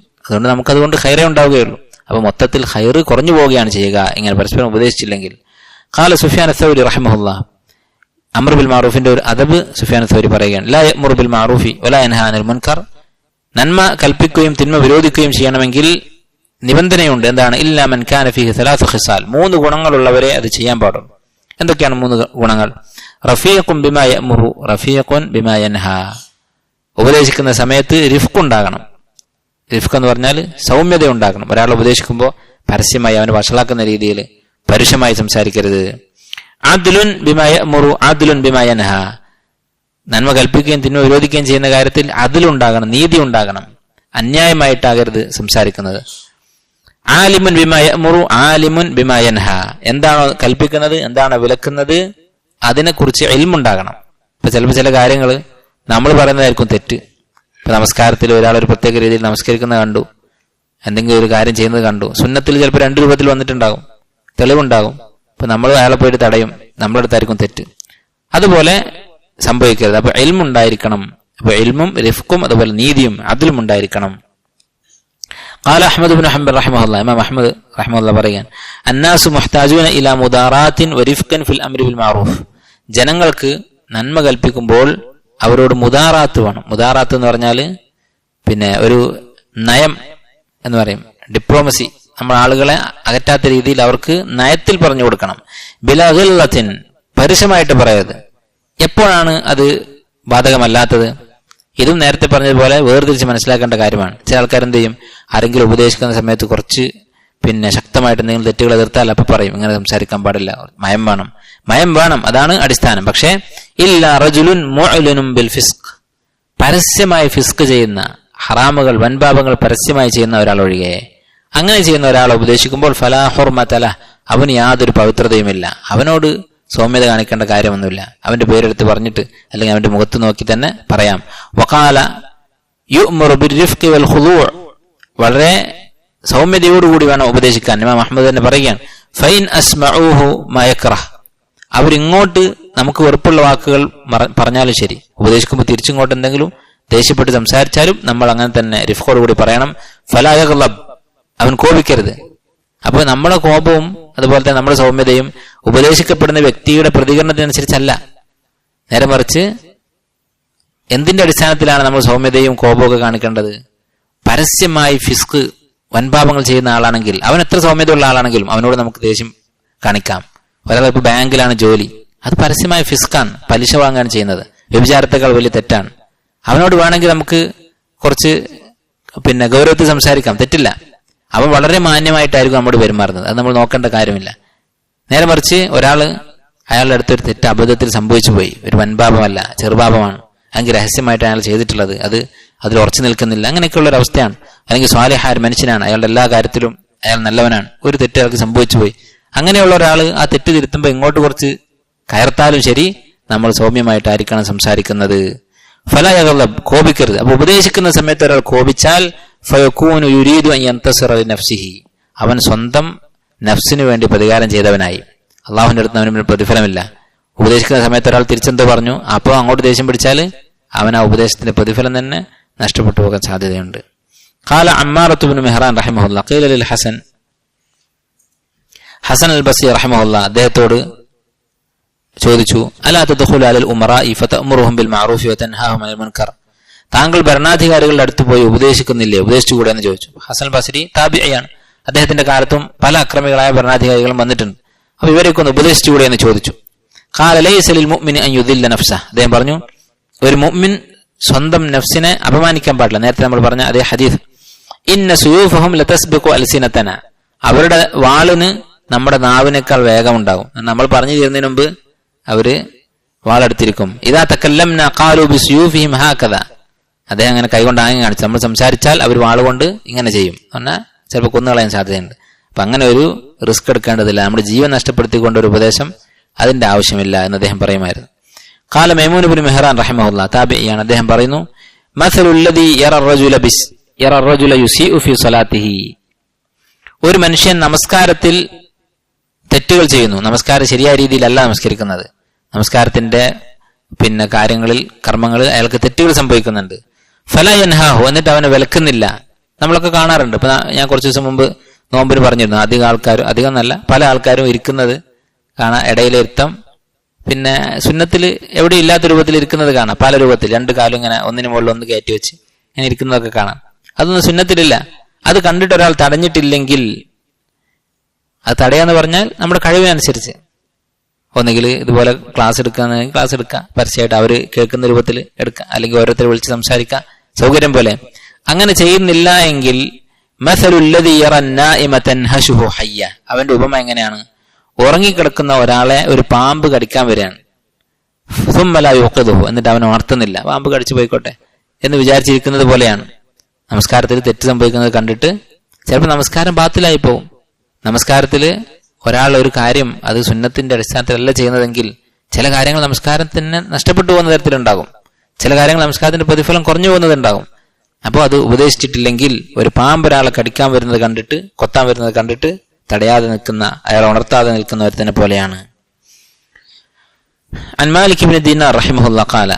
അതുകൊണ്ട് ഖൈറേ ഉണ്ടാവുകയുള്ളൂ. അപ്പൊ മൊത്തത്തിൽ ഖൈർ കുറഞ്ഞു പോവുകയാണ് ചെയ്യുക ഇങ്ങനെ പരസ്പരം ഉപദേശിച്ചില്ലെങ്കിൽ. ഖാല സുഫിയാൻ അസ്സൗരി റഹിമഹുല്ലാ, അംർ ബിൽ മഅറൂഫിന്റെ ഒരു അദബ് സുഫിയാൻ അസ്സൗരി പറയുകയാണ്, ലാ യഅ്മുറു ബിൽ മഅറൂഫി വലാ യൻഹാ അനിൽ മുൻകർ, നന്മ കൽപ്പിക്കുകയും തിന്മ വിരോധിക്കുകയും ചെയ്യണമെങ്കിൽ നിബന്ധനയുണ്ട്. എന്താണ്? ഇല്ലാ മൻ കാന ഫീഹി സലാസു ഖിസാൽ, 3 ഗുണങ്ങളുള്ളവരെ അത് ചെയ്യാൻ പാടുള്ളൂ. എന്തൊക്കെയാണ് 3 ഗുണങ്ങൾ? റഫീഖുൻ ബിമാ യഅ്മുറു റഫീഖുൻ ബിമാ യൻഹാ, ഉപദേശിക്കുന്ന സമയത്ത് റിഫ്ഖ് ഉണ്ടാകണം. റിഫ്ഖ് എന്ന് പറഞ്ഞാൽ സൗമ്യത ഉണ്ടാകണം. ഒരാൾ ഉപദേശിക്കുമ്പോൾ പരസ്യമായി അവന് വഷളാക്കുന്ന രീതിയിൽ പരുഷമായി സംസാരിക്കരുത്. ആദ്ലുൻ ബിമാ യഅ്മുറു ആദ്ലുൻ ബിമാ യൻഹാ, നന്മ കൽപ്പിക്കുകയും തിന്മ വിരോധിക്കുകയും ചെയ്യുന്ന കാര്യത്തിൽ അതിലുണ്ടാകണം, നീതി ഉണ്ടാകണം, അന്യായമായിട്ടാകരുത് സംസാരിക്കുന്നത്. ആലിമുൻ ബിമാ യഅ്മുറു ആലിമുൻ ബിമാ യൻഹാ, എന്താണോ കൽപ്പിക്കുന്നത്, എന്താണോ വിലക്കുന്നത്, അതിനെക്കുറിച്ച് ഇൽമുണ്ടാകണം. ഇപ്പൊ ചിലപ്പോൾ ചില കാര്യങ്ങൾ നമ്മൾ പറയുന്നതായിരിക്കും തെറ്റ്. ഇപ്പൊ നമസ്കാരത്തിൽ ഒരാൾ ഒരു പ്രത്യേക രീതിയിൽ നമസ്കരിക്കുന്നത് കണ്ടു, എന്തെങ്കിലും ഒരു കാര്യം ചെയ്യുന്നത് കണ്ടു, സുന്നത്തിൽ ചിലപ്പോൾ 2 രൂപത്തിൽ വന്നിട്ടുണ്ടാകും, തെളിവുണ്ടാകും. ഇപ്പൊ നമ്മൾ അയാളെ പോയിട്ട് തടയും, നമ്മുടെ അടുത്തായിരിക്കും തെറ്റ്. അതുപോലെ സംഭവിക്കരുത്. അപ്പൊ ഇൽമുണ്ടായിരിക്കണം. അപ്പൊ ഇൽമും റിഫ്ഖും അതുപോലെ നീതിയും അതിലും ഉണ്ടായിരിക്കണം. ഖാല അഹ്മദ് ഇബ്നു ഹംബൽ റഹിമഹുല്ലാ, ഇമാം അഹ്മദ് റഹിമഹുല്ലാ പറയുകയാണ്, അന്നാസു മുഹ്താജൂന ഇലാ മുദാറാത്തിൻ വരിഫ്ഖൻ ഫിൽ അംരി ബിൽ മഅറൂഫ്, ജനങ്ങൾക്ക് നന്മ കൽപ്പിക്കുമ്പോൾ അവരോട് മുദാറാത്ത് വേണം. മുദാറാത്ത് എന്ന് പറഞ്ഞാല് പിന്നെ ഒരു നയം എന്ന് പറയും, ഡിപ്ലോമസി. നമ്മൾ ആളുകളെ അകറ്റാത്ത രീതിയിൽ അവർക്ക് നയത്തിൽ പറഞ്ഞു കൊടുക്കണം. ബിലാ ഗില്ലത്തിൻ, പരുഷമായിട്ട് പറയരുത്. എപ്പോഴാണ് അത് ബാധകമല്ലാത്തത്? ഇതും നേരത്തെ പറഞ്ഞതുപോലെ വേർതിരിച്ച് മനസ്സിലാക്കേണ്ട കാര്യമാണ്. ചില ആൾക്കാർ എന്ത് ചെയ്യും, ആരെങ്കിലും ഉപദേശിക്കുന്ന സമയത്ത് കുറച്ച് ശക്തമായിട്ട് എന്തെങ്കിലും തെറ്റുകൾ എതിർത്താൽ അപ്പൊ പറയും ഇങ്ങനെ സംസാരിക്കാൻ പാടില്ല, മയം വേണം, അതാണ് അടിസ്ഥാനം. പക്ഷേ ഇല്ലാ റജുലുൻ മുഅ്ലിനും ബിൽ ഫിസ്ഖ്, പരസ്യമായി ഫിസ്ക് ചെയ്യുന്ന, ഹറാമുകൾ വൻപാപങ്ങൾ പരസ്യമായി ചെയ്യുന്ന ഒരാൾ ഒഴികെ, അങ്ങനെ ചെയ്യുന്ന ഒരാളെ ഉപദേശിക്കുമ്പോൾ ഫലാ ഹുർമത ലഹ്, അവന് യാതൊരു പവിത്രതയുമില്ല. അവനോട് സൗമ്യത കാണിക്കേണ്ട കാര്യമൊന്നുമില്ല. അവന്റെ പേരെടുത്ത് പറഞ്ഞിട്ട് അല്ലെങ്കിൽ അവന്റെ മുഖത്ത് നോക്കി തന്നെ പറയാം. വഖാല യുഅ്മറു ബിർരിഫ്ഖി വൽ ഖുദൂ', വളരെ സൗമ്യതയോടുകൂടി വേണം ഉപദേശിക്കാൻ. ഇമാം അഹ്മദ് തന്നെ പറയുകയാണ്, ഫൈൻ അസ്മഊഹു മാ യക്റഹ്, അവരിങ്ങോട്ട് നമുക്ക് വെറുപ്പുള്ള വാക്കുകൾ പറഞ്ഞാലും ശരി, ഉപദേശിക്കുമ്പോൾ തിരിച്ചിങ്ങോട്ട് എന്തെങ്കിലും ദേഷ്യപ്പെട്ട് സംസാരിച്ചാലും നമ്മൾ അങ്ങനെ തന്നെ റിഫ്ഖോടുകൂടി പറയണം. ഫലാ യഗ്ളബ്, അവൻ കോപിക്കരുത്. അപ്പൊ നമ്മുടെ കോപവും അതുപോലെ തന്നെ നമ്മുടെ സൗമ്യതയും ഉപദേശിക്കപ്പെടുന്ന വ്യക്തിയുടെ പ്രതികരണത്തിനനുസരിച്ചല്ല, നേരെ മറിച്ച് എന്തിന്റെ അടിസ്ഥാനത്തിലാണ് നമ്മൾ സൗമ്യതയും കോപവും ഒക്കെ കാണിക്കേണ്ടത്? പരസ്യമായി ഫിസ്ക് വൻപാപങ്ങൾ ചെയ്യുന്ന ആളാണെങ്കിൽ, അവൻ എത്ര സൗമ്യതയുള്ള ആളാണെങ്കിലും അവനോട് നമുക്ക് ദേഷ്യം കാണിക്കാം. ഒരാൾ ഇപ്പൊ ബാങ്കിലാണ് ജോലി, അത് പരസ്യമായ ഫിസ്കാണ്, പലിശ വാങ്ങാൻ ചെയ്യുന്നത്, വ്യഭിചാരത്തെക്കാൾ വലിയ തെറ്റാണ്. അവനോട് വേണമെങ്കിൽ നമുക്ക് കുറച്ച് ഗൗരവത്തിൽ സംസാരിക്കാം, തെറ്റില്ല. അവൻ വളരെ മാന്യമായിട്ടായിരിക്കും നമ്മോട് പെരുമാറുന്നത്, അത് നമ്മൾ നോക്കേണ്ട കാര്യമില്ല. നേരെ മറിച്ച് അയാളുടെ അടുത്തൊരു തെറ്റ് അബദ്ധത്തിൽ സംഭവിച്ചു പോയി, ഒരു വൻപാപമല്ല, ചെറുപാപമാണ്, അല്ലെങ്കിൽ രഹസ്യമായിട്ട് അയാൾ ചെയ്തിട്ടുള്ളത്, അതിൽ ഉറച്ചു നിൽക്കുന്നില്ല, അങ്ങനെയൊക്കെയുള്ള ഒരു അവസ്ഥയാണ്. അല്ലെങ്കിൽ സ്വാലിഹായ മനുഷ്യനാണ്, അയാളുടെ എല്ലാ കാര്യത്തിലും അയാൾ നല്ലവനാണ്, ഒരു തെറ്റ് അയാൾക്ക് സംഭവിച്ചു പോയി. അങ്ങനെയുള്ള ഒരാൾ ആ തെറ്റ് തിരുത്തുമ്പോൾ ഇങ്ങോട്ട് കുറച്ച് കയർത്താലും ശരി, നമ്മൾ സൗമ്യമായിട്ടായിരിക്കണം സംസാരിക്കുന്നത്. ഫലാ യഗ്ളബ്, കോപിക്കരുത്. അപ്പൊ ഉപദേശിക്കുന്ന സമയത്ത് ഒരാൾ കോപിച്ചാൽ ഫയകൂനു യുരീദു അൻ യന്തസിറ ലിനഫ്സിഹി, അവൻ സ്വന്തം നഫ്സിന് വേണ്ടി പ്രതികാരം ചെയ്തവനായി. അള്ളാഹുവിന്റെ അടുത്ത് അവന് പ്രതിഫലമില്ല. ഉപദേശിക്കുന്ന സമയത്ത് ഒരാൾ തിരിച്ചെന്തോ പറഞ്ഞു, അപ്പോൾ അങ്ങോട്ട് ദേഷ്യം പിടിച്ചാൽ അവൻ ആ ഉപദേശത്തിന്റെ പ്രതിഫലം തന്നെ നഷ്ടപ്പെട്ടു പോകാൻ സാധ്യതയുണ്ട്. ഖാല അമ്മാറത്തു ഇബ്നു മെഹ്റാൻ റഹിമഹുല്ലാഹ് ഖീല ലിൽ ഹസൻ, ഹസൻ അൽ ബസ്രി റഹിമഹുല്ലാഹ് അദ്ദേഹത്തോട് ചോദിച്ചു, അലാ തദ്ഖുലു അലൽ ഉമറാഇ ഫതഅമുറുഹും ബിൽ മഅറൂഫി വതൻഹാഹും അനിൽ മുൻകർ, താങ്കൾ ഭരണാധികാരികളുടെ അടുത്ത് പോയി ഉപദേശിക്കുന്നില്ലേ, ഉപദേശിച്ചുകൂടെ എന്ന് ചോദിച്ചു. ഹസൻ ബസ്രി താബിഇയാണ്, അദ്ദേഹത്തിന്റെ കാലത്തും പല അക്രമികളായ ഭരണാധികാരികളും വന്നിട്ടുണ്ട്. അപ്പൊ ഇവരെയൊക്കെ ഒന്ന് ഉപദേശിച്ചുകൂടെ എന്ന് ചോദിച്ചു. ഖാല ലൈസ ലിൽ മുഅ്മിനി അൻ യുദില്ല നഫ്സഹ, അദ്ദേഹം പറഞ്ഞു, ഒരു മുഅ്മിൻ സ്വന്തം നഫ്സിനെ അപമാനിക്കാൻ പാടില്ല. നേരത്തെ നമ്മൾ പറഞ്ഞ അതേ ഹദീസ്, ഇന്ന സുയൂഫഹും ലതസ്ബിഖു അൽസിനതന, അവരുടെ വാളിന് നമ്മുടെ നാവിനേക്കാൾ വേഗം ഉണ്ടാകും. നമ്മൾ പറഞ്ഞു തീരുന്നതിന് മുമ്പ് അവര് വാളെടുത്തിരിക്കും. ഇദാ തകല്ലംന ഖാലു ബിസുയൂഫിഹിം ഹാകദ, അദ്ദേഹം അങ്ങനെ കൈകൊണ്ട് ആംഗ്യം കാണിച്ചു, നമ്മൾ സംസാരിച്ചാൽ അവർ വാളുകൊണ്ട് ഇങ്ങനെ ചെയ്യും, എന്നാൽ ചിലപ്പോൾ കൊന്നുകളയാൻ സാധ്യതയുണ്ട്. അപ്പൊ അങ്ങനെ ഒരു റിസ്ക് എടുക്കേണ്ടതില്ല, നമ്മുടെ ജീവൻ നഷ്ടപ്പെടുത്തിക്കൊണ്ട് ഒരു ഉപദേശം അതിന്റെ ആവശ്യമില്ല എന്ന് അദ്ദേഹം പറയുമായിരുന്നു. ഖാല മൈമൂൻ ഇബ്നു മെഹ്റാൻ റഹിമഹുല്ലാഹ് താബിഇയാണ്, അദ്ദേഹം പറയുന്നു, മസലുല്ലദീ യറ റജുല യുസീഉ ഫീ സ്വലാത്തിഹി, ഒരു മനുഷ്യൻ നമസ്കാരത്തിൽ തെറ്റുകൾ ചെയ്യുന്നു, നമസ്കാരം ശരിയായ രീതിയിലല്ല നമസ്കരിക്കുന്നത്, നമസ്കാരത്തിന്റെ കാര്യങ്ങളിൽ കർമ്മങ്ങളിൽ അയാൾക്ക് തെറ്റുകൾ സംഭവിക്കുന്നുണ്ട്. ഫലാ യൻഹാഹു, എന്നിട്ട് അവനെ വിലക്കുന്നില്ല. നമ്മളൊക്കെ കാണാറുണ്ട്. ഇപ്പൊ ഞാൻ കുറച്ചു ദിവസം മുമ്പ് നോമ്പിന് പറഞ്ഞിരുന്നു, അധികം നല്ല പല ആൾക്കാരും ഇരിക്കുന്നത് കാണാം, ഇടയിലിരുത്തം, സുന്നത്തിൽ എവിടെ ഇല്ലാത്ത രൂപത്തിൽ ഇരിക്കുന്നത് കാണാം, പല രൂപത്തിൽ, രണ്ട് കാലും ഇങ്ങനെ ഒന്നിനു മുകളിൽ ഒന്ന് കയറ്റി വെച്ച് ഇങ്ങനെ ഇരിക്കുന്നതൊക്കെ കാണാം. അതൊന്നും സുന്നത്തിലില്ല. അത് കണ്ടിട്ട് ഒരാൾ തടഞ്ഞിട്ടില്ലെങ്കിൽ, അത് തടയാന്ന് പറഞ്ഞാൽ നമ്മുടെ കഴിവിനനുസരിച്ച്, ഒന്നുകിൽ ഇതുപോലെ ക്ലാസ് എടുക്കാന്ന് ക്ലാസ് എടുക്കാം, പരസ്യമായിട്ട് അവർ കേൾക്കുന്ന രൂപത്തിൽ എടുക്കാം, അല്ലെങ്കിൽ ഓരോരുത്തരെ വിളിച്ച് സംസാരിക്കാം, സൗകര്യം പോലെ. അങ്ങനെ ചെയ്യുന്നില്ല എങ്കിൽ മസലുല്ലദീ യറ നാഇമ തൻഹശുഹു ഹയ്യ, അവന്റെ ഉപമ എങ്ങനെയാണ്? ഉറങ്ങിക്കിടക്കുന്ന ഒരാളെ ഒരു പാമ്പ് കടിക്കാൻ വരികയാണ്, സുമ്മ ലാ യുഖിദുഹു, എന്നിട്ട് അവൻ ഉണർത്തുന്നില്ല, പാമ്പ് കടിച്ചു പോയിക്കോട്ടെ എന്ന് വിചാരിച്ചിരിക്കുന്നത് പോലെയാണ്. നമസ്കാരത്തിൽ തെറ്റ് സംഭവിക്കുന്നത് കണ്ടിട്ട് ചിലപ്പോൾ നമസ്കാരം ബാത്തിലായി പോവും. നമസ്കാരത്തിൽ ഒരാൾ ഒരു കാര്യം അത് സുന്നത്തിന്റെ അടിസ്ഥാനത്തിലല്ല ചെയ്യുന്നതെങ്കിൽ ചില കാര്യങ്ങൾ നമസ്കാരത്തിന് നഷ്ടപ്പെട്ടു പോകുന്ന തരത്തിലുണ്ടാകും, ചില കാര്യങ്ങൾ നമസ്കാരത്തിന്റെ പ്രതിഫലം കുറഞ്ഞു പോകുന്നതുണ്ടാകും. അപ്പോൾ അത് ഉപദേശിച്ചിട്ടില്ലെങ്കിൽ ഒരു പാമ്പ് ഒരാളെ കടിക്കാൻ വരുന്നത് കണ്ടിട്ട്, കൊത്താൻ വരുന്നത് കണ്ടിട്ട് തടയാതെ നിൽക്കുന്ന, അയാൾ ഉണർത്താതെ നിൽക്കുന്നവർ തന്നെ പോലെയാണ്. അൻ മാലിക് ഇബ്നു ദീനാർ റഹിമഹുല്ലാഹ് ഖാല,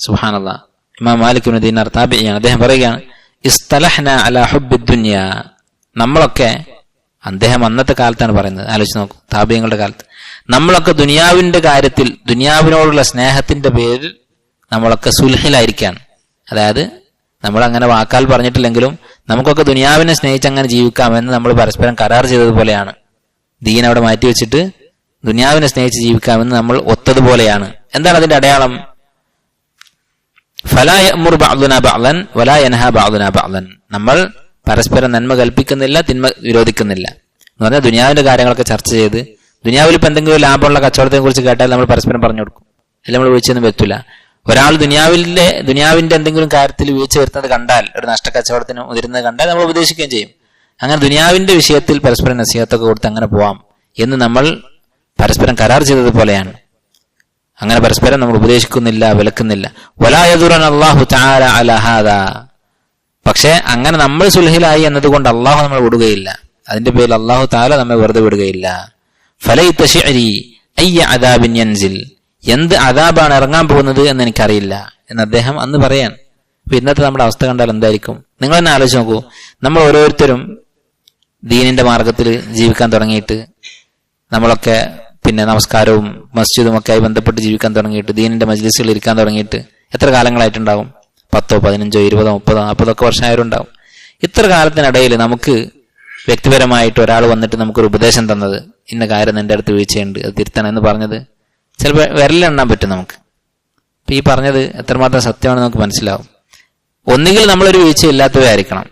സുബ്ഹാനല്ലാഹ്, ഇമാം മാലിക് ഇബ്നു ദീനാർ താബിഇയാണ്, അദ്ദേഹം പറയുകയാണ്, ഇസ്തലഹ്ന അലാ ഹുബ്ബിദ് ദുനിയ, നമ്മളൊക്കെ, അദ്ദേഹം അന്നത്തെ കാലത്താണ് പറയുന്നത്, ആലോചിച്ച് നോക്കൂ, താബിഈങ്ങളുടെ കാലത്ത്, നമ്മളൊക്കെ ദുനിയാവിന്റെ കാര്യത്തിൽ, ദുനിയാവിനോടുള്ള സ്നേഹത്തിന്റെ പേരിൽ നമ്മളൊക്കെ സുൽഹിലായിരിക്കുകയാണ്. അതായത് നമ്മൾ അങ്ങനെ വാക്കാൽ പറഞ്ഞിട്ടില്ലെങ്കിലും നമുക്കൊക്കെ ദുനിയാവിനെ സ്നേഹിച്ച് അങ്ങനെ ജീവിക്കാമെന്ന് നമ്മൾ പരസ്പരം കരാർ ചെയ്തതുപോലെയാണ്. ദീൻ അവിടെ മാറ്റി വെച്ചിട്ട് ദുനിയാവിനെ സ്നേഹിച്ച് ജീവിക്കാമെന്ന് നമ്മൾ ഒത്തതുപോലെയാണ്. എന്താണ് അതിന്റെ അടയാളം? ഫലാ യഅ്മുറു ബഅ്ദുനാ ബഅ്ദൻ വലാ യൻഹാ ബഅ്ദുനാ ബഅ്ദൻ, നമ്മൾ പരസ്പരം നന്മ കൽപ്പിക്കുന്നില്ല, തിന്മ വിരോധിക്കുന്നില്ല എന്ന് പറഞ്ഞാൽ ദുനിയാവിന്റെ കാര്യങ്ങളൊക്കെ ചർച്ച ചെയ്ത്, ദുനിയാവിൽ ഇപ്പൊ എന്തെങ്കിലും ലാഭമുള്ള കച്ചവടത്തെ കുറിച്ച് കേട്ടാൽ നമ്മൾ പരസ്പരം പറഞ്ഞു കൊടുക്കും, അല്ല നമ്മൾ വീഴ്ചയൊന്നും വരുത്തില്ല. ഒരാൾ ദുനിയാവിന്റെ എന്തെങ്കിലും കാര്യത്തിൽ വീഴ്ച വരുന്നത് കണ്ടാൽ, ഒരു നഷ്ടക്കച്ചവടത്തിന് മുതിരുന്നത് കണ്ടാൽ നമ്മൾ ഉപദേശിക്കുകയും ചെയ്യും. അങ്ങനെ ദുനിയാവിന്റെ വിഷയത്തിൽ പരസ്പരം നസീഹത്തൊക്കെ കൊടുത്ത് അങ്ങനെ പോവാം എന്ന് നമ്മൾ പരസ്പരം കരാർ ചെയ്തതുപോലെയാണ്. അങ്ങനെ പരസ്പരം നമ്മൾ ഉപദേശിക്കുന്നില്ല, വിലക്കുന്നില്ല. വലാ യദുറന അല്ലാഹു തആല അലാ ഹാദാ. പക്ഷെ അങ്ങനെ നമ്മൾ സുൽഹിലായി എന്നതുകൊണ്ട് അള്ളാഹു നമ്മളെ വിടുകയില്ല. അതിന്റെ പേരിൽ അള്ളാഹു തആല നമ്മെ വെറുതെ വിടുകയില്ല. ഫലൈത ശിഅരി അയ്യ അദാബിൻ യൻസിൽ. എന്ത് അദാബാണ് ഇറങ്ങാൻ പോകുന്നത് എന്ന് എനിക്കറിയില്ല എന്ന് അദ്ദേഹം അന്ന് പറയാൻ. അപ്പൊ ഇന്നത്തെ നമ്മുടെ അവസ്ഥ കണ്ടാൽ എന്തായിരിക്കും? നിങ്ങൾ തന്നെ ആലോചിച്ച് നോക്കൂ. നമ്മൾ ഓരോരുത്തരും ദീനിന്റെ മാർഗത്തിൽ ജീവിക്കാൻ തുടങ്ങിയിട്ട്, നമ്മളൊക്കെ പിന്നെ നമസ്കാരവും മസ്ജിദും ഒക്കെ ആയി ബന്ധപ്പെട്ട് ജീവിക്കാൻ തുടങ്ങിയിട്ട്, ദീനിന്റെ മജ്ലിസുകളിൽ ഇരിക്കാൻ തുടങ്ങിയിട്ട് എത്ര കാലങ്ങളായിട്ടുണ്ടാവും? 10, 15, 20, 30, 40 വർഷമായിട്ടുണ്ടാവും. ഇത്ര കാലത്തിനിടയിൽ നമുക്ക് വ്യക്തിപരമായിട്ട് ഒരാൾ വന്നിട്ട് നമുക്കൊരു ഉപദേശം തന്നത്, ഇന്ന കാര്യം നിന്റെ അടുത്ത് വീഴ്ചയുണ്ട്, അത് തിരുത്തണം എന്ന് പറഞ്ഞത് ചിലപ്പോൾ വിരലെണ്ണാൻ പറ്റും നമുക്ക്. അപ്പൊ ഈ പറഞ്ഞത് എത്രമാത്രം സത്യമാണെന്ന് നമുക്ക് മനസ്സിലാവും. ഒന്നുകിൽ നമ്മളൊരു വീഴ്ചയില്ലാത്തവരായിരിക്കണം,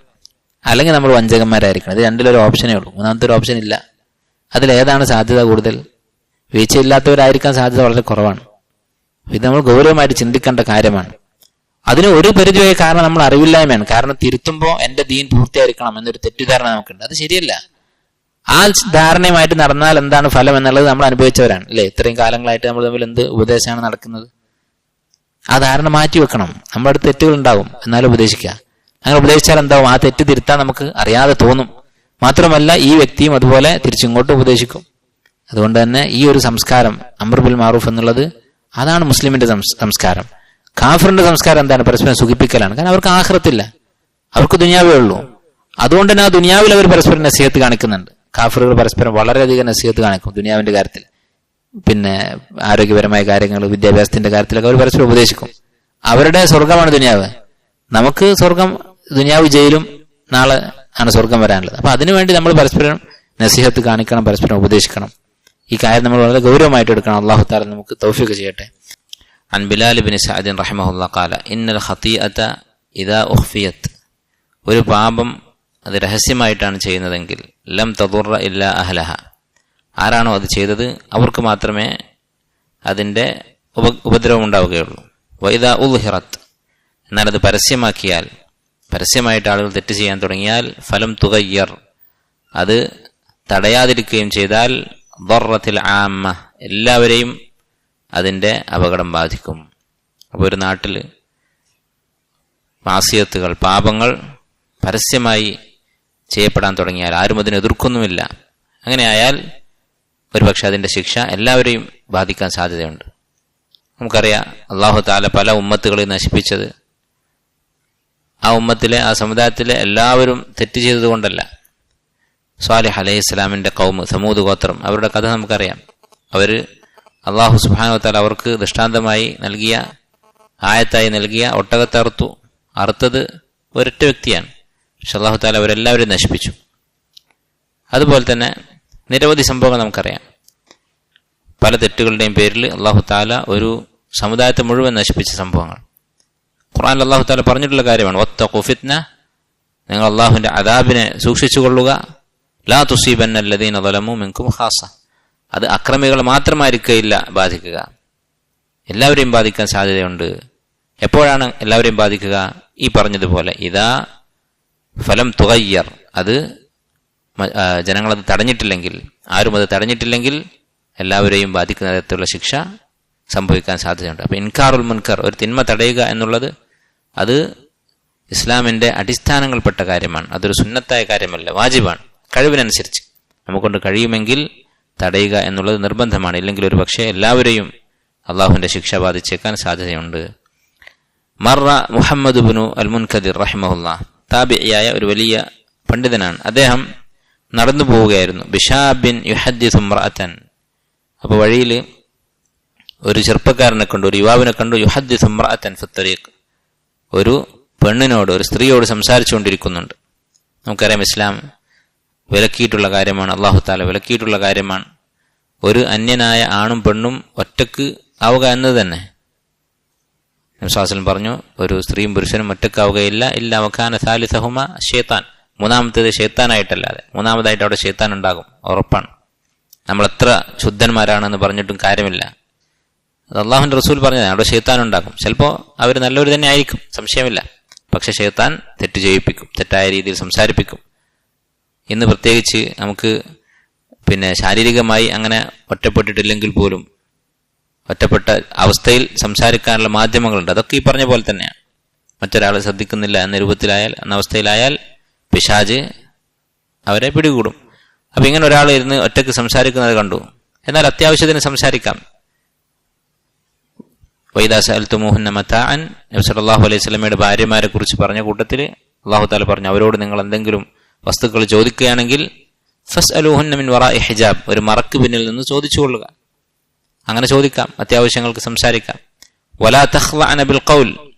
അല്ലെങ്കിൽ നമ്മൾ വഞ്ചകന്മാരായിരിക്കണം. ഇത് രണ്ടിലൊരു ഓപ്ഷനേ ഉള്ളൂ. മൂന്നാമത്തെ ഒരു ഓപ്ഷൻ ഇല്ല. അതിലേതാണ് സാധ്യത കൂടുതൽ? വീഴ്ചയില്ലാത്തവരായിരിക്കാൻ സാധ്യത വളരെ കുറവാണ്. ഇത് നമ്മൾ ഗൗരവമായിട്ട് ചിന്തിക്കേണ്ട കാര്യമാണ്. അതിന് ഒരു പരിധിയായ കാരണം നമ്മൾ അറിവില്ലായ്മയാണ്. കാരണം തിരുത്തുമ്പോൾ എന്റെ ദീൻ പൂർത്തിയായിരിക്കണം എന്നൊരു തെറ്റിദ്ധാരണ നമുക്കുണ്ട്. അത് ശരിയല്ല. ആ ധാരണയുമായിട്ട് നടന്നാൽ എന്താണ് ഫലം എന്നുള്ളത് നമ്മൾ അനുഭവിച്ചവരാണ്, അല്ലെ? ഇത്രയും കാലങ്ങളായിട്ട് നമ്മൾ തമ്മിൽ എന്ത് ഉപദേശമാണ് നടക്കുന്നത്? ആ ധാരണ മാറ്റി വെക്കണം. നമ്മുടെ അടുത്ത് തെറ്റുകൾ ഉണ്ടാവും, എന്നാലും ഉപദേശിക്കുക. അങ്ങനെ ഉപദേശിച്ചാൽ എന്താവും? ആ തെറ്റ് തിരുത്താൻ നമുക്ക് അറിയാതെ തോന്നും. മാത്രമല്ല ഈ വ്യക്തിയും അതുപോലെ തിരിച്ചിങ്ങോട്ട് ഉപദേശിക്കും. അതുകൊണ്ട് തന്നെ ഈ ഒരു സംസ്കാരം അംർ ബിൽ മാറൂഫ് എന്നുള്ളത് അതാണ് മുസ്ലിമിന്റെ സംസ്കാരം. കാഫിറിന്റെ സംസ്കാരം എന്താണ്? പരസ്പരം സുഖിപ്പിക്കലാണ്. കാരണം അവർക്ക് ആഖിറത്തില്ല, അവർക്ക് ദുനിയാവേ ഉള്ളൂ. അതുകൊണ്ട് തന്നെ ആ ദുനിയാവിൽ അവർ പരസ്പരം നസീഹത്ത് കാണിക്കുന്നുണ്ട്. കാഫിറുകൾ പരസ്പരം വളരെയധികം നസീഹത്ത് കാണിക്കും ദുനിയാവിന്റെ കാര്യത്തിൽ. പിന്നെ ആരോഗ്യപരമായ കാര്യങ്ങൾ, വിദ്യാഭ്യാസത്തിന്റെ കാര്യത്തിലൊക്കെ അവർ പരസ്പരം ഉപദേശിക്കും. അവരുടെ സ്വർഗമാണ് ദുനിയാവ്. നമുക്ക് സ്വർഗം, ദുനിയാവ് ജയിലും, നാളെ ആണ് സ്വർഗം വരാനുള്ളത്. അപ്പൊ അതിനുവേണ്ടി നമ്മൾ പരസ്പരം നസീഹത്ത് കാണിക്കണം, പരസ്പരം ഉപദേശിക്കണം. ഈ കാര്യം നമ്മൾ വളരെ ഗൗരവമായിട്ട് എടുക്കണം. അല്ലാഹു തആല നമുക്ക് തൗഫീഖ് ചെയ്യട്ടെ. അൻ ബിലാൽ ഇബ്നു സഅദ് റഹിമഹുല്ലാഹ് ഖാല ഇന്നൽ ഖതീഅത ഇദാ ഉഖ്ഫിയത്. ഒരു പാപം അത് രഹസ്യമായിട്ടാണ് ചെയ്യുന്നതെങ്കിൽ ലം തദുറ ഇല്ലാ അഹ്ലഹ. ആരാണോ അത് ചെയ്തത് അവർക്ക് മാത്രമേ അതിന്റെ ഉപദ്രവം ഉണ്ടാവുകയുള്ളൂ. വഇദാ ഉൽഹിറത്. എന്നാൽ അത് പരസ്യമാക്കിയാൽ, പരസ്യമായിട്ട് ആളുകൾ തെറ്റ് ചെയ്യാൻ തുടങ്ങിയാൽ ഫലം തുഗയ്യർ, അത് തടയാതിരിക്കുകയും ചെയ്താൽ ദർറത്തിൽ ആമ്മ, എല്ലാവരെയും അതിന്റെ അപകടം ബാധിക്കും. അപ്പോൾ ഒരു നാട്ടിൽ മാസിയത്തുകൾ, പാപങ്ങൾ പരസ്യമായി ചെയ്യപ്പെടാൻ തുടങ്ങിയാൽ ആരും അതിനെ എതിർക്കൊന്നുമില്ല. അങ്ങനെയായാൽ ഒരുപക്ഷെ അതിന്റെ ശിക്ഷ എല്ലാവരെയും ബാധിക്കാൻ സാധ്യതയുണ്ട്. നമുക്കറിയാം അല്ലാഹു തആല പല ഉമ്മത്തുകളെ നശിപ്പിച്ചത് ആ ഉമ്മത്തിലെ, ആ സമുദായത്തിലെ എല്ലാവരും തെറ്റ് ചെയ്തതുകൊണ്ടല്ല. സ്വാലിഹ് അലൈഹിസ്സലാമിന്റെ ഖൗമ്, സമൂദ് ഗോത്രം, അവരുടെ കഥ നമുക്കറിയാം. അവര് അല്ലാഹു സുബ്ഹാനഹു വ തആല അവർക്ക് ദൃഷ്ടാന്തമായി നൽകിയ, ആയത്തായി നൽകിയ ഒട്ടകത്തെ അറുത്തു. അറുത്തത് ഒരൊറ്റ വ്യക്തിയാണ്. പക്ഷെ അല്ലാഹു തആല അവരെല്ലാവരും നശിപ്പിച്ചു. അതുപോലെ തന്നെ നിരവധി സംഭവങ്ങൾ നമുക്കറിയാം. പല തെറ്റുകളുടെയും പേരിൽ അല്ലാഹു തആല ഒരു സമുദായത്തെ മുഴുവൻ നശിപ്പിച്ച സംഭവങ്ങൾ ഖുർആനിൽ അല്ലാഹു തആല പറഞ്ഞിട്ടുള്ള കാര്യമാണ്. വത്തഖു ഫിത്ന, നിങ്ങൾ അല്ലാഹുവിന്റെ അദാബിനെ സൂക്ഷിച്ചുകൊള്ളുക. ലാ തുസീബന്ന അല്ലദീന ളലമു മിൻകും ഖാസ. അത് അക്രമികൾ മാത്രമായിരിക്കില്ല ബാധിക്കുക, എല്ലാവരെയും ബാധിക്കാൻ സാധ്യതയുണ്ട്. എപ്പോഴാണ് എല്ലാവരെയും ബാധിക്കുക? ഈ പറഞ്ഞതുപോലെ ഇദാ ഫലം തുഗയ്യർ, അത് ജനങ്ങളത് തടഞ്ഞിട്ടില്ലെങ്കിൽ, ആരും അത് തടഞ്ഞിട്ടില്ലെങ്കിൽ എല്ലാവരെയും ബാധിക്കുന്ന തരത്തിലുള്ള ശിക്ഷ സംഭവിക്കാൻ സാധ്യതയുണ്ട്. അപ്പൊ ഇൻകാറുൽ മുൻകർ, ഒരു തിന്മ തടയുക എന്നുള്ളത് അത് ഇസ്ലാമിന്റെ അടിസ്ഥാനങ്ങൾപ്പെട്ട കാര്യമാണ്. അതൊരു സുന്നത്തായ കാര്യമല്ല, വാജിബാണ്. കഴിവിനനുസരിച്ച് നമുക്കൊണ്ട് കഴിയുമെങ്കിൽ തടയുക എന്നുള്ളത് നിർബന്ധമാണ്. ഇല്ലെങ്കിൽ ഒരു പക്ഷേ എല്ലാവരെയും അള്ളാഹുവിന്റെ ശിക്ഷ ബാധിച്ചേക്കാൻ സാധ്യതയുണ്ട്. മർറ മുഹമ്മദ് ഇബ്നു അൽ മുൻകദിർ റഹിമഹുല്ലാഹ്, താബിഇയായ ഒരു വലിയ പണ്ഡിതനാണ്. അദ്ദേഹം നടന്നു പോവുകയായിരുന്നു. ബിശാബിൻ യുഹദ്ദിസു ഇംറഅതൻ. അപ്പോൾ വഴിയിൽ ഒരു ചെറുപ്പക്കാരനെ കണ്ടു, ഒരു യുവാവിനെ കണ്ടു. യുഹദ്ദിസു ഇംറഅതൻ ഫിത്തരീഖ്, ഒരു പെണ്ണിനോട്, ഒരു സ്ത്രീയോട് സംസാരിച്ചുകൊണ്ടിരിക്കുന്നുണ്ട്. നമുക്കറിയാം ഇസ്ലാം വിലക്കിയിട്ടുള്ള കാര്യമാണ്, അല്ലാഹു തആല വിലക്കിയിട്ടുള്ള കാര്യമാണ്. ഒരു അന്യനായ ആണും പെണ്ണും ഒറ്റക്ക് ആവുക എന്നത് തന്നെ. നബി സ്വല്ലല്ലാഹു അലൈഹി വസല്ലം പറഞ്ഞു, ഒരു സ്ത്രീയും പുരുഷനും ഒറ്റക്കാവുകയില്ല ഇല്ലാ വകാന സാലിസഹുമ ശൈത്താൻ. മൂന്നാമത്തേത് ശൈത്താനായിട്ടല്ലാതെ, മൂന്നാമതായിട്ട് അവിടെ ശൈത്താൻ ഉണ്ടാകും, ഉറപ്പാണ്. നമ്മൾ എത്ര ശുദ്ധന്മാരാണെന്ന് പറഞ്ഞിട്ടും കാര്യമില്ല. അത് അള്ളാഹുവിന്റെ റസൂൽ പറഞ്ഞതാണ്. അവിടെ ശൈത്താൻ ഉണ്ടാകും. ചിലപ്പോൾ അവർ നല്ലവർ തന്നെ ആയിരിക്കും, സംശയമില്ല. പക്ഷെ ശൈത്താൻ തെറ്റ് ചെയ്യിപ്പിക്കും, തെറ്റായ രീതിയിൽ സംസാരിപ്പിക്കും. ഇന്ന് പ്രത്യേകിച്ച് നമുക്ക് ശാരീരികമായി അങ്ങനെ ഒറ്റപ്പെട്ടിട്ടില്ലെങ്കിൽ പോലും ഒറ്റപ്പെട്ട അവസ്ഥയിൽ സംസാരിക്കാനുള്ള മാധ്യമങ്ങളുണ്ട്. അതൊക്കെ ഈ പറഞ്ഞ പോലെ തന്നെയാണ്. മറ്റൊരാൾ ശ്രദ്ധിക്കുന്നില്ല എന്ന അവസ്ഥയിലായാൽ പിശാച് അവരെ പിടികൂടും. അപ്പൊ ഇങ്ങനെ ഒരാൾ ഇരുന്ന് ഒറ്റയ്ക്ക് സംസാരിക്കുന്നത് കണ്ടു. എന്നാൽ അത്യാവശ്യത്തിന് സംസാരിക്കാം. വൈദാ സഅൽതുമൂഹുന്ന മതാഅൻ, നബി സല്ലല്ലാഹു അലൈഹി വസല്ലമയുടെ ഭാര്യമാരെ കുറിച്ച് പറഞ്ഞ കൂട്ടത്തിൽ അല്ലാഹു തആല പറഞ്ഞു, അവരോട് നിങ്ങൾ എന്തെങ്കിലും വസ്തുക്കൾ ചോദിക്കുകയാണെങ്കിൽ ഫസ്അലൂഹുന്ന മിൻ വറാഇ ഹിജാബ്, ഒരു മറക്ക് പിന്നിൽ നിന്ന് ചോദിച്ചുകൊള്ളുക. അങ്ങനെ ചോദിക്കാം, അത്യാവശ്യങ്ങൾക്ക് സംസാരിക്കാം. വലാ തഖ്ളഅന ബിൽ ഖൗൽ,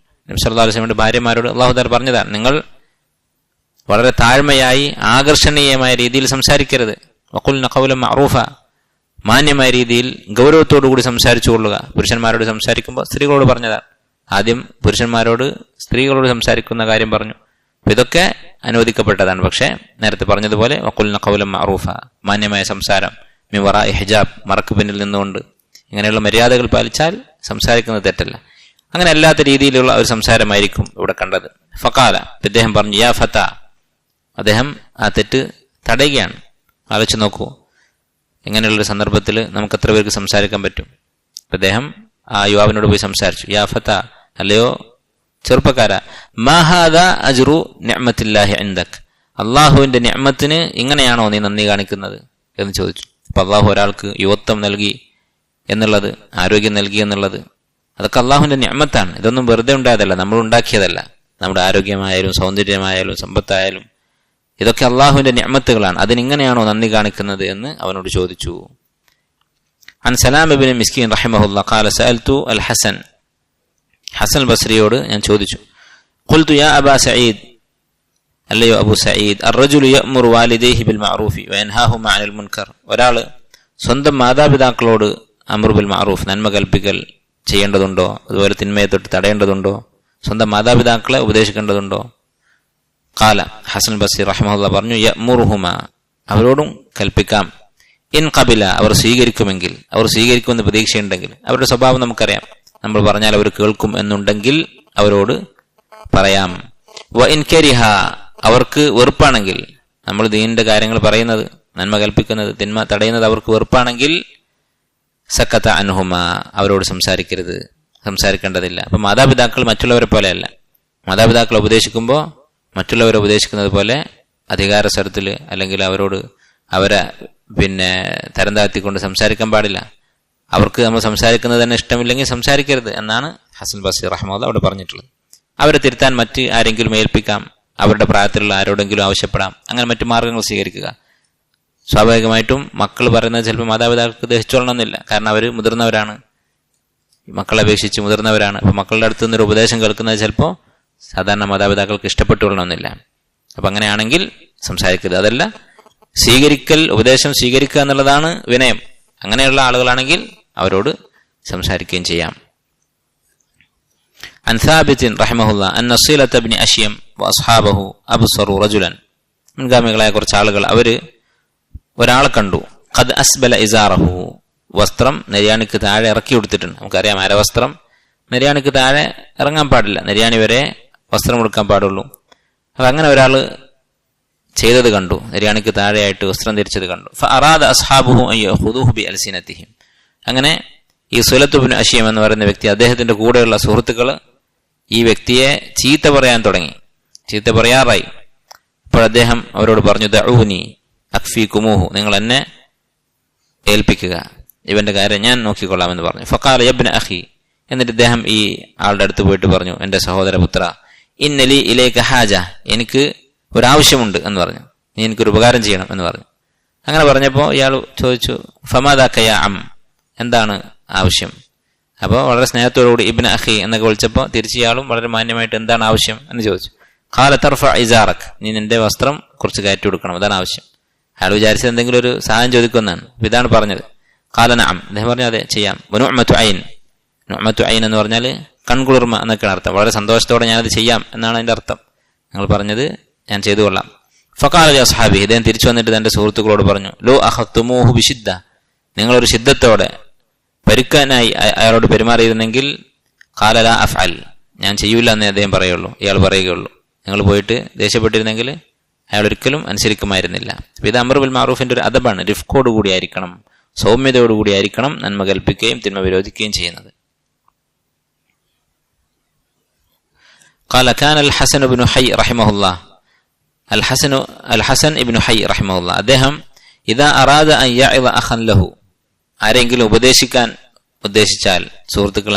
നബി സല്ലല്ലാഹു അലൈഹി വസല്ലമയുടെ ഭാര്യമാരോട് അല്ലാഹു തആല പറഞ്ഞതാണ്, നിങ്ങൾ വളരെ താഴ്മയായി ആകർഷണീയമായ രീതിയിൽ സംസാരിക്കരുത്. വഖുൽന ഖൗലൻ മഅറൂഫ, മാന്യമായ രീതിയിൽ ഗൗരവത്തോടുകൂടി സംസാരിച്ചു കൊള്ളുക. പുരുഷന്മാരോട് സംസാരിക്കുമ്പോൾ സ്ത്രീകളോട് പറഞ്ഞതാണ്. ആദ്യം പുരുഷന്മാരോട് സ്ത്രീകളോട് സംസാരിക്കുന്ന കാര്യം പറഞ്ഞു. ഇതൊക്കെ അനുവദിക്കപ്പെട്ടതാണ്. പക്ഷേ നേരത്തെ പറഞ്ഞതുപോലെ വഖുൽന ഖൗലൻ മഅറൂഫ, മാന്യമായ സംസാരം, മിൻ വറാഇ ഹിജാബ്, മറക്ക് പിന്നിൽ നിന്നുകൊണ്ട്, ഇങ്ങനെയുള്ള മര്യാദകൾ പാലിച്ചാൽ സംസാരിക്കുന്നത് തെറ്റല്ല. അങ്ങനെ അല്ലാത്ത രീതിയിലുള്ള ഒരു സംസാരമായിരിക്കും ഇവിടെ കണ്ടത്. ഫഖാല, അദ്ദേഹം പറഞ്ഞു, യാ ഫത, അദ്ദേഹം ആ തെറ്റ് തടയുകയാണ്. ആലോചിച്ച് നോക്കൂ, ഇങ്ങനെയുള്ളൊരു സന്ദർഭത്തിൽ നമുക്ക് എത്ര പേർക്ക് സംസാരിക്കാൻ പറ്റും? അദ്ദേഹം ആ യുവാവിനോട് പോയി സംസാരിച്ചു. യാ ഫത, അല്ലയോ ചെറുപ്പക്കാരാ, മാ ഹാദാ അജ്റു നിഅമത്തില്ലാഹി ഇൻദക്, അള്ളാഹുവിന്റെ നിഅമത്തിന് ഇങ്ങനെയാണോ നീ നന്ദി കാണിക്കുന്നത് എന്ന് ചോദിച്ചു. അപ്പൊ അള്ളാഹു ഒരാൾക്ക് യുവത്വം നൽകി എന്നുള്ളത്, ആരോഗ്യം നൽകി എന്നുള്ളത്, അതൊക്കെ അള്ളാഹുവിന്റെ നിഅമത്താണ്. ഇതൊന്നും വെറുതെ ഉണ്ടായതല്ല, നമ്മൾ ഉണ്ടാക്കിയതല്ല. നമ്മുടെ ആരോഗ്യമായാലും സൗന്ദര്യമായാലും സമ്പത്തായാലും ഇതൊക്കെ അള്ളാഹുവിന്റെ നിഅമത്തുകളാണ്. അതിനിങ്ങനെയാണോ നന്ദി കാണിക്കുന്നത് എന്ന് അവനോട് ചോദിച്ചു. അൻ സലാം ഇബ്നു മിസ്കീൻ റഹിമഹുല്ലാഹ് ഖാല സഅൽതു അൽ ഹസൻ, ഹസൻ ബസ്രിയോട് ഞാൻ ചോദിച്ചു. ഖുൽതു യാ അബാ സഈദ്, അല്ലയോ അബു സഈദ്, അർറജുലു യഅ്മുറു വാലിദൈഹി ബിൽ മഅറൂഫി വയൻഹാഹുമാ അനിൽ മുൻകർ, ഒരാൾ സ്വന്തം മാതാപിതാക്കളോട് അംറു ബിൽ മഅറൂഫ്, നന്മ കൽപ്പിക്കൽ ചെയ്യേണ്ടതുണ്ടോ? അതുപോലെ തിന്മയെ തൊട്ട് തടയേണ്ടതുണ്ടോ? സ്വന്തം മാതാപിതാക്കളെ ഉപദേശിക്കേണ്ടതുണ്ടോ? ഖാല, ഹസൻ ബസ്രി റഹിമഹുല്ലാഹ് പറഞ്ഞു, യഅ്മുറുഹുമാ, അവരോടും കൽപ്പിക്കാം. ഇൻ ഖബില, അവർ സ്വീകരിക്കുമെങ്കിൽ, അവർ സ്വീകരിക്കുമെന്ന് പ്രതീക്ഷയുണ്ടെങ്കിൽ. അവരുടെ സ്വഭാവം നമുക്കറിയാം, നമ്മൾ പറഞ്ഞാൽ അവർ കേൾക്കും എന്നുണ്ടെങ്കിൽ അവരോട് പറയാം. വ ഇൻ കരിഹ, അവർക്ക് വെറുപ്പാണെങ്കിൽ, നമ്മൾ ദീനിന്റെ കാര്യങ്ങൾ പറയുന്നത്, നന്മ കൽപ്പിക്കുന്നത്, തിന്മ തടയുന്നത് അവർക്ക് വെറുപ്പാണെങ്കിൽ സക്കത്ത അൻഹുമ, അവരോട് സംസാരിക്കേണ്ടതില്ല. അപ്പൊ മാതാപിതാക്കൾ മറ്റുള്ളവരെ പോലെയല്ല. മാതാപിതാക്കളെ ഉപദേശിക്കുമ്പോൾ മറ്റുള്ളവരെ ഉപദേശിക്കുന്നത് പോലെ അധികാര സ്വരത്തിൽ അല്ലെങ്കിൽ അവരെ തരം താഴ്ത്തിക്കൊണ്ട് സംസാരിക്കാൻ പാടില്ല. അവർക്ക് നമ്മൾ സംസാരിക്കുന്നത് തന്നെ ഇഷ്ടമില്ലെങ്കിൽ സംസാരിക്കരുത് എന്നാണ് ഹസൻ ബസ്രി റഹ്മത്തുള്ളാഹി അവിടെ പറഞ്ഞിട്ടുള്ളത്. അവരെ തിരുത്താൻ മറ്റ് ആരെങ്കിലും ഏൽപ്പിക്കാം, അവരുടെ പ്രായത്തിലുള്ള ആരോടെങ്കിലും ആവശ്യപ്പെടാം, അങ്ങനെ മറ്റു മാർഗങ്ങൾ സ്വീകരിക്കുക. സ്വാഭാവികമായിട്ടും മക്കൾ പറയുന്നത് ചിലപ്പോൾ മാതാപിതാക്കൾക്ക് ദഹിച്ചോളണമെന്നില്ല, കാരണം അവർ മുതിർന്നവരാണ്, മക്കളെ അപേക്ഷിച്ച് മുതിർന്നവരാണ്. അപ്പൊ മക്കളുടെ അടുത്ത് നിന്നൊരു ഉപദേശം കേൾക്കുന്നത് ചിലപ്പോൾ സാധാരണ മാതാപിതാക്കൾക്ക് ഇഷ്ടപ്പെട്ടുകൊള്ളണമെന്നില്ല. അപ്പൊ അങ്ങനെയാണെങ്കിൽ സംസാരിക്കരുത്. അതല്ല, ഉപദേശം സ്വീകരിക്കുക എന്നുള്ളതാണ് വിനയം. അങ്ങനെയുള്ള ആളുകളാണെങ്കിൽ അവരോട് സംസാരിക്കുകയും ചെയ്യാം. അൻ സാബിത്തിൻ റഹിമഹുല്ലാഹ് അന്ന സീലത ഇബ്നു അശ്യം വഅസ്ഹാബഹു അബ്സറു റജുലൻ, മുൻഗാമികളായ കുറച്ച് ആളുകൾ ഒരാളെ കണ്ടു. ഖദ് അസ്ബല ഇസാറഹു, വസ്ത്രം നെര്യാണിക്ക് താഴെ ഇറക്കി കൊടുത്തിട്ടുണ്ട്. നമുക്കറിയാം, അരവസ്ത്രം നെര്യാണിക്ക് താഴെ ഇറങ്ങാൻ പാടില്ല, നെര്യാണി വരെ വസ്ത്രം എടുക്കാൻ പാടുള്ളൂ. അപ്പൊ അങ്ങനെ ഒരാൾ ചെയ്തത് കണ്ടു, നെര്യാണിക്ക് താഴെയായിട്ട് വസ്ത്രം ധരിച്ചത് കണ്ടു. ഫഅറാദ അസ്ഹാബുഹു അൻ യഖുദൂഹു ബിഅൽസിനതിഹിം, അങ്ങനെ ഈ സുലത്ത് ഇബ്നു അശ്യം എന്ന് പറയുന്ന വ്യക്തി, അദ്ദേഹത്തിന്റെ കൂടെയുള്ള സുഹൃത്തുക്കൾ ഈ വ്യക്തിയെ ചീത്ത പറയാറായി. അപ്പോൾ അദ്ദേഹം അവരോട് പറഞ്ഞു, ദഊനി അക്ഫീകുമൂഹു, നിങ്ങൾ എന്നെ ഏൽപ്പിക്കുക, ഇവന്റെ കാര്യം ഞാൻ നോക്കിക്കൊള്ളാമെന്ന് പറഞ്ഞു. ഫഖാല യബ്ന അഖി, എന്നിട്ട് ഇദ്ദേഹം ഈ ആളുടെ അടുത്ത് പോയിട്ട് പറഞ്ഞു, എന്റെ സഹോദരപുത്ര, ഇന്നലി ഇലൈക ഹാജ, എനിക്ക് ഒരാവശ്യമുണ്ട് എന്ന് പറഞ്ഞു, നീ എനിക്കൊരു ഉപകാരം ചെയ്യണം എന്ന് പറഞ്ഞു. അങ്ങനെ പറഞ്ഞപ്പോൾ ഇയാൾ ചോദിച്ചു, ഫമാദാക യാ അം, എന്താണ് ആവശ്യം? അപ്പോൾ വളരെ സ്നേഹത്തോടുകൂടി ഇബ്ന അഖി എന്നൊക്കെ വിളിച്ചപ്പോൾ തിരിച്ച് ഇയാളും വളരെ മാന്യമായിട്ട് എന്താണ് ആവശ്യം എന്ന് ചോദിച്ചു. ഖാല തർഫ ഇസാറക്, നീ നിന്റെ വസ്ത്രം കുറച്ച് കയറ്റി കൊടുക്കണം, അതാണ് ആവശ്യം. അയാൾ വിചാരിച്ചത് എന്തെങ്കിലും ഒരു സഹായം ചോദിക്കുമെന്നാണ്. ഇതാണ് പറഞ്ഞത്. ഖാല നഅം, അദ്ദേഹം പറഞ്ഞു അതെ ചെയ്യാം. വനുഅമതു ഐൻ, നുഅമതു ഐൻ എന്ന് പറഞ്ഞാൽ കൺകുളിർമ എന്നൊക്കെയാണ് അർത്ഥം. വളരെ സന്തോഷത്തോടെ ഞാനത് ചെയ്യാം എന്നാണ് അതിന്റെ അർത്ഥം. നിങ്ങൾ പറഞ്ഞത് ഞാൻ ചെയ്തു കൊള്ളാം. ഫഖാല യാ സ്വഹാബി, ഇദ്ദേഹം തിരിച്ചു വന്നിട്ട് തന്റെ സുഹൃത്തുക്കളോട് പറഞ്ഞു, ലോ അഖത്തുമൂഹു ബിശിദ്ദ, നിങ്ങളൊരു ശിദ്ദത്തോടെ പരുക്കാനായി അയാളോട് പെരുമാറിയിരുന്നെങ്കിൽ ഖാല ലാ അഫ്അൽ, ഞാൻ ചെയ്യൂല എന്നേ അദ്ദേഹം പറയുകയുള്ളൂ, ഇയാൾ പറയുകയുള്ളൂ. നിങ്ങൾ പോയിട്ട് ദേഷ്യപ്പെട്ടിരുന്നെങ്കിൽ അയാൾ ഒരിക്കലും അനുസരിക്കുമായിരുന്നില്ല. ഇത് അംർ ബിൽ മഅറൂഫിന്റെ ഒരു അദബാണ്. റിഫ്കോട് കൂടിയായിരിക്കണം, സൗമ്യതയോടുകൂടിയായിരിക്കണം നന്മ കൽപ്പിക്കുകയും തിന്മ വിരോധിക്കുകയും ചെയ്യുന്നത്. قال كان الحسن بن حي رحمه الله الحسن ابن حي رحمه الله അദ്ദേഹം إذا أراد أن يعظ أخا له ആരെങ്കിലും ഉപദേശിക്കാൻ ഉദ്ദേശിച്ചാൽ, സുഹൃത്തുക്കൾ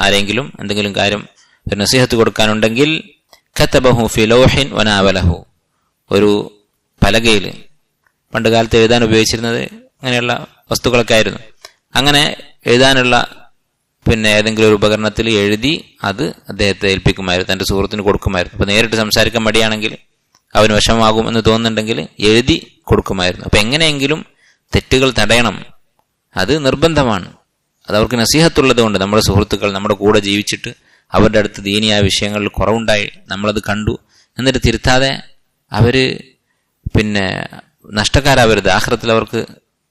ആരെങ്കിലും എന്തെങ്കിലും കാര്യം ഒരു നസീഹത്ത് കൊടുക്കാനുണ്ടെങ്കിൽ കതബഹു ഫി ലൗഹിൻ വനാവലഹു, ഒരു പലകയിൽ, പണ്ട് കാലത്ത് എഴുതാൻ ഉപയോഗിച്ചിരുന്നത് അങ്ങനെയുള്ള വസ്തുക്കളൊക്കെ ആയിരുന്നു, അങ്ങനെ എഴുതാനുള്ള ഏതെങ്കിലും ഒരു ഉപകരണത്തിൽ എഴുതി അത് അദ്ദേഹത്തെ ഏൽപ്പിക്കുമായിരുന്നു, തന്റെ സുഹൃത്തിന് കൊടുക്കുമായിരുന്നു. അപ്പൊ നേരിട്ട് സംസാരിക്കാൻ മടിയാണെങ്കിൽ, അവന് വിഷമമാകും എന്ന് തോന്നുന്നുണ്ടെങ്കിൽ എഴുതി കൊടുക്കുമായിരുന്നു. അപ്പൊ എങ്ങനെയെങ്കിലും തെറ്റുകൾ തടയണം, അത് നിർബന്ധമാണ്. അത് അവർക്ക് നസീഹത്തുള്ളത് കൊണ്ട്, നമ്മുടെ സുഹൃത്തുക്കൾ നമ്മുടെ കൂടെ ജീവിച്ചിട്ട് അവരുടെ അടുത്ത് ദീനിയായ വിഷയങ്ങളിൽ കുറവുണ്ടായി, നമ്മളത് കണ്ടു, എന്നിട്ട് തിരുത്താതെ അവര് നഷ്ടക്കാരാവരുത്, ആഖിറത്തിൽ അവർക്ക്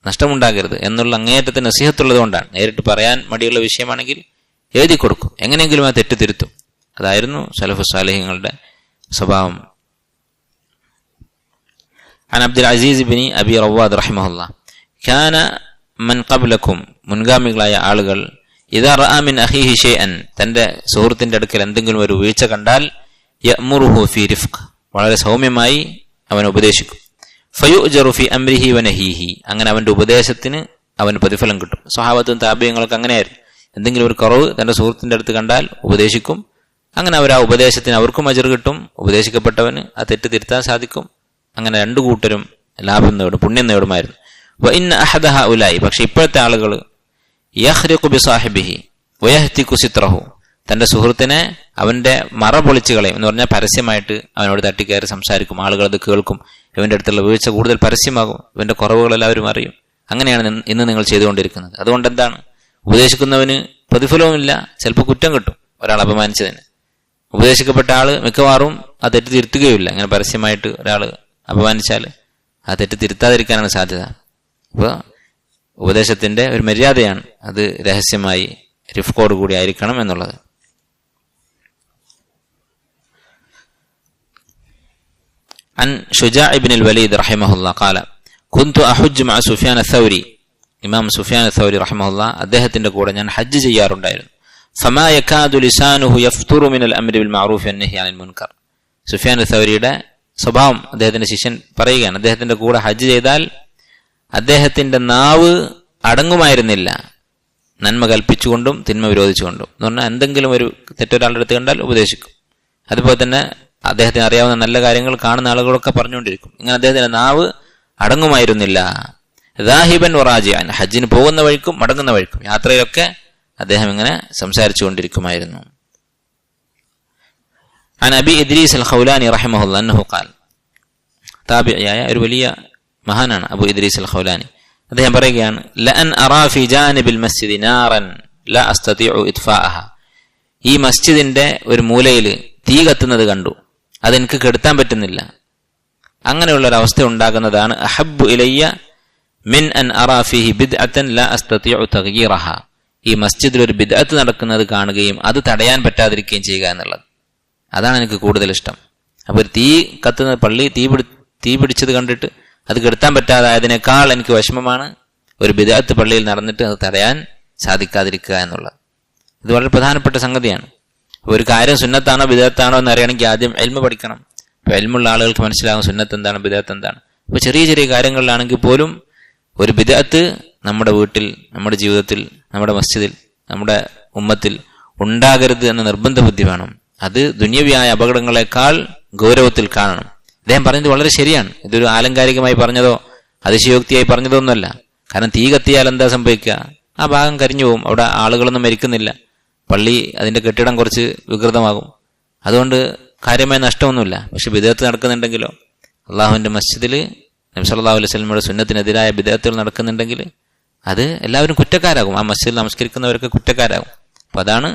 നഷ്ടമുണ്ടാകരുത് എന്നുള്ള അങ്ങേയറ്റത്തെ നസീഹത്തുള്ളത് കൊണ്ടാണ്. നേരിട്ട് പറയാൻ മടിയുള്ള വിഷയമാണെങ്കിൽ എഴുതി കൊടുക്കും, എങ്ങനെയെങ്കിലും ആ തെറ്റ് തിരുത്തും. അതായിരുന്നു സലഫു സാലിഹ്യങ്ങളുടെ സ്വഭാവം. عن عبد العزيز بن أبي رواد رحمه الله كان من قبلكم മുൻഗാമികളായ ആളുകൾ إذا رأى من أخيه شيئا തന്റെ സുഹൃത്തിന്റെ അടുക്കൽ എന്തെങ്കിലും ഒരു വീഴ്ച കണ്ടാൽ يأمره في رفق വളരെ സൗമ്യമായി അവൻ ഉപദേശിക്കും. ഫയുഅ്ജറു ഫി അംരിഹി വനഹീഹി അങ്ങനെ അവന്റെ ഉപദേശത്തിന് അവന് പ്രതിഫലം കിട്ടും. സ്വഹാബത്തും താബിഈങ്ങൾക്ക് അങ്ങനെയായിരുന്നു. എന്തെങ്കിലും ഒരു കുറവ് തന്റെ സുഹൃത്തിന്റെ അടുത്ത് കണ്ടാൽ ഉപദേശിക്കും, അങ്ങനെ അവർ ആ ഉപദേശത്തിന് അവർക്കും അജ്ർ കിട്ടും, ഉപദേശിക്കപ്പെട്ടവന് ആ തെറ്റ് തിരുത്താൻ സാധിക്കും. അങ്ങനെ രണ്ടു കൂട്ടരും ലാഭം നേടും, പുണ്യം നേടുമായിരുന്നു. വഇന്ന അഹദ ഹഉലായി പക്ഷെ ഇപ്പോഴത്തെ ആളുകൾ യഖ്രിഖു ബിസാഹിബിഹി വയഹ്തികു സിത്രഹു തന്റെ സുഹൃത്തിനെ അവന്റെ മറ പൊളിച്ചു കളയും എന്ന് പറഞ്ഞാൽ പരസ്യമായിട്ട് അവനോട് തട്ടിക്കയറി സംസാരിക്കും, ആളുകൾ അത് കേൾക്കും, ഇവന്റെ അടുത്തുള്ള വീഴ്ച കൂടുതൽ പരസ്യമാകും, ഇവന്റെ കുറവുകൾ എല്ലാവരും അറിയും. അങ്ങനെയാണ് ഇന്ന് നിങ്ങൾ ചെയ്തുകൊണ്ടിരിക്കുന്നത്. അതുകൊണ്ട് എന്താണ്, ഉപദേശിക്കുന്നവന് പ്രതിഫലവുമില്ല, ചിലപ്പോൾ കുറ്റം കിട്ടും ഒരാൾ അപമാനിച്ചതിന്. ഉപദേശിക്കപ്പെട്ട ആള് മിക്കവാറും ആ തെറ്റ് തിരുത്തുകയില്ല. അങ്ങനെ പരസ്യമായിട്ട് ഒരാൾ അപമാനിച്ചാൽ ആ തെറ്റ് തിരുത്താതിരിക്കാനാണ് സാധ്യത. അപ്പോൾ ഉപദേശത്തിന്റെ ഒരു മര്യാദയാണ് അത് രഹസ്യമായി റിഫ്കോട് കൂടി ആയിരിക്കണം എന്നുള്ളത്. عن شجاع بن الوليد رحمه الله قال كنت أحج مع سفيان الثوري ഇമാം സുഫിയാൻ അഥൗരി റഹിമഹുല്ലാ അദ്ദേഹത്തിന്റെ കൂടെ ഞാൻ ഹജ്ജ് ചെയ്യാറുണ്ടായിരുന്നു. ഫമാ യകാദു ലിസാനുഹു യഫ്തുറു മിനൽ അംരി ബിൽ മഅറൂഫ് വന്നഹി അനിൽ മുൻകർ. സുഫിയാൻ അഥൗരിയുടെ സ്വഭാവം അദ്ദേഹത്തിന്റെ ശിഷ്യൻ പറയുകയാണ്, അദ്ദേഹത്തിന്റെ കൂടെ ഹജ്ജ് ചെയ്താൽ അദ്ദേഹത്തിന്റെ നാവ് അടങ്ങുമായിരുന്നില്ല നന്മ കൽപ്പിച്ചുകൊണ്ടും തിന്മ വിരോധിച്ചുകൊണ്ടും. എന്ന് പറഞ്ഞാൽ എന്തെങ്കിലും ഒരു തെറ്റൊരാളുടെ അടുത്ത് കണ്ടാൽ ഉപദേശിക്കും, അതുപോലെ തന്നെ അദ്ദേഹത്തിന് അറിയാവുന്ന നല്ല കാര്യങ്ങൾ കാണുന്ന ആളുകളൊക്കെ പറഞ്ഞുകൊണ്ടിരിക്കും. ഇങ്ങനെ അദ്ദേഹത്തിന്റെ നാവ് അടങ്ങുമായിരുന്നില്ല. ദാഹിബൻ വറാജിഅൻ ഹജ്ജിന് പോകുന്ന വഴിക്കും മടങ്ങുന്ന വഴിക്കും യാത്രയിലൊക്കെ അദ്ദേഹം ഇങ്ങനെ സംസാരിച്ചു കൊണ്ടിരിക്കുമായിരുന്നു. عن أبي إدريس الخولاني رحمه الله أنه قال താബിഈയായ ഒരു വലിയ മഹാനാണ് അബൂ ഇദ്രീസ് അൽ ഖൗലാനി. അദ്ദേഹം പറയുകയാണ്, ലഅൻ അറാ ഫി ജാനിബിൽ മസ്ജിദി നാറൻ ലാ അസ്തതിഉ ഇത്ഫാഅഹ. ഈ മസ്ജിദിന്റെ ഒരു മൂലയിൽ തീ കത്തുന്നത് കണ്ടു, അതെനിക്ക് കെടുത്താൻ പറ്റുന്നില്ല. അങ്ങനെയുള്ള ഒരു അവസ്ഥ ഉണ്ടാകുന്നതാണ് അഹബ്ബു ഇലയ്യ മിൻ അൻ അറാ ഫീഹി ബിദ്അത്തൻ ലാ അസ്തതിഉ തഗ്യീറഹ. ഈ മസ്ജിദിൽ ഒരു ബിദ്അത്ത് നടക്കുന്നത് കാണുകയും അത് തടയാൻ പറ്റാതിരിക്കുകയും ചെയ്യുക എന്നുള്ളത്, അതാണ് എനിക്ക് കൂടുതൽ ഇഷ്ടം. അപ്പോൾ തീ കത്തുന്ന പള്ളി തീ പിടിച്ചത് കണ്ടിട്ട് അത് കെടുത്താൻ പറ്റാതായതിനേക്കാൾ എനിക്ക് വിഷമമാണ് ഒരു ബിദ്അത്ത് പള്ളിയിൽ നടന്നിട്ട് അത് തടയാൻ സാധിക്കാതിരിക്കുക എന്നുള്ളത്. ഇത് വളരെ പ്രധാനപ്പെട്ട സംഗതിയാണ്. അപ്പോൾ ഒരു കാര്യം സുന്നത്താണോ ബിദ്അത്താണോ എന്ന് അറിയണമെങ്കിൽ ആദ്യം ഇൽമ് പഠിക്കണം. അപ്പോൾ ഇൽമുള്ള ആളുകൾക്ക് മനസ്സിലാകും സുന്നത്ത് എന്താണ് ബിദ്അത്ത് എന്താണ്. അപ്പോൾ ചെറിയ ചെറിയ കാര്യങ്ങളിലാണെങ്കിൽ പോലും ഒരു ബിദ്അത്ത് നമ്മുടെ വീട്ടിൽ, നമ്മുടെ ജീവിതത്തിൽ, നമ്മുടെ മസ്ജിദിൽ, നമ്മുടെ ഉമ്മത്തിൽ ഉണ്ടാകരുത് എന്ന നിർബന്ധ ബുദ്ധി വേണം. അത് ദുന്യവിയായ അപകടങ്ങളെക്കാൾ ഗൗരവത്തിൽ കാണണം. അദ്ദേഹം പറഞ്ഞത് വളരെ ശരിയാണ്. ഇതൊരു ആലങ്കാരികമായി പറഞ്ഞതോ അതിശയോക്തിയായി പറഞ്ഞതോ ഒന്നുമല്ല. കാരണം തീ കത്തിയാൽ എന്താ സംഭവിക്കുക? ആ ഭാഗം കരിഞ്ഞു പോകും, അവിടെ ആളുകളൊന്നും മരിക്കുന്നില്ല, പള്ളി അതിന്റെ കെട്ടിടം കുറച്ച് വികൃതമാകും, അതുകൊണ്ട് കാര്യമായ നഷ്ടമൊന്നുമില്ല. പക്ഷെ ബിദ്അത്ത് നടക്കുന്നുണ്ടെങ്കിലോ, അള്ളാഹുവിന്റെ മസ്ജിദിൽ നബി സല്ലല്ലാഹു അലൈഹി വസല്ലമയുടെ സുന്നത്തിനെതിരായ ബിദ്അത്തുകൾ നടക്കുന്നുണ്ടെങ്കിൽ അത് എല്ലാവരും കുറ്റക്കാരാകും. ആ മസ്ജിദിൽ നമസ്കരിക്കുന്നവരൊക്കെ കുറ്റക്കാരാകും. അപ്പൊ അതാണ്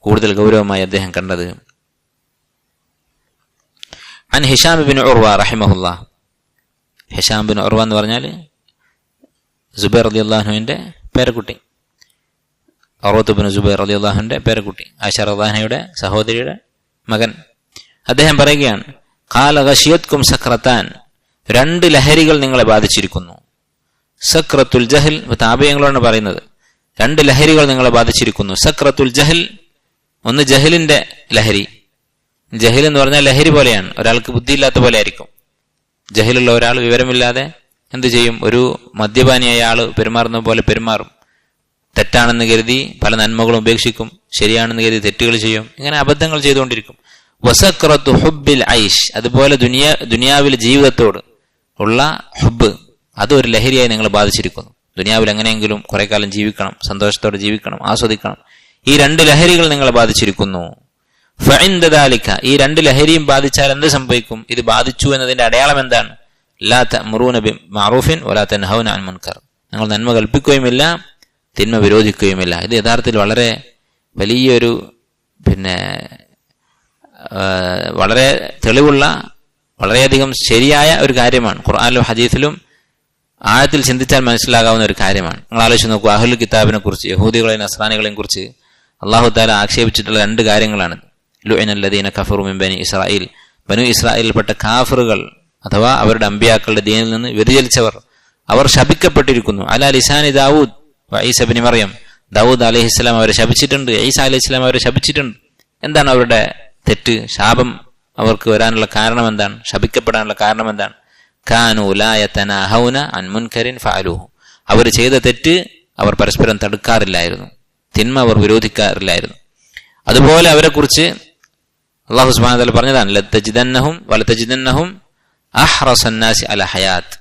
കൂടുതൽ ഗൗരവമായി അദ്ദേഹം കണ്ടത്. അൻ ഹിഷാം ബിൻ ഉർവ റഹിമഹുല്ലാഹ്. ഹിഷാം ബിൻ ഉർവ എന്ന് പറഞ്ഞാൽ സുബൈർ റളിയല്ലാഹു അൻഹുവിന്റെ പേരക്കുട്ടി, ഉർവത്ത് ബിൻ സുബൈർ റളിയല്ലാഹു അൻഹുവിന്റെ പേരക്കുട്ടി, ആയിഷ റളിയല്ലാഹു അൻഹയുടെ സഹോദരിയുടെ മകൻ. അദ്ദേഹം പറയുകയാണ്, ഖാല ഗശിയത്കും സക്രത്താൻ, രണ്ട് ലഹരികൾ നിങ്ങളെ ബാധിച്ചിരിക്കുന്നു. സക്രത്തുൽ ജഹൽ, താബിയങ്ങളാണ് പറയുന്നത്, രണ്ട് ലഹരികൾ നിങ്ങളെ ബാധിച്ചിരിക്കുന്നു. സക്രത്തുൽ ജഹൽ, ഒന്ന് ജഹലിന്റെ ലഹരി. ജഹൽ എന്ന് പറഞ്ഞാൽ ലഹരി പോലെയാണ്, ഒരാൾക്ക് ബുദ്ധിയില്ലാത്ത പോലെ ആയിരിക്കും. ജഹലുള്ള ഒരാൾ വിവരമില്ലാതെ എന്തു ചെയ്യും? ഒരു മദ്യപാനിയായ ആള് പെരുമാറുന്ന പോലെ പെരുമാറും. തെറ്റാണെന്ന് കരുതി പല നന്മകളും ഉപേക്ഷിക്കും, ശരിയാണെന്ന് കരുതി തെറ്റുകൾ ചെയ്യും, ഇങ്ങനെ അബദ്ധങ്ങൾ ചെയ്തുകൊണ്ടിരിക്കും. വസക്രത്തു ഹുബ്ബിൽ ഐഷ്, അതുപോലെ ദുനിയാവിലെ ജീവിതത്തോട് ഉള്ള ഹുബ്, അതൊരു ലഹരിയായി നിങ്ങൾ ബാധിച്ചിരിക്കുന്നു. ദുനിയാവിൽ എങ്ങനെയെങ്കിലും കുറെ കാലം ജീവിക്കണം, സന്തോഷത്തോടെ ജീവിക്കണം, ആസ്വദിക്കണം. ഈ രണ്ട് ലഹരികൾ നിങ്ങളെ ബാധിച്ചിരിക്കുന്നു. ഫഇൻദ ദാലിക, ഈ രണ്ട് ലഹരിയും ബാധിച്ചാൽ എന്ത് സംഭവിക്കും? ഇത് ബാധിച്ചു എന്നതിന്റെ അടയാളം എന്താണ്? ലാ തഅ്മുറൂന ബിമഅറൂഫിൻ വലാ തൻഹൗന അൻ മുൻകർ, നിങ്ങൾ നന്മ കൽപ്പിക്കുകയുമില്ല, തിന്മ വിരോധിക്കുകയുമില്ല. ഇത് യഥാർത്ഥത്തിൽ വളരെ വലിയൊരു വളരെ തെളിവുള്ള, വളരെയധികം ശരിയായ ഒരു കാര്യമാണ്. ഖുർആനിലും ഹദീസിലും ആഴത്തിൽ ചിന്തിച്ചാൽ മനസ്സിലാകാവുന്ന ഒരു കാര്യമാണ്. നിങ്ങൾ ആലോചിച്ച് നോക്കൂ, അഹ്ലുൽ കിതാബിനെ കുറിച്ച്, യഹൂദികളെയും നസ്രാനികളെയും കുറിച്ച് അല്ലാഹു തആല ആക്ഷേപിച്ചിട്ടുള്ള രണ്ട് കാര്യങ്ങളാണ്. ലുഇനല്ലദീന കഫറു മിൻ ബനി ഇസ്രായീൽ, ബനു ഇസ്രായേലിൽപ്പെട്ട കാഫിറുകൾ അഥവാ അവരുടെ അമ്പിയാക്കളുടെ ദീനിൽ നിന്ന് വ്യതിചലിച്ചവർ, അവർ ശപിക്കപ്പെട്ടിരിക്കുന്നു. അലാ ലിസാനി ദാവൂദ് വ ഈസ ഇബ്നു മറിയം, ദാവൂദ് അലൈഹിസ്സലാം അവരെ ശപിച്ചിട്ടുണ്ട്, ഈസ അലൈഹിസ്സലാം അവരെ ശപിച്ചിട്ടുണ്ട്. എന്താണ് അവരുടെ തെറ്റ്? ശാപം അവർക്ക് വരാനുള്ള കാരണം എന്താണ്? ശപിക്കപ്പെടാനുള്ള കാരണം എന്താണ്? കാനൂ ലാ യതനാഹൗന അൻ മുൻകരിൻ ഫഅലൂഹു, അവർ ചെയ്ത തെറ്റ് അവർ പരസ്പരം തടുക്കാറില്ലായിരുന്നു, തിന്മ അവർ വിരോധിക്കാറില്ലായിരുന്നു. അതുപോലെ അവരെ കുറിച്ച് അല്ലാഹു സുബ്ഹാനഹു വ തആല പറഞ്ഞതാണ്, ലതജിദന്നഹും അഹ്റസന്നാസി അല ഹയാത്ത്,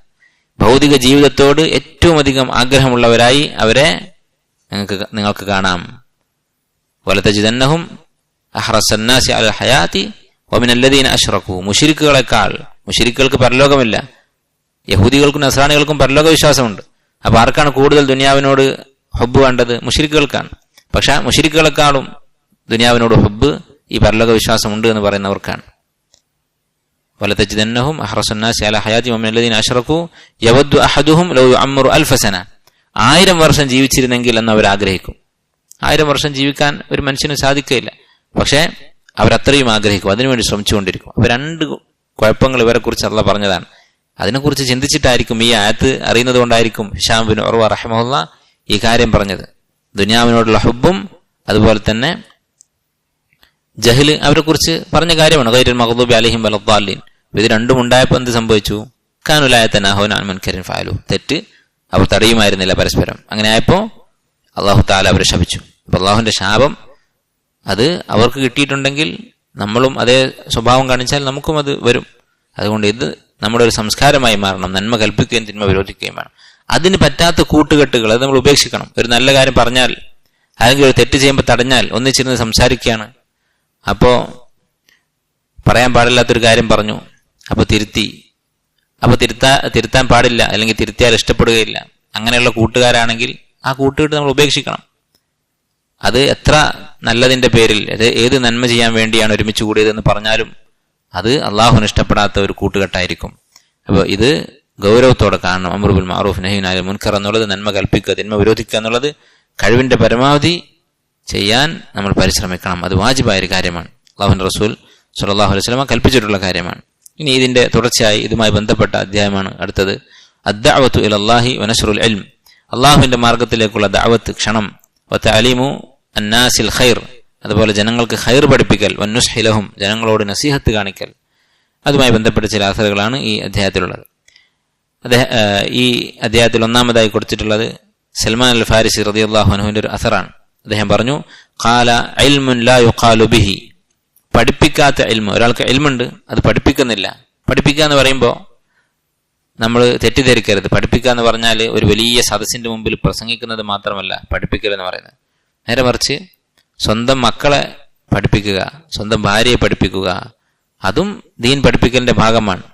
ഭൗതിക ജീവിതത്തോട് ഏറ്റവും അധികം ആഗ്രഹമുള്ളവരായി അവരെ നിങ്ങൾക്ക് കാണാം. വലതജിദന്നഹും അഹ്റസന്നാസി അല ഹയാത്തി വമിനല്ലദീന അശ്റകൂ, മുശ്രിക്കുകളെക്കാൾ, മുശ്രിക്കുകൾക്ക് പരലോകമില്ല, യഹൂദികൾക്കും നസ്രാനികൾക്കും പരലോക വിശ്വാസമുണ്ട്. അപ്പൊ ആർക്കാണ് കൂടുതൽ ദുനിയാവിനോട് ഹുബ്ബ് വേണ്ടത്? മുശ്രിക്കുകൾക്കാണ്. പക്ഷെ മുശ്രിക്കുകളെക്കാളും ദുനിയാവിനോട് ഹുബ്ബ് ഈ പരലോക വിശ്വാസം ഉണ്ട് എന്ന് പറയുന്നവർക്കാണ്. വലതജിദന്നഹും അഹ്റസന്നാസി അല ഹയാത്തി വമിനല്ലദീന അശ്റകൂ യവദ്ദു അഹദുഹും ലൗ യുഅമ്മറു അൽഫ സന, 1000 വർഷം ജീവിച്ചിരുന്നെങ്കിൽ എന്ന് അവർ ആഗ്രഹിക്കും. 1000 വർഷം ജീവിക്കാൻ ഒരു മനുഷ്യന് സാധിക്കില്ല, പക്ഷെ അവരത്രയും ആഗ്രഹിക്കും, അതിനുവേണ്ടി ശ്രമിച്ചുകൊണ്ടിരിക്കും. അപ്പൊ രണ്ട് കുഴപ്പങ്ങൾ ഇവരെ കുറിച്ച് അല്ലാഹ് പറഞ്ഞതാണ്. അതിനെക്കുറിച്ച് ചിന്തിച്ചിട്ടായിരിക്കും, ഈ ആയത്ത് അറിയുന്നത് കൊണ്ടായിരിക്കും ഹിശാം ബിൻ ഉർവ റഹിമഹുല്ലാ ഈ കാര്യം പറഞ്ഞത്. ദുനിയാവിനോടുള്ള ഹുബ്ബും അതുപോലെ തന്നെ ജഹല് അവരെ കുറിച്ച് പറഞ്ഞ കാര്യമാണ്. ഗൈറുൽ മഗ്ദൂബി അലൈഹിം വലദ്ദാലിൻ. ഇത് രണ്ടും ഉണ്ടായപ്പോൾ എന്ത് സംഭവിച്ചു? കാനൂ ലാ യതനാഹൗന അൻ മുൻകരിൻ ഫഅലൂ, തെറ്റ് അവർ തടയുമായിരുന്നില്ല പരസ്പരം. അങ്ങനെ ആയപ്പോൾ അല്ലാഹു തആല അവരെ ശപിച്ചു. അപ്പൊ അല്ലാഹുവിന്റെ ശാപം അത് അവർക്ക് കിട്ടിയിട്ടുണ്ടെങ്കിൽ നമ്മളും അതേ സ്വഭാവം കാണിച്ചാൽ നമുക്കും അത് വരും. അതുകൊണ്ട് ഇത് നമ്മുടെ ഒരു സംസ്കാരമായി മാറണം. നന്മ കൽപ്പിക്കുകയും തിന്മ വിരോധിക്കുകയും വേണം. അതിന് പറ്റാത്ത കൂട്ടുകെട്ടുകൾ അത് നമ്മൾ ഉപേക്ഷിക്കണം. ഒരു നല്ല കാര്യം പറഞ്ഞാൽ, ആരെങ്കിലും ഒരു തെറ്റ് ചെയ്യുമ്പോൾ തടഞ്ഞാൽ ഒന്നിച്ചിരുന്ന് സംസാരിക്കുകയാണ്, അപ്പോ പറയാൻ പാടില്ലാത്തൊരു കാര്യം പറഞ്ഞു, അപ്പൊ തിരുത്താൻ പാടില്ല, അല്ലെങ്കിൽ തിരുത്തിയാൽ ഇഷ്ടപ്പെടുകയില്ല. അങ്ങനെയുള്ള കൂട്ടുകാരാണെങ്കിൽ ആ കൂട്ടുകെട്ട് നമ്മൾ ഉപേക്ഷിക്കണം. അത് എത്ര നല്ലതിന്റെ പേരിൽ, അത് ഏത് നന്മ ചെയ്യാൻ വേണ്ടിയാണ് ഒരുമിച്ച് കൂടിയതെന്ന് പറഞ്ഞാലും അത് അള്ളാഹുവിന് ഇഷ്ടപ്പെടാത്ത ഒരു കൂട്ടുകെട്ടായിരിക്കും. അപ്പോൾ ഇത് ഗൗരവത്തോടെ കാണണം. അംറു ബിൽ മഅറൂഫ് നഹ്യു അനിൽ മുൻകർ എന്നുള്ളത്, നന്മ കൽപ്പിക്കുക തിന്മ വിരോധിക്കുക എന്നുള്ളത് കഴിവിന്റെ പരമാവധി ചെയ്യാൻ നമ്മൾ പരിശ്രമിക്കണം. അത് വാജിബായ ഒരു കാര്യമാണ്. അല്ലാഹുവിന്റെ റസൂൽ സ്വല്ലല്ലാഹു അലൈഹി വസല്ലം കൽപ്പിച്ചിട്ടുള്ള കാര്യമാണ്. ഇനി ഇതിന്റെ തുടർച്ചയായി ഇതുമായി ബന്ധപ്പെട്ട അധ്യായമാണ് അടുത്തത്. അദ്ദഅവതു ഇലല്ലാഹി വനശ്റുൽ ഇൽം, അള്ളാഹുവിന്റെ മാർഗത്തിലേക്കുള്ള ദഅവത്ത്, ക്ഷണം. വതഅലീമു അന്നാസിൽ ഖൈർ, അതുപോലെ ജനങ്ങൾക്ക് ഖൈർ പഠിപ്പിക്കൽ. വന്നുസ്ഹി ലഹും, ജനങ്ങളോട് നസീഹത്ത് കാണിക്കൽ. അതുമായി ബന്ധപ്പെട്ട ചില അസറുകളാണ് ഈ അധ്യായത്തിലുള്ളത്. ഈ അധ്യായത്തിൽ ഒന്നാമതായി കൊടുത്തിട്ടുള്ളത് സൽമാൻ അൽ ഫാരിസി റളിയല്ലാഹു അൻഹുവിന്റെ ഒരു അസറാണ്. അദ്ദേഹം പറഞ്ഞു, ഖാല ഇൽമുൻ ലാ യുഖാലു ബിഹി, പഠിപ്പിക്കാത്ത ഇൽമ്. ഒരാൾക്ക് ഇൽമുണ്ട്, അത് പഠിപ്പിക്കുന്നില്ല. പഠിപ്പിക്കുക എന്ന് പറയുമ്പോൾ നമ്മൾ തെറ്റിദ്ധരിക്കരുത്. പഠിപ്പിക്കുക എന്ന് പറഞ്ഞാൽ ഒരു വലിയ സദസ്സിന്റെ മുമ്പിൽ പ്രസംഗിക്കുന്നത് മാത്രമല്ല പഠിപ്പിക്കൽ എന്ന് പറയുന്നത്. നേരെ മറിച്ച് സ്വന്തം മക്കളെ പഠിപ്പിക്കുക, സ്വന്തം ഭാര്യയെ പഠിപ്പിക്കുക, അതും ദീൻ പഠിപ്പിക്കലിന്റെ ഭാഗമാണ്.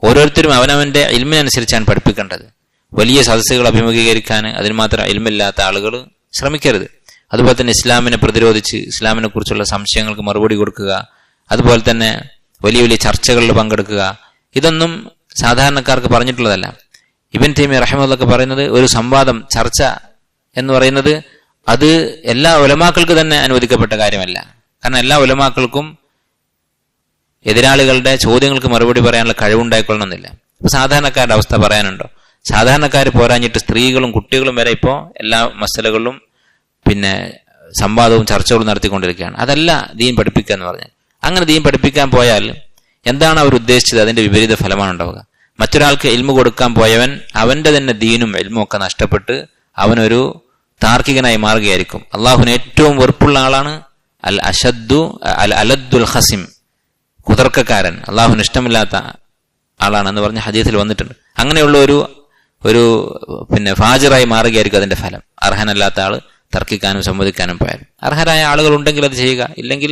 ഓരോരുത്തരും അവനവന്റെ ഇൽമിനനുസരിച്ചാണ് പഠിപ്പിക്കേണ്ടത്. വലിയ സദസ്സുകൾ അഭിമുഖീകരിക്കാൻ അതിന് മാത്രം ഇൽമില്ലാത്ത ആളുകൾ ശ്രമിക്കരുത്. അതുപോലെ തന്നെ ഇസ്ലാമിനെ പ്രതിരോധിച്ച് ഇസ്ലാമിനെ കുറിച്ചുള്ള സംശയങ്ങൾക്ക് മറുപടി കൊടുക്കുക, അതുപോലെ തന്നെ വലിയ വലിയ ചർച്ചകളിൽ പങ്കെടുക്കുക, ഇതൊന്നും സാധാരണക്കാർക്ക് പറഞ്ഞിട്ടുള്ളതല്ല. ഇബ്നു തൈമിയ്യ റഹിമഹുള്ളാഹ് പറയുന്നത്, ഒരു സംവാദം, ചർച്ച എന്ന് പറയുന്നത് അത് എല്ലാ ഉലമാക്കൾക്ക് തന്നെ അനുവദിക്കപ്പെട്ട കാര്യമല്ല. കാരണം എല്ലാ ഉലമാക്കൾക്കും എതിരാളികളുടെ ചോദ്യങ്ങൾക്ക് മറുപടി പറയാനുള്ള കഴിവുണ്ടായിക്കൊള്ളണമെന്നില്ല. അപ്പൊ സാധാരണക്കാരുടെ അവസ്ഥ പറയാനുണ്ടോ? സാധാരണക്കാർ പോരാഞ്ഞിട്ട് സ്ത്രീകളും കുട്ടികളും വരെ ഇപ്പോൾ എല്ലാ മസലകളിലും പിന്നെ സംവാദവും ചർച്ചകളും നടത്തിക്കൊണ്ടിരിക്കുകയാണ്. അതല്ല ദീൻ പഠിപ്പിക്കുക എന്ന് പറഞ്ഞാൽ. അങ്ങനെ ദീൻ പഠിപ്പിക്കാൻ പോയാൽ എന്താണ് അവർ ഉദ്ദേശിച്ചത്? അതിന്റെ വിപരീത ഫലമാണ് ഉണ്ടാവുക. മറ്റൊരാൾക്ക് ഇൽമു കൊടുക്കാൻ പോയവൻ അവന്റെ തന്നെ ദീനും ഇൽമും ഒക്കെ നഷ്ടപ്പെട്ട് അവനൊരു താർക്കികനായി മാറുകയായിരിക്കും. അള്ളാഹുവിന് ഏറ്റവും വെറുപ്പുള്ള ആളാണ് അൽ അഷദ്ദു അൽ അലദ്ദുൽ ഖസിം, കുതർക്കക്കാരൻ, അള്ളാഹുവിന് ഇഷ്ടമില്ലാത്ത ആളാണെന്ന് പറഞ്ഞ ഹദീസിൽ വന്നിട്ടുണ്ട്. അങ്ങനെയുള്ള ഒരു പിന്നെ ഫാജിറായി മാറുകയായിരിക്കും അതിന്റെ ഫലം. അർഹനല്ലാത്ത ആള് തർക്കിക്കാനും സമ്മതിക്കാനും പോയാലും. അർഹരായ ആളുകൾ ഉണ്ടെങ്കിൽ അത് ചെയ്യുക, ഇല്ലെങ്കിൽ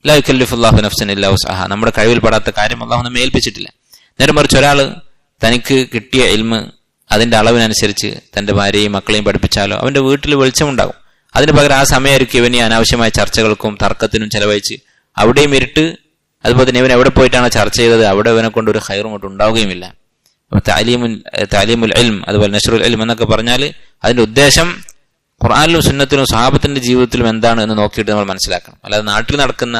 ലാ യുകല്ലിഫുല്ലാഹു നഫ്സൻ ഇല്ലാ വസ്അഹാ, നമ്മുടെ കഴിവിൽപ്പെടാത്ത കാര്യം അള്ളാഹു നമ്മെ ഏൽപ്പിച്ചിട്ടില്ല. നേരെ മറിച്ച് ഒരാള് തനിക്ക് കിട്ടിയ ഇൽമ് അതിന്റെ അളവിനനുസരിച്ച് തന്റെ ഭാര്യയും മക്കളെയും പഠിപ്പിച്ചാലോ അവന്റെ വീട്ടിൽ വെളിച്ചമുണ്ടാകും. അതിന് പകരം ആ സമയമായിരിക്കും ഇവന് അനാവശ്യമായ ചർച്ചകൾക്കും തർക്കത്തിനും ചെലവഴിച്ച് അവിടെയും ഇരുട്ട്. അതുപോലെ തന്നെ ഇവൻ എവിടെ പോയിട്ടാണ് ചർച്ച ചെയ്തത് അവിടെ ഇവനെ കൊണ്ട് ഒരു ഖൈറും കൊണ്ട് ഉണ്ടാവുകയുമില്ല. താലീമുൽ ഇൽം, അതുപോലെ നശ്റുൽ ഇൽം എന്നൊക്കെ പറഞ്ഞാൽ അതിന്റെ ഉദ്ദേശം ഖുർആനിലും സുന്നത്തിലും സ്വഹാബത്തിന്റെ ജീവിതത്തിലും എന്താണ് എന്ന് നോക്കിയിട്ട് നമ്മൾ മനസ്സിലാക്കണം. അല്ലാതെ നാട്ടിൽ നടക്കുന്ന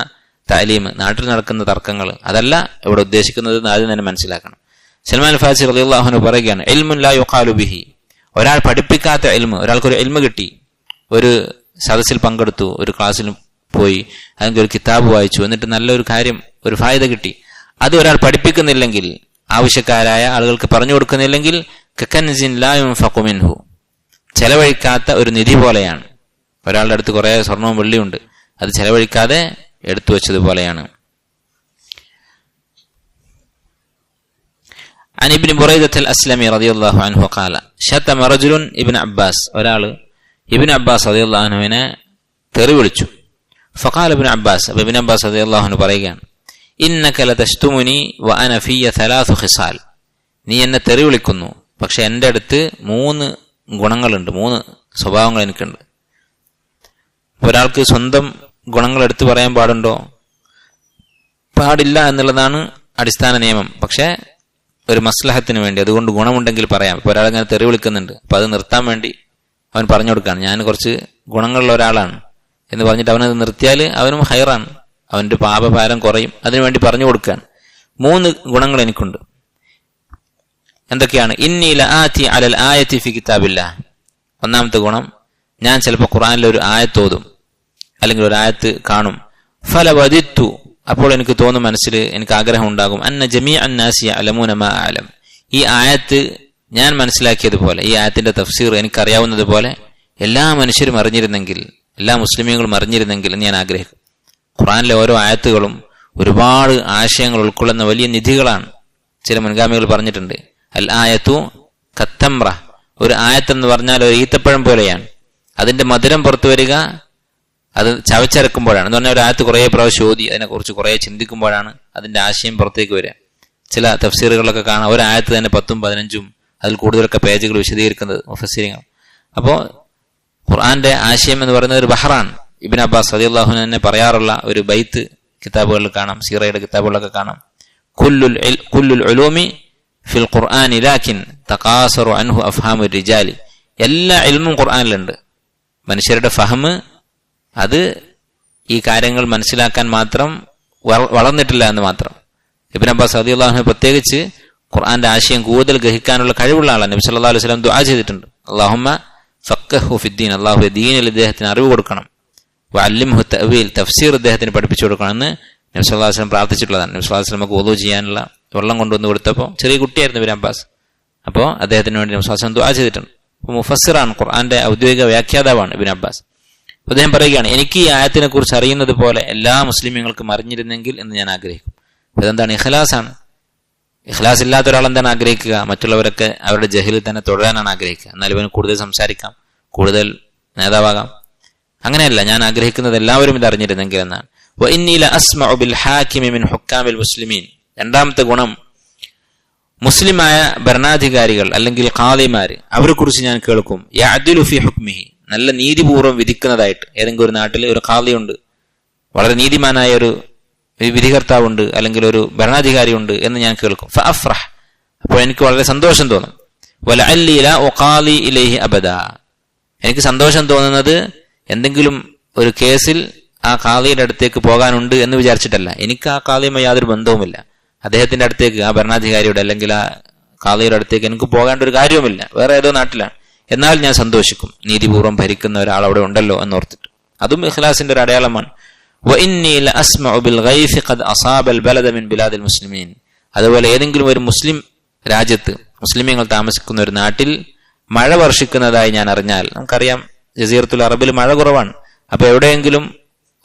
താലീം, നാട്ടിൽ നടക്കുന്ന തർക്കങ്ങൾ അതല്ല ഇവിടെ ഉദ്ദേശിക്കുന്നത് ആദ്യം തന്നെ മനസ്സിലാക്കണം. സൽമാൻ ഫാരിസി റളിയല്ലാഹു അൻഹു പറയുകയാണ്, ഇൽമുൻ ലാ യുഖാലു ബിഹി, ഒരാൾ പഠിപ്പിക്കാത്ത ഇൽമ്, ഒരാൾക്കൊരു ഇൽമ് കിട്ടി, ഒരു സദസ്സിൽ പങ്കെടുത്തു, ഒരു ക്ലാസ്സിൽ പോയി, അല്ലെങ്കിൽ ഒരു കിതാബ് വായിച്ചു, എന്നിട്ട് നല്ലൊരു കാര്യം, ഒരു ഫായിദ കിട്ടി, അത് ഒരാൾ പഠിപ്പിക്കുന്നില്ലെങ്കിൽ, ആവശ്യക്കാരായ ആളുകൾക്ക് പറഞ്ഞു കൊടുക്കുന്നില്ലെങ്കിൽ കകൻസിൻ ലാ യുൻഫഖു മിൻഹു, ചെലവഴിക്കാത്ത ഒരു നിധി പോലെയാണ്. ഒരാളുടെ അടുത്ത് കുറെ സ്വർണവും വെള്ളിയുണ്ട്, അത് ചെലവഴിക്കാതെ എടുത്തു വെച്ചതുപോലെയാണ്. عن ابن بريدة الأسلمي رضي الله عنه قال شتم رجل ابن عباس, ഒരാള് ഇബ്നു അബ്ബാസ് റളിയല്ലാഹു അൻഹുവിനെ തെറി വിളിച്ചു. فقال ابن عباس, അപ്പോൾ ഇബ്നു അബ്ബാസ് റളിയല്ലാഹു അൻഹു പറയുകയാണ്, إنك لتشتمني وأنا في 3 خصال, നീ എന്നെ തെറി വിളിക്കുന്നു, പക്ഷെ എൻ്റെ അടുത്ത് 3 ഗുണങ്ങളുണ്ട്, 3 സ്വഭാവങ്ങൾ എനിക്കുണ്ട്. ഒരാൾക്ക് സ്വന്തം ഗുണങ്ങൾ എടുത്തു പറയാൻ പാടുണ്ടോ? പാടില്ല എന്നുള്ളതാണ് അടിസ്ഥാന നിയമം. പക്ഷെ ഒരു മസ്ലഹത്തിന് വേണ്ടി, അതുകൊണ്ട് ഗുണമുണ്ടെങ്കിൽ പറയാം. ഇപ്പൊ ഒരാളങ്ങനെ തെറി വിളിക്കുന്നുണ്ട്, അപ്പൊ അത് നിർത്താൻ വേണ്ടി അവൻ പറഞ്ഞു കൊടുക്കുകയാണ്, ഞാൻ കുറച്ച് ഗുണങ്ങളുള്ള ഒരാളാണ് എന്ന് പറഞ്ഞിട്ട് അവനത് നിർത്തിയാൽ അവനും ഹൈറാണ്, അവന്റെ പാപഭാരം കുറയും. അതിനുവേണ്ടി പറഞ്ഞു കൊടുക്കുകയാണ്. 3 ഗുണങ്ങൾ എനിക്കുണ്ട്. എന്തൊക്കെയാണ്? ഇന്നി ലആതി അലൽ ആയതി ഫി കിതാബില്ലാഹ്, ഒന്നാമത്തെ ഗുണം, ഞാൻ ചിലപ്പോൾ ഖുർആനിലെ ഒരു ആയത്ത് ഓതും, അല്ലെങ്കിൽ ഒരു ആയത്ത് കാണും. ഫലവദിത്തു, അപ്പോൾ എനിക്ക് തോന്നും, മനസ്സിൽ എനിക്ക് ആഗ്രഹം ഉണ്ടാകും, അന്ന ജമീഅൻ നാസി യഅലമൂന മാ അഅലം, ഈ ആയത്ത് ഞാൻ മനസ്സിലാക്കിയതുപോലെ, ഈ ആയത്തിന്റെ തഫ്സീർ എനിക്കറിയാവുന്നത് പോലെ എല്ലാ മനുഷ്യരും അറിഞ്ഞിരുന്നെങ്കിൽ, എല്ലാ മുസ്ലിമീങ്ങളും അറിഞ്ഞിരുന്നെങ്കിൽ എന്ന് ഞാൻ ആഗ്രഹിക്കും. ഖുർആനിലെ ഓരോ ആയത്തുകളും ഒരുപാട് ആശയങ്ങൾ ഉൾക്കൊള്ളുന്ന വലിയ നിധികളാണ്. ചില മുൻഗാമികൾ പറഞ്ഞിട്ടുണ്ട്, അൽ ആയത്തു കത്തംറ, ഒരു ആയത്ത് എന്ന് പറഞ്ഞാൽ ഒരു ഈത്തപ്പഴം പോലെയാണ്, അതിന്റെ മധുരം പുറത്തു വരിക അത് ചവച്ചരക്കുമ്പോഴാണ്. എന്ന് പറഞ്ഞാൽ ഒരു ആയത്ത് കുറേ പ്രാവശ്യം ഓതി അതിനെക്കുറിച്ച് കുറേ ചിന്തിക്കുമ്പോഴാണ് അതിന്റെ ആശയം പുറത്തേക്ക് വരിക. ചില തഫ്സീറുകളൊക്കെ കാണാം, ഒരു ആയത്ത് തന്നെ 10ഉം 15ഉം അതിൽ കൂടുതലൊക്കെ പേജുകൾ വിശദീകരിക്കുന്നത് മുഫസ്സിരിങ്ങൾ. അപ്പോൾ ഖുർആന്റെ ആശയം എന്ന് പറയുന്നത് ഒരു ബഹറാണ്. ഇബ്നു അബ്ബാസ് റളിയല്ലാഹു അൻഹു തന്നെ പറയാറുള്ള ഒരു ബൈത്ത് കിതാബുകളിൽ കാണാം, സീറയുടെ കിതാബുകളിലൊക്കെ കാണാം, കുല്ലുൽ ഉലൂമി ഫിൽ ഖുർആനി ലാകിൻ തഖാസറു അൻഹു അഫ്ഹാമു റിജാലി, എല്ലാ ഇൽമും ഖുർആനിലുണ്ട്, മനുഷ്യരുടെ ഫഹ്മ് അത് ഈ കാര്യങ്ങൾ മനസ്സിലാക്കാൻ മാത്രം വളർന്നിട്ടില്ല എന്ന് മാത്രം. ഇബ്നു അബ്ബാസ് റളിയല്ലാഹു അൻഹു പ്രത്യേകിച്ച് ഖുർആന്റെ ആശയം കൂടുതൽ ഗ്രഹിക്കാനുള്ള കഴിവുള്ള ആളാണ്. നബി സല്ലല്ലാഹു അലൈഹി വസല്ലം ദുആ ചെയ്തിട്ടുണ്ട്, അല്ലാഹുമ്മ ഫഖ്ഹു ഫിദ്ദീൻ, അല്ലാഹുവേ ദീനിൽ ഇദ്ദേഹത്തിന് അറിവ് കൊടുക്കണം, വഅല്ലിംഹു തഅവീൽ, തഫ്സീർ ഇദ്ദേഹത്തിന് പഠിപ്പിച്ചു കൊടുക്കണം എന്ന് നബി സല്ലല്ലാഹു അലൈഹി വസല്ലം പ്രാർത്ഥിച്ചിട്ടുള്ളതാണ്. നബി സല്ലല്ലാഹു അലൈഹി വസല്ലമക്ക് wudu ചെയ്യാനുള്ള വെള്ളം കൊണ്ടുവന്ന് കൊടുത്തപ്പോൾ ചെറിയ കുട്ടിയായിരുന്നു ഇബ്നു അബ്ബാസ്, അപ്പോൾ അദ്ദേഹത്തിന് വേണ്ടി നബി സല്ലല്ലാഹു അലൈഹി വസല്ലം ദുആ ചെയ്തിട്ടുണ്ട്. അപ്പോൾ മുഫസ്സിറാണ്, ഖുർആന്റെ ഔദ്യോഗിക വ്യാഖ്യാതാവാണ് ഇബ്നു അബ്ബാസ്. അദ്ദേഹം പറയുകയാണ്, എനിക്ക് ഈ ആയത്തിനെ കുറിച്ച് അറിയുന്നത് പോലെ എല്ലാ മുസ്ലിമീങ്ങൾക്കും അറിഞ്ഞിരുന്നെങ്കിൽ എന്ന് ഞാൻ ആഗ്രഹിക്കും. ഇതെന്താണ്? ഇഖ്ലാസാണ്. ഇഖ്ലാസ് ഇല്ലാത്ത ഒരാൾ എന്താണ് ആഗ്രഹിക്കുക? മറ്റുള്ളവരൊക്കെ അവരുടെ ജഹലിൽ തന്നെ തുടരാനാണ് ആഗ്രഹിക്കുക. എന്നാൽ ഇവന് കൂടുതൽ സംസാരിക്കാം, കൂടുതൽ നേതാവാകാം. അങ്ങനെയല്ല, ഞാൻ ആഗ്രഹിക്കുന്നത് എല്ലാവരും ഇത് അറിഞ്ഞിരുന്നെങ്കിൽ എന്നാണ്. വഇന്നി ലഅസ്മഉ ബിൽ ഹാകിമി മിൻ ഹുക്കാമിൽ മുസ്ലിമീൻ, രണ്ടാമത്തെ ഗുണം, മുസ്ലിമായ ഭരണാധികാരികൾ അല്ലെങ്കിൽ ഖാദിമാര്, അവരെ കുറിച്ച് ഞാൻ കേൾക്കും, യഅദിലു ഫി ഹുക്മിഹി, നല്ല നീതിപൂർവ്വം വിധിക്കുന്നതായിട്ട്. ഏതെങ്കിലും ഒരു നാട്ടിൽ ഒരു ഖാദിയുണ്ട്, വളരെ നീതിമാനായ ഒരു വിധികർത്താവുണ്ട്, അല്ലെങ്കിൽ ഒരു ഭരണാധികാരി ഉണ്ട് എന്ന് ഞാൻ കേൾക്കും. ഫഅഫ്റഹ്, അപ്പോൾ എനിക്ക് വളരെ സന്തോഷം തോന്നും. വലഅല്ലി ലാ ഉഖാലി ഇലൈഹി അബദ, എനിക്ക് സന്തോഷം തോന്നുന്നത് എന്തെങ്കിലും ഒരു കേസിൽ ആ ഖാദിയുടെ അടുത്തേക്ക് പോകാനുണ്ട് എന്ന് വിചാരിച്ചിട്ടല്ല. എനിക്ക് ആ ഖാദിയുമായി യാതൊരു ബന്ധവുമില്ല. അദ്ദേഹത്തിന്റെ അടുത്തേക്ക്, ആ ഭരണാധികാരിയുടെ അല്ലെങ്കിൽ ആ ഖാദിയുടെ അടുത്തേക്ക് എനിക്ക് പോകേണ്ട ഒരു കാര്യവുമില്ല. വേറെ ഏതോ നാട്ടിലാണ്. എന്നാൽ ഞാൻ സന്തോഷിക്കും, നീതിപൂർവ്വം ഭരിക്കുന്ന ഒരാൾ അവിടെ ഉണ്ടല്ലോ എന്നോർത്തിട്ട്. അതും ഇഖ്ലാസിന്റെ ഒരു അടയാളമാണ്. അതുപോലെ ഏതെങ്കിലും ഒരു മുസ്ലിം രാജ്യത്ത്, മുസ്ലിമീങ്ങൾ താമസിക്കുന്ന ഒരു നാട്ടിൽ മഴ വർഷിക്കുന്നതായി ഞാൻ അറിഞ്ഞാൽ, നമുക്കറിയാം ജസീറത്തുൽ അറബിൽ മഴ കുറവാണ്. അപ്പൊ എവിടെയെങ്കിലും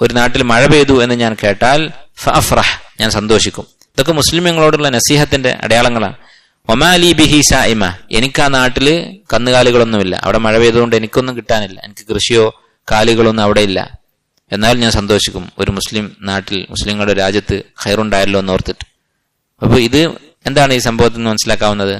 ഒരു നാട്ടിൽ മഴ പെയ്തു എന്ന് ഞാൻ കേട്ടാൽ ഫഅഫ്റഹ്, ഞാൻ സന്തോഷിക്കും. ഇതൊക്കെ മുസ്ലിമീങ്ങളോടുള്ള നസീഹത്തിന്റെ അടയാളങ്ങളാണ്. ഒമാലി ബിഹി സായിമ, എനിക്ക് ആ നാട്ടില് കന്നുകാലികളൊന്നുമില്ല, അവിടെ മഴ പെയ്തുകൊണ്ട് എനിക്കൊന്നും കിട്ടാനില്ല, എനിക്ക് കൃഷിയോ കാലികളൊന്നും അവിടെ ഇല്ല. എന്നാൽ ഞാൻ സന്തോഷിക്കും ഒരു മുസ്ലിം നാട്ടിൽ, മുസ്ലിങ്ങളുടെ രാജ്യത്ത് ഖൈറുണ്ടായല്ലോ എന്ന് ഓർത്തിട്ട്. അപ്പൊ ഇത് എന്താണ് ഈ സംഭവത്തിൽ നിന്ന് മനസ്സിലാക്കാവുന്നത്?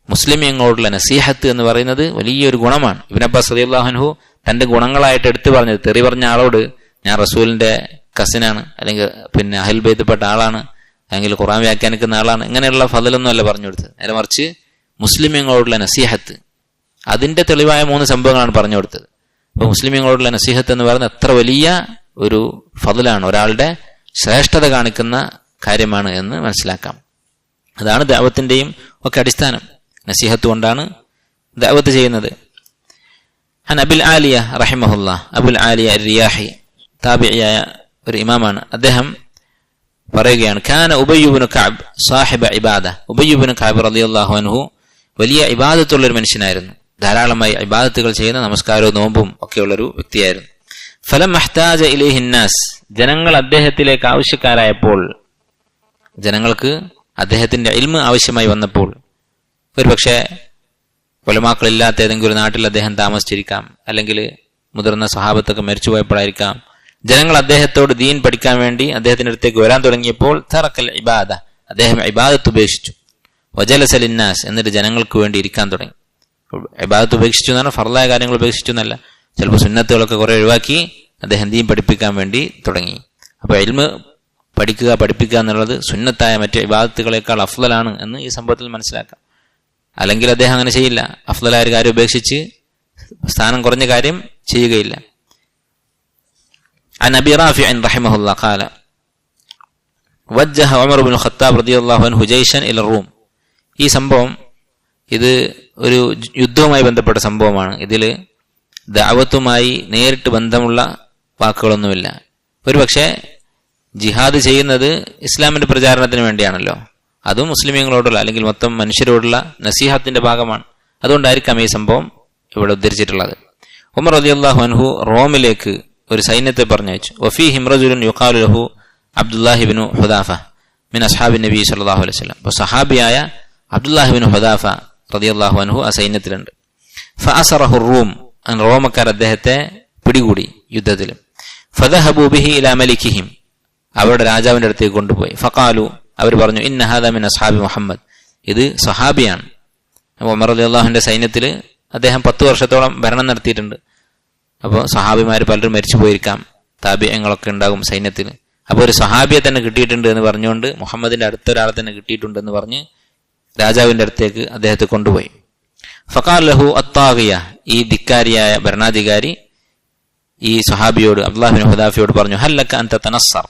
മുസ്ലിമീങ്ങളോടുള്ള നസീഹത്ത് എന്ന് പറയുന്നത് വലിയൊരു ഗുണമാണ്. ഇബ്നു അബ്ബാസ് റളിയല്ലാഹു അൻഹു തന്റെ ഗുണങ്ങളായിട്ട് എടുത്തു പറഞ്ഞത്, തെറി പറഞ്ഞ ആളോട് ഞാൻ റസൂലിന്റെ കസിനാണ്, അല്ലെങ്കിൽ പിന്നെ അഹ്ലുൽ ബൈത്തിൽപ്പെട്ട ആളാണ്, അല്ലെങ്കിൽ ഖുർആൻ വ്യാഖ്യാനിക്കുന്ന ആളാണ്, ഇങ്ങനെയുള്ള ഫളലൊന്നും അല്ല പറഞ്ഞു കൊടുത്തത്. നേരെ മറിച്ച് മുസ്ലിമീങ്ങളോടുള്ള നസീഹത്ത്, അതിന്റെ തെളിവായ 3 സംഭവങ്ങളാണ് പറഞ്ഞു കൊടുത്തത്. അപ്പൊ മുസ്ലിമീങ്ങളോടുള്ള നസീഹത്ത് എന്ന് പറയുന്നത് എത്ര വലിയ ഒരു ഫളലാണ്, ഒരാളുടെ ശ്രേഷ്ഠത കാണിക്കുന്ന കാര്യമാണ് എന്ന് മനസ്സിലാക്കാം. അതാണ് ദഅവത്തിന്റെയും ഒക്കെ അടിസ്ഥാനം. നസീഹത്ത് കൊണ്ടാണ് ദഅവത്ത് ചെയ്യുന്നത്. അബുൽ ആലിയ റഹിമഹുല്ലാഹ്, അബുൽ ആലിയ റിയാഹി താബിഇയായ ഒരു ഇമാമാണ്. അദ്ദേഹം പറയുകയാണ്, കാന ഉബയ്യ് ഇബ്നു കഅബ് സാഹിബ ഇബാദ. ഉബയ്യ് ഇബ്നു കഅബ് റളിയല്ലാഹു അൻഹു വലിയ ഇബാദത്തുള്ള ഒരു മനുഷ്യനായിരുന്നു. ധാരാളമായി ഇബാദത്തുകൾ ചെയ്യുന്ന, നമസ്കാരവും നോമ്പും ഒക്കെയുള്ളൊരു വ്യക്തിയായിരുന്നു. ഫലം മഹ്താജ ഇലൈഹി നാസ്, ജനങ്ങൾ അദ്ദേഹത്തിലേക്ക് ആവശ്യക്കാരായപ്പോൾ, ജനങ്ങൾക്ക് അദ്ദേഹത്തിന്റെ ഇൽമ് ആവശ്യമായി വന്നപ്പോൾ, ഒരുപക്ഷെ ഉലമാക്കളില്ലാത്ത ഏതെങ്കിലും ഒരു നാട്ടിൽ അദ്ദേഹം താമസിച്ചിരിക്കാം, അല്ലെങ്കിൽ മുതിർന്ന സഹാബത്തൊക്കെ മരിച്ചുപോയപ്പോഴായിരിക്കാം. ജനങ്ങൾ അദ്ദേഹത്തോട് ദീൻ പഠിക്കാൻ വേണ്ടി അദ്ദേഹത്തിന്റെ അടുത്തേക്ക് വരാൻ തുടങ്ങിയപ്പോൾ തറക്കൽ ഇബാദ, അദ്ദേഹം ഇബാദത്ത് ഉപേക്ഷിച്ചു. വജലസ ലിന്നാസ്, എന്നിട്ട് ജനങ്ങൾക്ക് വേണ്ടി ഇരിക്കാൻ തുടങ്ങി. ഇബാദത്ത് ഉപേക്ഷിച്ചു എന്നാണ്, ഫർളായ കാര്യങ്ങൾ ഉപേക്ഷിച്ചു എന്നല്ല. ചിലപ്പോൾ സുന്നത്തുകളൊക്കെ കുറെ ഒഴിവാക്കി അദ്ദേഹം ദീൻ പഠിപ്പിക്കാൻ വേണ്ടി തുടങ്ങി. അപ്പൊ ഇൽമ് പഠിക്കുക, പഠിപ്പിക്കുക എന്നുള്ളത് സുന്നത്തായ മറ്റ് ഇബാദത്തുകളെക്കാൾ അഫ്ളലാണ് എന്ന് ഈ സംഭവത്തിൽ മനസ്സിലാക്കാം. അല്ലെങ്കിൽ അദ്ദേഹം അങ്ങനെ ചെയ്യില്ല. അഫ്ളലായ ഒരു കാര്യം ഉപേക്ഷിച്ച് സ്ഥാനം കുറഞ്ഞ കാര്യം ചെയ്യുകയില്ല. عن أبي رافع رحمه الله قال وجه عمر بن الخطاب رضي الله عنه جيشا إلى الروم. ഈ സംഭവം ഇത് ഒരു യുദ്ധവുമായി ബന്ധപ്പെട്ട സംഭവമാണ്. ഇതിൽ ദഅവത്തുമായി നേരിട്ട് ബന്ധമുള്ള വാക്കുകളൊന്നുമില്ല. ഒരുപക്ഷെ ജിഹാദ് ചെയ്യുന്നത് ഇസ്ലാമിന്റെ പ്രചാരണത്തിന് വേണ്ടിയാണല്ലോ, അതും മുസ്ലിമീങ്ങളോടുള്ള അല്ലെങ്കിൽ മൊത്തം മനുഷ്യരോടുള്ള നസീഹത്തിന്റെ ഭാഗമാണ്. അതുകൊണ്ടായിരിക്കാം ഈ സംഭവം ഇവിടെ ഉദ്ധരിച്ചിട്ടുള്ളത്. ഉമർ റളിയല്ലാഹു അൻഹു റോമിലേക്ക് ഒരു സൈന്യത്തെ പറഞ്ഞയച്ചു. വഫീഹിം റജുലുൻ യുഖാലു ലഹു അബ്ദുല്ലാഹി ഇബ്നു ഹുദാഫ മിൻ അസ്ഹാബിൻ നബി സല്ലല്ലാഹു അലൈഹി വസല്ലം. അപ്പോൾ സഹാബിയായ അബ്ദുല്ലാഹി ഇബ്നു ഹുദാഫ റളിയല്ലാഹു അൻഹു ആ സൈന്യത്തിലുണ്ട്. ഫഅസറഹു റൂം, റോമക്കാർ അദ്ദേഹത്തെ പിടികൂടി യുദ്ധത്തിൽ. ഫദഹബു ബിഹി ഇലാ മലികിഹിം, അവരുടെ രാജാവിന്റെ അടുത്തേക്ക് കൊണ്ടുപോയി. ഫഖാലു, അവർ പറഞ്ഞു, ഇന്ന ഹാദാ മിൻ അസ്ഹാബി മുഹമ്മദ്, ഇത് സഹാബിയാണ്. ഉമർ റളിയല്ലാഹുവിന്റെ സൈന്യത്തിൽ അദ്ദേഹം 10 വർഷത്തോളം ഭരണം നടത്തിയിട്ടുണ്ട്. അപ്പോൾ സഹാബിമാർ പലരും മരിച്ചു പോയിരിക്കാം, താബിഈങ്ങളൊക്കെ ഉണ്ടാകും സൈന്യത്തിൽ. അപ്പോൾ ഒരു സഹാബിയെ തന്നെ കിട്ടിയിട്ടുണ്ട് എന്ന് പറഞ്ഞുകൊണ്ട്, മുഹമ്മദിന്റെ അടുത്തൊരാളെ തന്നെ കിട്ടിയിട്ടുണ്ടെന്ന് പറഞ്ഞ് രാജാവിന്റെ അടുത്തേക്ക് അദ്ദേഹത്തെ കൊണ്ടുപോയി. ഫഖാല ലഹു അത്താഗിയ, ഈ ധിക്കാരിയായ ഭരണാധികാരി ഈ സഹാബിയോട്, അബ്ദുല്ലാഹി ബിൻ ഹുദാഫയോട് പറഞ്ഞു, ഹല്ലക അൻത തനസ്സർ,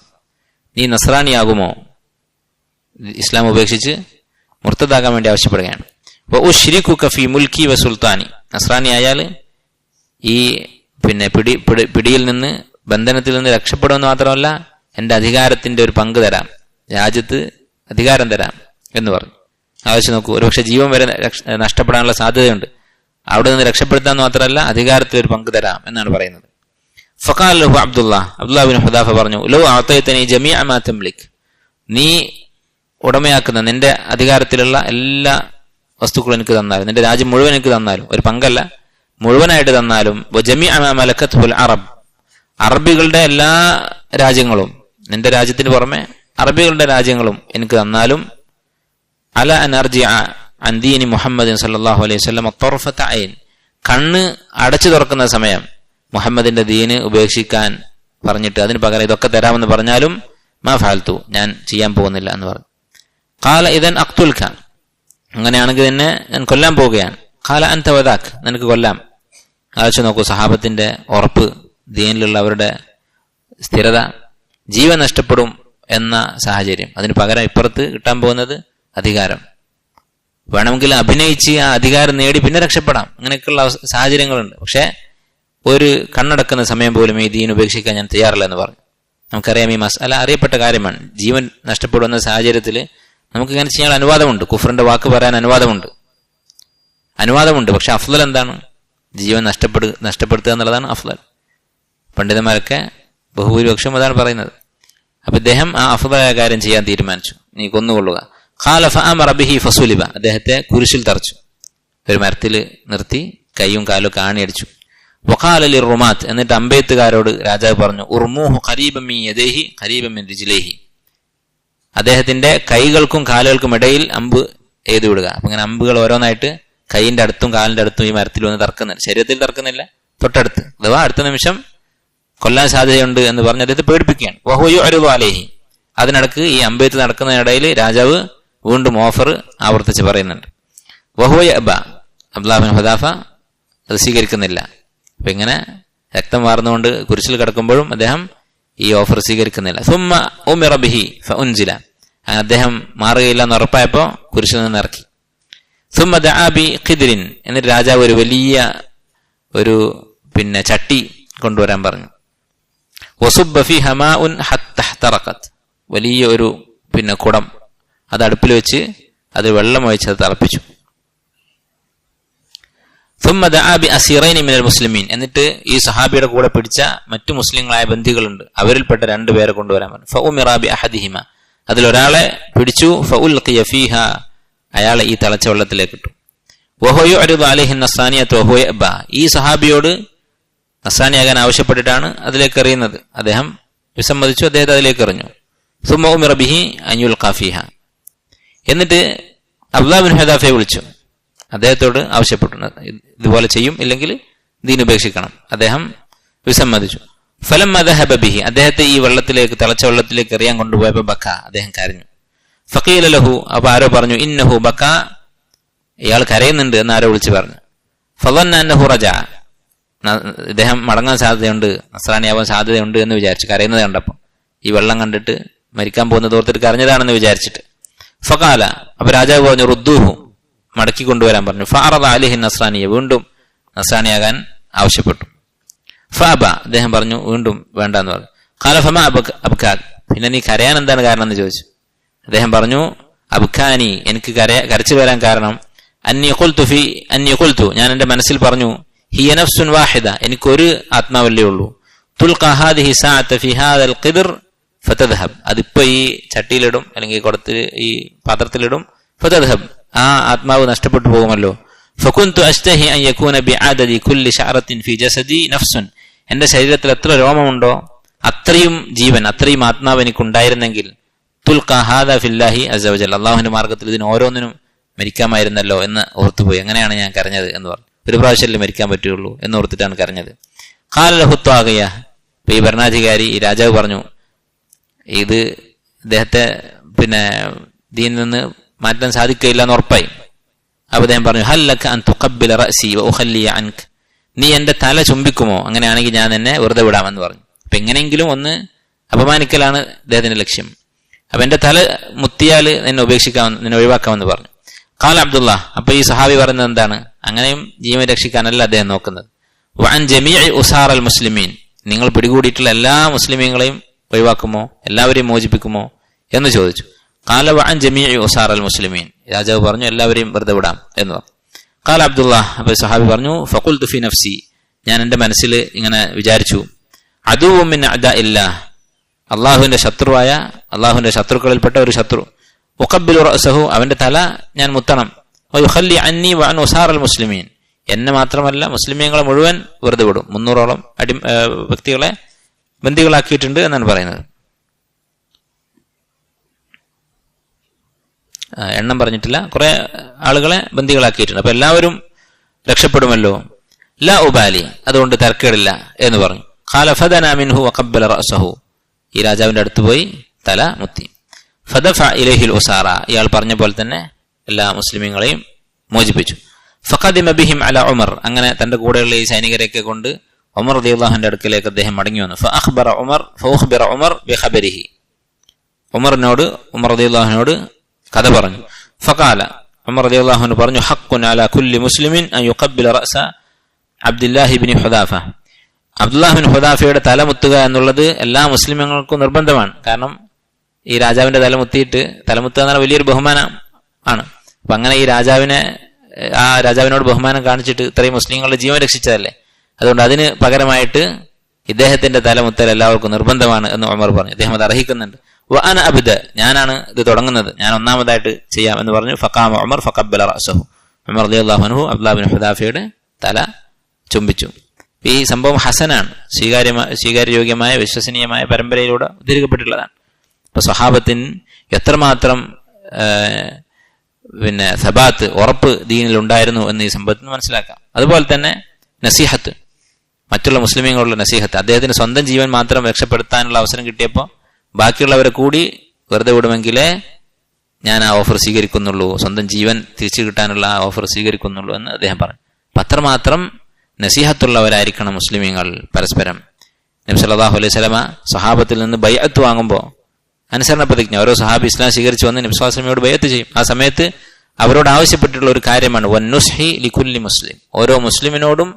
നീ നസ്രാനിയാകുമോ? ഇസ്ലാം ഉപേക്ഷിച്ച് മുർത്തദാകാൻ വേണ്ടി ആവശ്യപ്പെടുകയാണ്. വഉശ്രികുക ഫീ മുൽക്കി വസുൽത്താനി, നസ്രാനി ആയാൽ ഈ പിടിയിൽ നിന്ന്, ബന്ധനത്തിൽ നിന്ന് രക്ഷപ്പെടുമെന്ന് മാത്രമല്ല, എന്റെ അധികാരത്തിന്റെ ഒരു പങ്ക് തരാം, രാജ്യത്ത് അധികാരം തരാം എന്ന് പറഞ്ഞു. ആലോചിച്ച് നോക്കൂ, ഒരുപക്ഷെ ജീവൻ വരെ നഷ്ടപ്പെടാനുള്ള സാധ്യതയുണ്ട്. അവിടെ നിന്ന് രക്ഷപ്പെടുത്താന്ന് മാത്രമല്ല, അധികാരത്തിൽ ഒരു പങ്ക് തരാം എന്നാണ് പറയുന്നത്. ഫഖാല ലഹു അബ്ദുല്ലാഹി ബിൻ ഹുദാഫ പറഞ്ഞു, ലൗ അഅതൈതനി ജമീഅ മാ തംലിക്, നീ ഉടമയാക്കുന്ന നിന്റെ അധികാരത്തിലുള്ള എല്ലാ വസ്തുക്കളും എനിക്ക് തന്നാലും, നിന്റെ രാജ്യം മുഴുവൻ എനിക്ക് തന്നാലും, ഒരു പങ്കല്ല മുഴുവനായിട്ട് തന്നാലും, വജമീഅ മാ മലക്കത്തുൽ അറബ്, അറബികളുടെ എല്ലാ രാജ്യങ്ങളും, നിന്റെ രാജ്യത്തിന് പുറമെ അറബികളുടെ രാജ്യങ്ങളും എനിക്ക് തന്നാലും, അല അൻ അർജിഅ അൻ ദീനി മുഹമ്മദിൻ സല്ലല്ലാഹു അലൈഹി വസല്ലം തർഫത ഐൻ, കണ്ണ് അടച്ചു തുറക്കുന്ന സമയം മുഹമ്മദിന്റെ ദീന് ഉപേക്ഷിക്കാൻ പറഞ്ഞിട്ട് അതിന് പകരം ഇതൊക്കെ തരാമെന്ന് പറഞ്ഞാലും മാ ഫഅൽതു, ഞാൻ ചെയ്യാൻ പോകുന്നില്ല എന്ന് പറഞ്ഞു. ഖാല ഇദൻ അഖ്തുൽക, അങ്ങനെയാണെങ്കിൽ തന്നെ ഞാൻ കൊല്ലാൻ പോവുകയാണ്. ഖാല അൻത വദാക്, നിനക്ക് കൊല്ലാം. ആലോചിച്ച് നോക്കൂ, സഹാബത്തിന്റെ ഉറപ്പ്, ദീനിലുള്ള അവരുടെ സ്ഥിരത, ജീവൻ നഷ്ടപ്പെടും എന്ന സാഹചര്യം. അതിന് പകരം ഇപ്പുറത്ത് കിട്ടാൻ പോകുന്നത് അധികാരം. വേണമെങ്കിൽ അഭിനയിച്ച് ആ അധികാരം നേടി പിന്നെ രക്ഷപ്പെടാം. അങ്ങനെയൊക്കെയുള്ള സാഹചര്യങ്ങളുണ്ട്. പക്ഷെ ഒരു കണ്ണടക്കുന്ന സമയം പോലും ഈ ദീൻ ഉപേക്ഷിക്കാൻ ഞാൻ തയ്യാറില്ല എന്ന് പറഞ്ഞു. നമുക്കറിയാം ഈ മസ്അല അറിയപ്പെട്ട കാര്യമാണ്. ജീവൻ നഷ്ടപ്പെടുന്ന സാഹചര്യത്തിൽ നമുക്കിങ്ങനെ ചെയ്യാൻ അനുവാദമുണ്ട്. കുഫറിന്റെ വാക്ക് പറയാൻ അനുവാദമുണ്ട്. പക്ഷെ അഫ്ളൽ എന്താണ്? ജീവൻ നഷ്ടപ്പെടുത്തുക എന്നുള്ളതാണ് അഫ്ളൽ. പണ്ഡിതന്മാരൊക്കെ ബഹുഭൂരിപക്ഷം അതാണ് പറയുന്നത്. അപ്പൊ ഇദ്ദേഹം ആ അഫ്ളലായ കാര്യം ചെയ്യാൻ തീരുമാനിച്ചു. നീ കൊന്നുകൊള്ളുക. ഖാല ഫഅമറ ബിഹി ഫസുലിബ, അദ്ദേഹത്തെ കുരിശിൽ തറച്ചു. ഒരു മരത്തിൽ നിർത്തി കൈയും കാലും കാണിയടിച്ചു. വഖാല ലിർറുമാത്ത്, എന്നിട്ട് അമ്പെയ്ത്തുകാരോട് രാജാവ് പറഞ്ഞു, ഉർമൂഹു ഖരീബൻ മിൻ യദൈഹി ഖരീബൻ മിൻ റിജ്ലൈഹി, അദ്ദേഹത്തിന്റെ കൈകൾക്കും കാലുകൾക്കും ഇടയിൽ അമ്പ് എയ്തു വിടുക. അപ്പൊ ഇങ്ങനെ അമ്പുകൾ ഓരോന്നായിട്ട് കൈയിന്റെ അടുത്തും കാലിന്റെ അടുത്തും ഈ മരത്തിൽ വന്ന് തറക്കുന്നില്ല. ശരീരത്തിൽ തറക്കുന്നില്ല, തൊട്ടടുത്ത്. അഥവാ അടുത്ത നിമിഷം കൊല്ലാൻ സാധ്യതയുണ്ട് എന്ന് പറഞ്ഞ് അദ്ദേഹത്തെ പേടിപ്പിക്കുകയാണ്. വഹുവ യുഅരിദു അലൈഹി, അതിനിടക്ക് ഈ അമ്പെയ്ത്ത് നടക്കുന്നതിനിടയിൽ രാജാവ് വീണ്ടും ഓഫർ ആവർത്തിച്ച് പറയുന്നുണ്ട്. വഹുവ യഅബ, അബ്ദുല്ലാഹ് ബിൻ ഹുദാഫ അത് സ്വീകരിക്കുന്നില്ല. അപ്പൊ ഇങ്ങനെ രക്തം വാർന്നുകൊണ്ട് കുരിശിൽ കിടക്കുമ്പോഴും അദ്ദേഹം ഈ ഓഫർ സ്വീകരിക്കുന്നില്ല. സുമ്മ ഉമിറ ബിഹി ഫഉൻസില, അദ്ദേഹം മാറുകയില്ല എന്ന് ഉറപ്പായപ്പോ കുരിശിൽ നിന്ന് ഇറക്കി. സുമ്മ ദഅ ബി ഖിദ്രിൻ, എന്നിട്ട് രാജാവ് ഒരു വലിയ ചട്ടി കൊണ്ടുവരാൻ പറഞ്ഞു. വസുബ്ബ ഫീഹ മാഉൻ ഹത്ത ഇഹ്തറഖത്, വലിയ കുടം, അത് അടുപ്പിൽ വെച്ച് അത് വെള്ളം ഒഴിച്ച് അത് തിളപ്പിച്ചു. സുമ്മ ദഅ ബി അസീറൈനി മിനൽ മുസ്ലിമീൻ, എന്നിട്ട് ഈ സഹാബിയുടെ കൂടെ പിടിച്ച മറ്റു മുസ്ലിങ്ങളായ ബന്ദികളുണ്ട്, അവരിൽപ്പെട്ട 2 പേരെ കൊണ്ടുവരാൻ പറഞ്ഞു. ഫഉമിറ ബി അഹദിഹിമ, അതിലൊരാളെ പിടിച്ചു. ഫഉൽഖിയ ഫീഹ, അയാളെ ഈ തിളച്ച വെള്ളത്തിലേക്ക് ഇട്ടു. വഹുവ യുഅരിദു അലൈഹി നസ്രാനിയത വഹുവ യഅബ, ഈ സഹാബിയോട് നസ്രാനിയാകാൻ ആവശ്യപ്പെട്ടിട്ടാണ് അതിലേക്ക് എറിയുന്നത്. അദ്ദേഹം വിസമ്മതിച്ചു, അദ്ദേഹത്തെ അതിലേക്ക് എറിഞ്ഞു. സുമ്മ ഉമിറ ബിഹി അൻ യുൽഖാ ഫീഹ, എന്നിട്ട് അബ്ദുല്ലാഹ് ബിൻ ഹുദാഫയെ വിളിച്ചു, അദ്ദേഹത്തോട് ആവശ്യപ്പെട്ടു ഇതുപോലെ ചെയ്യും, ഇല്ലെങ്കിൽ ദീൻ ഉപേക്ഷിക്കണം. അദ്ദേഹം വിസമ്മതിച്ചു. ഫലമ്മ ദഹബ ബിഹി, അദ്ദേഹത്തെ ഈ തിളച്ച വെള്ളത്തിലേക്ക് എറിയാൻ കൊണ്ടുപോയപ്പോ ബക്ക, അദ്ദേഹം കരഞ്ഞു. ഫഖീല ലഹു, അപ്പൊ ആരോ പറഞ്ഞു, ഇന്നഹു ബക്ക, ഇയാൾ കരയുന്നുണ്ട് എന്ന് ആരോ വിളിച്ചു പറഞ്ഞു. ഫളന്ന അന്നഹു റജഅ, ഇദ്ദേഹം മടങ്ങാൻ സാധ്യതയുണ്ട്, നസ്രാനിയാവാൻ സാധ്യതയുണ്ട് എന്ന് വിചാരിച്ചു, കരയുന്നത് കണ്ടപ്പോ. ഈ വെള്ളം കണ്ടിട്ട് മരിക്കാൻ പോകുന്നത് ഓർത്തിട്ട് കരഞ്ഞതാണെന്ന് വിചാരിച്ചിട്ട്. ഫഖാല, അപ്പൊ രാജാവ് പറഞ്ഞു, റുദ്ദൂഹു, മടക്കി കൊണ്ടുവരാൻ പറഞ്ഞു. ഫഅറദ അലൈഹി നസ്രാനിയ, വീണ്ടും നസ്രാനിയാകാൻ ആവശ്യപ്പെട്ടു. ഫഅബ, അദ്ദേഹം പറഞ്ഞു വീണ്ടും വേണ്ടെന്ന് പറഞ്ഞു. ഖാല ഫമാ അബ്കാക്, പിന്നെ നീ കരയാൻ എന്താണ് കാരണം എന്ന് ചോദിച്ചു. അദ്ദേഹം പറഞ്ഞു, അബ്കാനി, എനിക്ക് കരച്ചു വരാൻ കാരണം അന്നി ഖുൽതു, ഞാൻ എന്റെ മനസ്സിൽ പറഞ്ഞു, ഹിയ നഫ്സുൻ വാഹിദ, എനിക്കൊരു ആത്മാവല്ലേ ഉള്ളൂ. തുൽഖ ഹാദിഹി സഅത ഫി ഹാദൽ ഖിദ്ർ ഫതദ്ഹബ്, അതിപ്പോ ഈ ചട്ടിയിലിടും, അല്ലെങ്കിൽ ഈ പാത്രത്തിലിടും. ഫതദ്ഹബ്, ആ ആത്മാവ് നഷ്ടപ്പെട്ടു പോകുമല്ലോ. ഫകുന്തു അസ്തഹി അൻ യകൂന ബിഅദദി കുല്ലി ശഅറത്തിൻ ഫി ജസദി നഫ്സുൻ, എന്റെ ശരീരത്തിൽ എത്ര രോമമുണ്ടോ അത്രയും ജീവൻ, അത്രയും ആത്മാവ് എനിക്കുണ്ടായിരുന്നെങ്കിൽ തുൽഖ ഹാദ ഫില്ലാഹി അസ്സ വജൽ, അല്ലാഹുവിന്റെ മാർഗത്തിൽ ഇതിന് ഓരോന്നിനും മരിക്കാമായിരുന്നല്ലോ എന്ന് ഓർത്തുപോയി. അങ്ങനെയാണ് ഞാൻ കരഞ്ഞത് എന്ന് പറഞ്ഞു. ഒരു പ്രാവശ്യമല്ലേ മരിക്കാൻ പറ്റുള്ളൂ എന്ന് ഓർത്തിട്ടാണ് കരഞ്ഞത്. ഖാല ലഹു ത്വാഗിയ, ഈ ഭരണാധികാരി, ഈ രാജാവ് പറഞ്ഞു, ഇത് ഇദ്ദേഹത്തെ ദീനിൽ നിന്ന് മാറ്റാൻ സാധിക്കില്ല എന്ന് ഉറപ്പായി. അപ്പൊ അദ്ദേഹം പറഞ്ഞു, ഹല്ലക അൻ തുഖബ്ബില റഅസി വ ഉഖല്ലിയ അൻക, നീ എന്റെ തല ചുംബിക്കുമോ, അങ്ങനെയാണെങ്കിൽ ഞാൻ എന്നെ വെറുതെ വിടാമെന്ന് പറഞ്ഞു. അപ്പൊ എങ്ങനെയെങ്കിലും ഒന്ന് അപമാനിക്കലാണ് അദ്ദേഹത്തിന്റെ ലക്ഷ്യം. അപ്പൊ എന്റെ തല മുത്തിയാൽ നിന്നെ ഒഴിവാക്കാമെന്ന് പറഞ്ഞു. ഖാല അബ്ദുല്ലാ, അപ്പൊ ഈ സഹാബി പറയുന്നത് എന്താണ്, അങ്ങനെയും ജീവൻ രക്ഷിക്കാനല്ല അദ്ദേഹം നോക്കുന്നത്. വഅൻ ജമീഇ ഉസാറൽ മുസ്ലിമീൻ, നിങ്ങൾ പിടികൂടിയിട്ടുള്ള എല്ലാ മുസ്ലിമീങ്ങളെയും ഒഴിവാക്കുമോ, എല്ലാവരെയും മോചിപ്പിക്കുമോ എന്ന് ചോദിച്ചു. ഖാല വഅൻ ജമീഇ ഉസാറൽ മുസ്ലിമീൻ, രാജാവ് പറഞ്ഞു എല്ലാവരെയും വെറുതെ വിടാം എന്ന് പറഞ്ഞു. ഖാല അബ്ദുല്ലാ, അപ്പൊ സഹാബി പറഞ്ഞു, ഫഖുൽതു ഫി നഫ്സി, ഞാൻ എന്റെ മനസ്സിൽ ഇങ്ങനെ വിചാരിച്ചു, അദുവ്വു മിൻ അദാഇല്ലാഹ്, അള്ളാഹുവിന്റെ ശത്രുവായ, അള്ളാഹുവിന്റെ ശത്രുക്കളിൽപ്പെട്ട ഒരു ശത്രു. ഉഖബ്ബിലു റഅസഹു, അവന്റെ തല ഞാൻ മുത്തണം. വയുഖല്ലി അന്നി വഅൻ ഉസാറൽ മുസ്ലിമീൻ, എന്നെ മാത്രമല്ല മുസ്ലിമീങ്ങളെ മുഴുവൻ വെറുതെ വിടും. 300ഓളം വ്യക്തികളെ ബന്ദികളാക്കിയിട്ടുണ്ട് എന്നാണ് പറയുന്നത്. എണ്ണം പറഞ്ഞിട്ടില്ല, കുറെ ആളുകളെ ബന്ദികളാക്കിയിട്ടുണ്ട്. അപ്പൊ എല്ലാവരും രക്ഷപ്പെടുമല്ലോ. ലാ ഉബാലി, അതുകൊണ്ട് തർക്കേടില്ല എന്ന് പറഞ്ഞു. ഖാല ഫദനാ മിൻഹു വഖബ്ബല റഅസഹു, ഈ രാജാവിന്റെ അടുത്ത് പോയി തല മുത്തി. ഫദഫ ഇലൈഹിൽ ഉസാറ, ഇയാൾ പറഞ്ഞ പോലെ തന്നെ എല്ലാ മുസ്ലിമീങ്ങളെയും മോചിപ്പിച്ചു. ഫഖദിമ ബിഹിം അല ഉമർ, അങ്ങനെ തന്റെ കൂടെയുള്ള ഈ സൈനികരെയൊക്കെ കൊണ്ട് ഉമർ റളിയല്ലാഹുവിന്റെ അടുക്കലേക്ക് അദ്ദേഹം മടങ്ങി വന്നു. ഫഅഖ്ബറ ഉമർ ബിഖബരിഹി, ഉമർ റളിയല്ലാഹുവിനോട് കഥ പറഞ്ഞു. ഫഖാല, ഉമർ റളിയല്ലാഹു പറഞ്ഞു, ഹഖ്ഖുൻ അലാ കുല്ലി മുസ്ലിമിൻ അൻ യുഖബ്ബില റഅസ അബ്ദുല്ലാഹി ഇബ്നു ഹുദാഫ. അബ്ദുല്ലാഹ് ബിൻ ഹുദാഫയുടെ തല മുത്തുക എന്നുള്ളത് എല്ലാ മുസ്ലിമുകൾക്കും നിർബന്ധമാണ്. കാരണം ഈ രാജാവിന്റെ തലമുത്തുക എന്നാൽ വലിയൊരു ബഹുമാനം ആണ്. അപ്പൊ അങ്ങനെ ഈ രാജാവിനോട് ബഹുമാനം കാണിച്ചിട്ട് ഇത്രയും മുസ്ലിങ്ങളുടെ ജീവൻ രക്ഷിച്ചതല്ലേ, അതുകൊണ്ട് അതിന് പകരമായിട്ട് ഇദ്ദേഹത്തിന്റെ തലമുത്തൽ എല്ലാവർക്കും നിർബന്ധമാണ് എന്ന് ഉമർ പറഞ്ഞു. ഇദ്ദേഹം അത് അർഹിക്കുന്നുണ്ട്. വഅന അബ്ദ, ഞാനാണ് ഇത് തുടങ്ങുന്നത്, ഞാൻ ഒന്നാമതായിട്ട് ചെയ്യാം എന്ന് പറഞ്ഞു. ഫഖാമ ഉമർ ഫഖബ്ബല റഅസഹു, ഉമർ റളിയല്ലാഹു അൻഹു അബ്ദുല്ലാഹ് ബിൻ ഹുദാഫയുടെ തല ചുംബിച്ചു. ഈ സംഭവം ഹസനാണ്, സ്വീകാര്യയോഗ്യമായ വിശ്വസനീയമായ പരമ്പരയിലൂടെ ഉദ്ധരിക്കപ്പെട്ടിട്ടുള്ളതാണ്. ഇപ്പൊ സ്വഹാബത്തിന് എത്രമാത്രം സബാത്ത്, ഉറപ്പ് ദീനിൽ ഉണ്ടായിരുന്നു എന്ന് ഈ സംഭവത്തിന് മനസ്സിലാക്കാം. അതുപോലെ തന്നെ നസീഹത്ത്, മറ്റുള്ള മുസ്ലിമീങ്ങളുള്ള നസീഹത്ത്. അദ്ദേഹത്തിന് സ്വന്തം ജീവൻ മാത്രം രക്ഷപ്പെടുത്താനുള്ള അവസരം കിട്ടിയപ്പോൾ ബാക്കിയുള്ളവരെ കൂടി വെറുതെ വിടുമെങ്കിലേ ഞാൻ ആ ഓഫർ സ്വീകരിക്കുന്നുള്ളൂ, സ്വന്തം ജീവൻ തിരിച്ചു കിട്ടാനുള്ള ആ ഓഫർ സ്വീകരിക്കുന്നുള്ളൂ എന്ന് അദ്ദേഹം പറഞ്ഞു. അപ്പൊ അത്രമാത്രം നസീഹത്തുള്ളവരായിരിക്കണം മുസ്ലിമീങ്ങൾ പരസ്പരം. നബി സല്ലല്ലാഹു അലൈഹി വസല്ലമ സ്വഹാബത്തിൽ നിന്ന് ബൈഅത്ത് വാങ്ങുമ്പോൾ അനുസരണ പ്രതിജ്ഞ, ഓരോ സ്വഹാബി ഇസ്ലാം സ്വീകരിച്ചു വന്ന് നബി സ്വല്ലല്ലാഹു അലൈഹി വസല്ലമയോട് ബൈഅത്ത് ചെയ്യും. ആ സമയത്ത് അവരോട് ആവശ്യപ്പെട്ടിട്ടുള്ള ഒരു കാര്യമാണ് വന്നുസ്ഹി ലികുല്ലി മുസ്ലിം, ഓരോ മുസ്ലിമിനോടും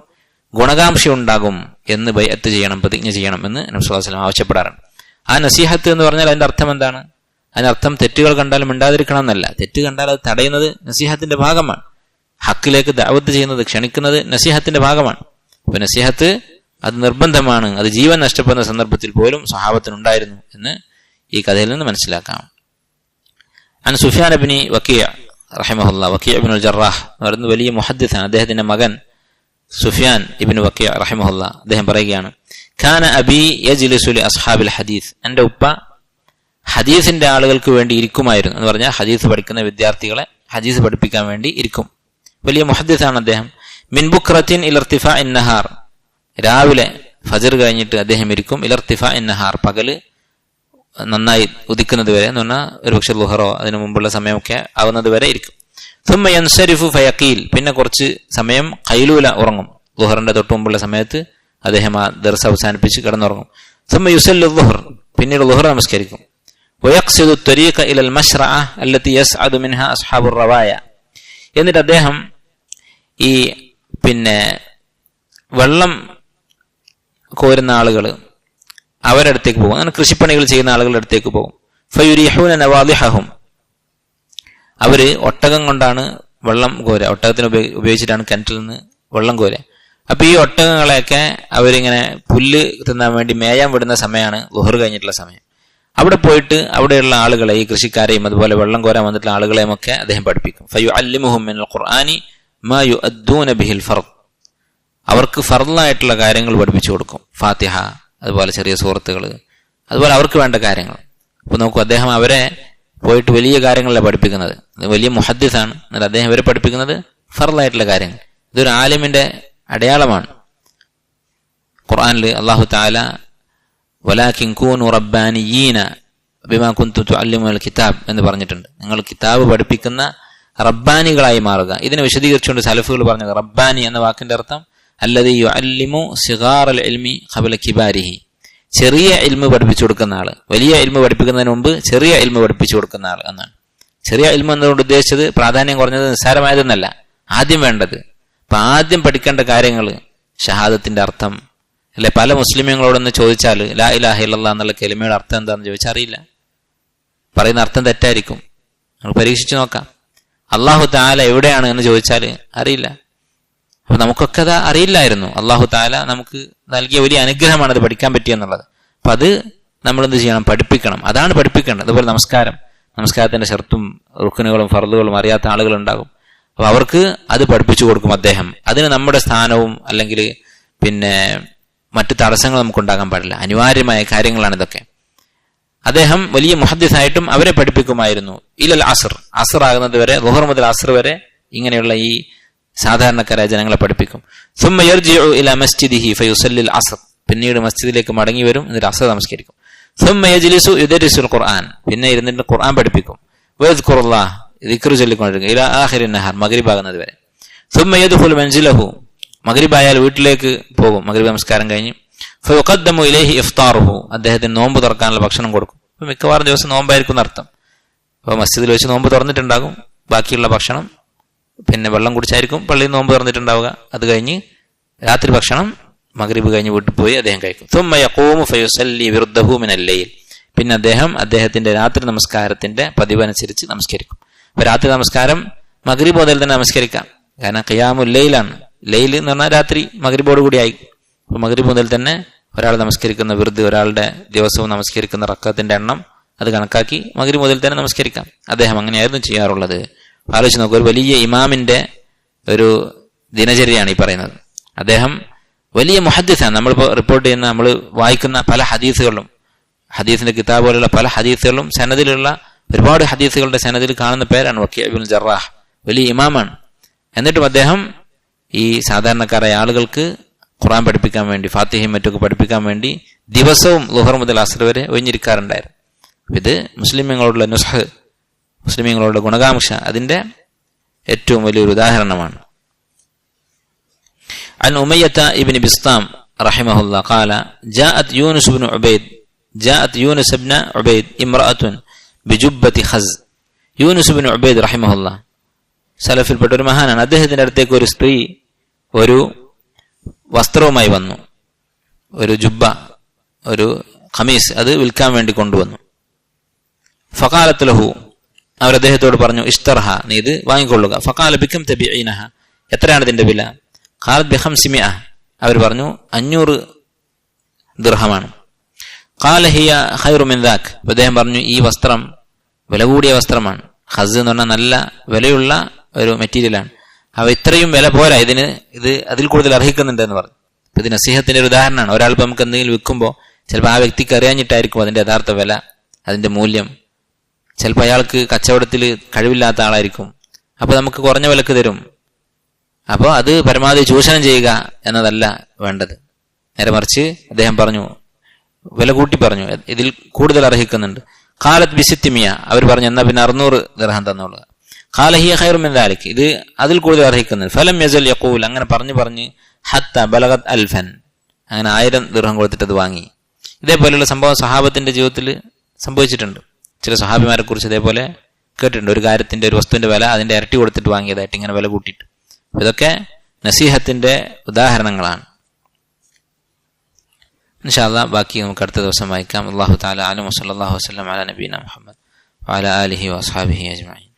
ഗുണകാംക്ഷ ഉണ്ടാകും എന്ന് ബൈഅത്ത് ചെയ്യണം, പ്രതിജ്ഞ ചെയ്യണം എന്ന് നബി സ്വല്ലല്ലാഹു അലൈഹി വസല്ലം ആവശ്യപ്പെടാറുണ്ട്. ആ നസീഹത്ത് എന്ന് പറഞ്ഞാൽ അതിന്റെ അർത്ഥം എന്താണ്? അതിനർത്ഥം തെറ്റുകൾ കണ്ടാലും മിണ്ടാതിരിക്കണം എന്നല്ല. തെറ്റ് കണ്ടാൽ അത് തടയുന്നത് നസീഹത്തിന്റെ ഭാഗമാണ്. ഹക്കിലേക്ക് ദഅവത്ത് ചെയ്യുന്നത്, ക്ഷണിക്കുന്നത് നസീഹത്തിന്റെ ഭാഗമാണ്. അപ്പൊ നസീഹത്ത് അത് നിർബന്ധമാണ്. അത് ജീവൻ നഷ്ടപ്പെടുന്ന സന്ദർഭത്തിൽ പോലും സ്വഹാബത്തിനുണ്ടായിരുന്നു എന്ന് ഈ കഥയിൽ നിന്ന് മനസ്സിലാക്കാം. അൻ സുഫിയാൻ ഇബ്നു വക്കീഅ റഹിമഹുല്ലാഹ്, വക്കീഅ ഇബ്നുൽ ജറാഹ് എന്ന് പറയുന്ന വലിയ മുഹദ്ദിസാണ്. അദ്ദേഹത്തിന്റെ മകൻ സുഫിയാൻ ഇബ്നു വക്കീഅ റഹിമഹുല്ലാഹ് അദ്ദേഹം പറയുകയാണ്, കാന അബി യജ്ലിസു ലി അസ്ഹാബിൽ ഹദീസ്, എന്റെ ഉപ്പ ഹദീസിന്റെ ആളുകൾക്ക് വേണ്ടി ഇരിക്കുമായിരുന്നു. എന്ന് പറഞ്ഞാൽ ഹദീസ് പഠിക്കുന്ന വിദ്യാർത്ഥികളെ ഹദീസ് പഠിപ്പിക്കാൻ വേണ്ടി ഇരിക്കും. വലിയ മുഹദ്ദിസാണ് അദ്ദേഹം. മിൻ ബുക്റത്തിൻ ഇലർത്തിഫാഇൻ നഹാർ, രാവിലെ ഫജ്ർ കഴിഞ്ഞിട്ട് അദ്ദേഹം ഇരിക്കും. ഇലർത്തിഫാഇൻ നഹാർ, പകല് നന്നായി ഉദിക്കുന്നത് വരെ എന്ന് പറഞ്ഞാൽ ഒരു പക്ഷെ ളുഹറോ അതിനു മുമ്പുള്ള സമയമൊക്കെ ആവുന്നത് വരെ ഇരിക്കും. സുമ്മ യൻസരിഫു ഫയഖീൽ, പിന്നെ കുറച്ച് സമയം ഖൈലൂല, ഉറങ്ങും. ളുഹറിന്റെ തൊട്ട് മുമ്പുള്ള സമയത്ത് അദ്ദേഹം ആ ദർസ് അവസാനിപ്പിച്ച് കിടന്നുറങ്ങും. സുമ്മ യുസല്ലി ളുഹർ, പിന്നീട് ളുഹർ നമസ്കരിക്കും. വയഖ്സിദു ത്വരീഖ ഇലൽ മശ്റഅ അല്ലതി യസ്അദു മിൻഹാ അസ്ഹാബുർ റവായ, എന്നിട്ട് അദ്ദേഹം ഈ വെള്ളം കോരുന്ന ആളുകൾ അവരുടെ അടുത്തേക്ക് പോകും. അങ്ങനെ കൃഷിപ്പണികൾ ചെയ്യുന്ന ആളുകളുടെ അടുത്തേക്ക് പോകും. ഫയുരീഹൂന നവാദിഹഹും, അവര് ഒട്ടകം കൊണ്ടാണ് വെള്ളം കോരുക. ഒട്ടകത്തിന് ഉപയോഗിച്ചിട്ടാണ് കിണറ്റിൽ നിന്ന് വെള്ളം കോരുക. അപ്പൊ ഈ ഒട്ടകങ്ങളെയൊക്കെ അവരിങ്ങനെ പുല്ല് തിന്നാൻ വേണ്ടി മേയാൻ വിടുന്ന സമയമാണ് ളുഹർ കഴിഞ്ഞിട്ടുള്ള സമയം. അവിടെ പോയിട്ട് അവിടെയുള്ള ആളുകളെ, ഈ കൃഷിക്കാരെയും അതുപോലെ വെള്ളം കോരാൻ വന്നിട്ടുള്ള ആളുകളെയും ഒക്കെ അദ്ദേഹം പഠിപ്പിക്കും. ഫയുഅല്ലിമുഹും മിനൽ ഖുർആനി മാ യുഅദ്ദൂന ബിഹിൽ ഫർദ്, അവർക്ക് ഫർദായിട്ടുള്ള കാര്യങ്ങൾ പഠിപ്പിച്ചു കൊടുക്കും. ഫാത്തിഹ, അതുപോലെ ചെറിയ സൂറത്തുകൾ, അതുപോലെ അവർക്ക് വേണ്ട കാര്യങ്ങൾ. അപ്പൊ നോക്കൂ, അദ്ദേഹം അവരെ പോയിട്ട് വലിയ കാര്യങ്ങളല്ല പഠിപ്പിക്കുന്നത്. വലിയ മുഹദ്ദിസാണ്, എന്നാൽ അദ്ദേഹം ഇവരെ പഠിപ്പിക്കുന്നത് ഫർദായിട്ടുള്ള കാര്യങ്ങൾ. ഇതൊരു ആലിമിന്റെ അടയാളമാണ്. ഖുർആനിൽ അല്ലാഹു തആല വലാകിൻ കൂനു റബ്ബാനിയീന ബിമാ കുൻതും തുഅല്ലിമുൽ കിതാബ് എന്ന് പറഞ്ഞിട്ടുണ്ട്. നിങ്ങൾ കിതാബ് പഠിപ്പിക്കുന്ന റബ്ബാനികളായി മാറുക. ഇതിനെ വിശദീകരിച്ചുകൊണ്ട് സലഫുകൾ പറഞ്ഞത്, റബ്ബാനി എന്ന വാക്കിന്റെ അർത്ഥം അല്ലദീ യുഅല്ലിമു സിഗാറൽ ഇൽമി ഖബല കിബാരിഹി, ചെറിയ ഇൽമ് പഠിപ്പിച്ചു കൊടുക്കുന്ന ആള്. വലിയ ഇൽമ് പഠിപ്പിക്കുന്നതിന് മുമ്പ് ചെറിയ ഇൽമ് പഠിപ്പിച്ചു കൊടുക്കുന്ന ആൾ എന്നാണ്. ചെറിയ ഇൽമ് എന്നതുകൊണ്ട് ഉദ്ദേശിച്ചത് പ്രാധാന്യം കുറഞ്ഞത് നിസ്സാരമായതെന്നല്ല, ആദ്യം വേണ്ടത്. അപ്പൊ ആദ്യം പഠിക്കേണ്ട കാര്യങ്ങൾ, ഷഹാദത്തിന്റെ അർത്ഥം അല്ലെ. പല മുസ്ലിമീങ്ങളോടൊന്ന് ചോദിച്ചാൽ ലാ ഇലാഹ ഇല്ലല്ലാഹ് എന്നുള്ള കലിമയുടെ അർത്ഥം എന്താണെന്ന് ചോദിച്ചാൽ അറിയില്ല, പറയുന്ന അർത്ഥം തെറ്റായിരിക്കും. നമ്മൾ പരീക്ഷിച്ചു നോക്കാം. അല്ലാഹു തആല എവിടെയാണ് എന്ന് ചോദിച്ചാൽ അറിയില്ല. അപ്പൊ നമുക്കൊക്കെ അത് അറിയില്ലായിരുന്നു. അല്ലാഹു തആല നമുക്ക് നൽകിയ വലിയ അനുഗ്രഹമാണ് അത് പഠിക്കാൻ പറ്റിയെന്നുള്ളത്. അപ്പൊ അത് നമ്മൾ എന്ത് ചെയ്യണം? പഠിപ്പിക്കണം. അതാണ് പഠിപ്പിക്കേണ്ടത്. അതുപോലെ നമസ്കാരത്തിന്റെ ഷർത്തും റുക്നുകളും ഫർളുകളും അറിയാത്ത ആളുകളുണ്ടാകും. അപ്പൊ അവർക്ക് അത് പഠിപ്പിച്ചു കൊടുക്കും അദ്ദേഹം. അതിന് നമ്മുടെ സ്ഥാനവും അല്ലെങ്കിൽ മറ്റു തടസ്സങ്ങൾ നമുക്കുണ്ടാകാൻ പാടില്ല. അനിവാര്യമായ കാര്യങ്ങളാണ് ഇതൊക്കെ. അദ്ദേഹം വലിയ മുഹദ്ദിസായിട്ടും അവരെ പഠിപ്പിക്കുമായിരുന്നു. ഇലൽ അസ്ർ ആകുന്നത് വരെ, ളുഹർ മുതൽ അസ്ർ വരെ ഇങ്ങനെയുള്ള ഈ സാധാരണക്കാരായ ജനങ്ങളെ പഠിപ്പിക്കും. സുമ്മ യർജിഉ ഇലാ മസ്ജിദിഹി ഫയുസല്ലിൽ അസ്ർ, പിന്നീട് മസ്ജിദിലേക്ക് മടങ്ങി വരും, എന്നിട്ട് അസ്ർ നമസ്കരിക്കും. സുമ്മ യജ്ലിസു യുദരിസുൽ ഖുർആൻ, പിന്നെ ഇരുന്നിട്ട് ഖുർആൻ പഠിപ്പിക്കും. വയദ്കുറുല്ലാഹ്, ദിക്ർ ചൊല്ലിക്കൊണ്ടിരിക്കും. ഇലാ ആഖിരിൻ നഹാർ, മഗ്രിബ് ആകുന്നത് വരെ. സുമ്മ യദ്ഖുലു മൻസിലഹു, മഗ്രിബായാൽ വീട്ടിലേക്ക് പോകും. മഗ്രിബ് നമസ്കാരം കഴിഞ്ഞ് ഫയുഖദ്ദമു ഇലൈഹി ഇഫ്താറുഹു, അദ്ദേഹത്തിന് നോമ്പ് തുറക്കാനുള്ള ഭക്ഷണം കൊടുക്കും. അപ്പൊ മിക്കവാറും ദിവസം നോമ്പായിരിക്കും എന്നർത്ഥം. അപ്പോൾ മസ്ജിദിൽ വെച്ച് നോമ്പ് തുറന്നിട്ടുണ്ടാകും, ബാക്കിയുള്ള ഭക്ഷണം പിന്നെ വെള്ളം കുടിച്ചായിരിക്കും പള്ളിയിൽ നോമ്പ് തുറന്നിട്ടുണ്ടാവുക. അത് കഴിഞ്ഞ് രാത്രി ഭക്ഷണം മഗ്രിബ് കഴിഞ്ഞ് വീട്ടിൽ പോയി അദ്ദേഹം കഴിക്കും. തുമ്മ യഖൂമു ഫയുസല്ലി വിറുദ്ദഹു മിനൽ ലൈൽ, പിന്നെ അദ്ദേഹത്തിന്റെ രാത്രി നമസ്കാരത്തിന്റെ പതിവനുസരിച്ച് നമസ്കരിക്കും. അപ്പൊ രാത്രി നമസ്കാരം മഗ്രിബ് മുതൽ തന്നെ നമസ്കരിക്കാം, കാരണം ഖിയാമുൽ ലൈലാണ്. ലൈൽ എന്ന് പറഞ്ഞാൽ രാത്രി മഗ്രിബോട് കൂടി ആയി. അപ്പൊ മഗ്രിബ് മുതൽ തന്നെ ഒരാൾ നമസ്കരിക്കുന്ന വിറുദ്, ഒരാളുടെ ദിവസവും നമസ്കരിക്കുന്ന റക്അത്തിന്റെ എണ്ണം അത് കണക്കാക്കി മഗ്രിബ് മുതൽ തന്നെ നമസ്കരിക്കാം. അദ്ദേഹം അങ്ങനെയായിരുന്നു ചെയ്യാറുള്ളത്. ആലോചിച്ച് നോക്കുക, ഒരു വലിയ ഇമാമിന്റെ ഒരു ദിനചര്യയാണ് ഈ പറയുന്നത്. അദ്ദേഹം വലിയ മുഹദ്ദിസാണ്. നമ്മളിപ്പോൾ റിപ്പോർട്ട് ചെയ്യുന്ന, നമ്മൾ വായിക്കുന്ന പല ഹദീസുകളും, ഹദീസിന്റെ കിതാബുകളുള്ള പല ഹദീസുകളും സനദിലുള്ള ഒരുപാട് ഹദീസുകളുടെ സനദിൽ കാണുന്ന പേരാണ് വക്കീഅ ഇബ്നുൽ ജറാഹ്. വലിയ ഇമാമാണ്. എന്നിട്ടും അദ്ദേഹം ഈ സാധാരണക്കാരായ ആളുകൾക്ക് ഖുർആൻ പഠിപ്പിക്കാൻ വേണ്ടി, ഫാത്തിഹയും മറ്റൊക്കെ പഠിപ്പിക്കാൻ വേണ്ടി ദിവസവും ളുഹർ മുതൽ അസ്ർ വരെ ഒഴിഞ്ഞിരിക്കാറുണ്ടായിരുന്നു. ഇത് മുസ്ലിമീങ്ങളോടുള്ള നുസ്ഹ്, മുസ്ലിമീങ്ങളോടുള്ള ഗുണകാംക്ഷ, അതിന്റെ ഏറ്റവും വലിയൊരു ഉദാഹരണമാണ്. عن أمية ابن بسطام رحمه الله قال جاءت يونس بن عبيد امرأة بجبة خز. യൂനുസ് ബിൻ ഉബൈദ് റഹിമഹുല്ലാ സലഫിൽപ്പെട്ട ഒരു മഹാനാണ്. അദ്ദേഹത്തിന്റെ അടുത്തേക്ക് ഒരു സ്ത്രീ ഒരു വസ്ത്രവുമായി വന്നു, ഒരു ജുബ്ബ, ഒരു ഖമീസ്, അത് വിൽക്കാൻ വേണ്ടി കൊണ്ടുവന്നു. ഫഖാലത്ത് ലഹു, അവർ അദ്ദേഹത്തോട് പറഞ്ഞു, ഇഷ്തർഹ, നീ ഇത് വാങ്ങിക്കൊള്ളുക. ഫഖാല ബികം തബിഈനഹ, എത്രയാണ് ഇതിന്റെ വില? ഖാലത്ത് ബിഖംസിമിഅ, അവർ പറഞ്ഞു 500 ദിർഹമാണ്. ഖാല ഹിയ ഖൈറു മിൻ ദാക്, അദ്ദേഹം പറഞ്ഞു ഈ വസ്ത്രം വില കൂടിയ വസ്ത്രമാണ്. ഖസ് എന്ന് പറഞ്ഞാൽ നല്ല വിലയുള്ള ഒരു മെറ്റീരിയലാണ്. അവ ഇത്രയും വില പോരാ, ഇത് അതിൽ കൂടുതൽ അർഹിക്കുന്നുണ്ട് എന്ന് പറഞ്ഞു. ഇത് നസീഹത്തിന്റെ ഒരു ഉദാഹരണമാണ്. ഒരാളിപ്പോൾ നമുക്ക് എന്തെങ്കിലും വിൽക്കുമ്പോൾ ചിലപ്പോൾ ആ വ്യക്തിക്ക് അറിയാഞ്ഞിട്ടായിരിക്കും അതിന്റെ യഥാർത്ഥ വില, അതിന്റെ മൂല്യം. ചിലപ്പോൾ അയാൾക്ക് കച്ചവടത്തിൽ കഴിവില്ലാത്ത ആളായിരിക്കും, അപ്പൊ നമുക്ക് കുറഞ്ഞ വിലക്ക് തരും. അപ്പോൾ അത് പരമാവധി ചൂഷണം ചെയ്യുക എന്നതല്ല വേണ്ടത്. നേരെ മറിച്ച് അദ്ദേഹം പറഞ്ഞു, വില കൂട്ടി പറഞ്ഞു, ഇതിൽ കൂടുതൽ അർഹിക്കുന്നുണ്ട്. ഖാലത്ത് ബിസിത്തിമിയ, അവർ പറഞ്ഞു എന്നാ പിന്നെ 600 ദിർഹം തന്നോളുക. ഖാല ഹിയ ഖൈറു മിൻ ദാലിക്, ഇത് അതിൽ കൂടുതൽ അർഹിക്കുന്നുണ്ട്. ഫലം യസൽ യഖൂൽ, അങ്ങനെ പറഞ്ഞ് ഹത്ത ബലഗത് അൽഫൻ, അങ്ങനെ 1000 ദിർഹം കൊടുത്തിട്ട് അത് വാങ്ങി. ഇതേപോലെയുള്ള സംഭവം സഹാബത്തിന്റെ ജീവിതത്തിൽ സംഭവിച്ചിട്ടുണ്ട്. ചില സഹാബിമാരെ കുറിച്ച് ഇതേപോലെ കേട്ടിട്ടുണ്ട്. ഒരു കാര്യത്തിന്റെ, ഒരു വസ്തുവിന്റെ വില അതിന്റെ ഇരട്ടി കൊടുത്തിട്ട് വാങ്ങിയതായിട്ട് ഇങ്ങനെ വില കൂട്ടിയിട്ട്. ഇതൊക്കെ നസീഹത്തിന്റെ ഉദാഹരണങ്ങളാണ്. ഇൻഷാ അല്ലാഹ് ബാക്കി നമുക്ക് അടുത്ത ദിവസം വായിക്കാം. അല്ലാഹു തആല അലം. വസല്ലല്ലാഹു വസല്ലം അലാ നബീന മുഹമ്മദ് വഅലാ ആലിഹി വഅസ്ഹാബിഹി അജ്മഈൻ.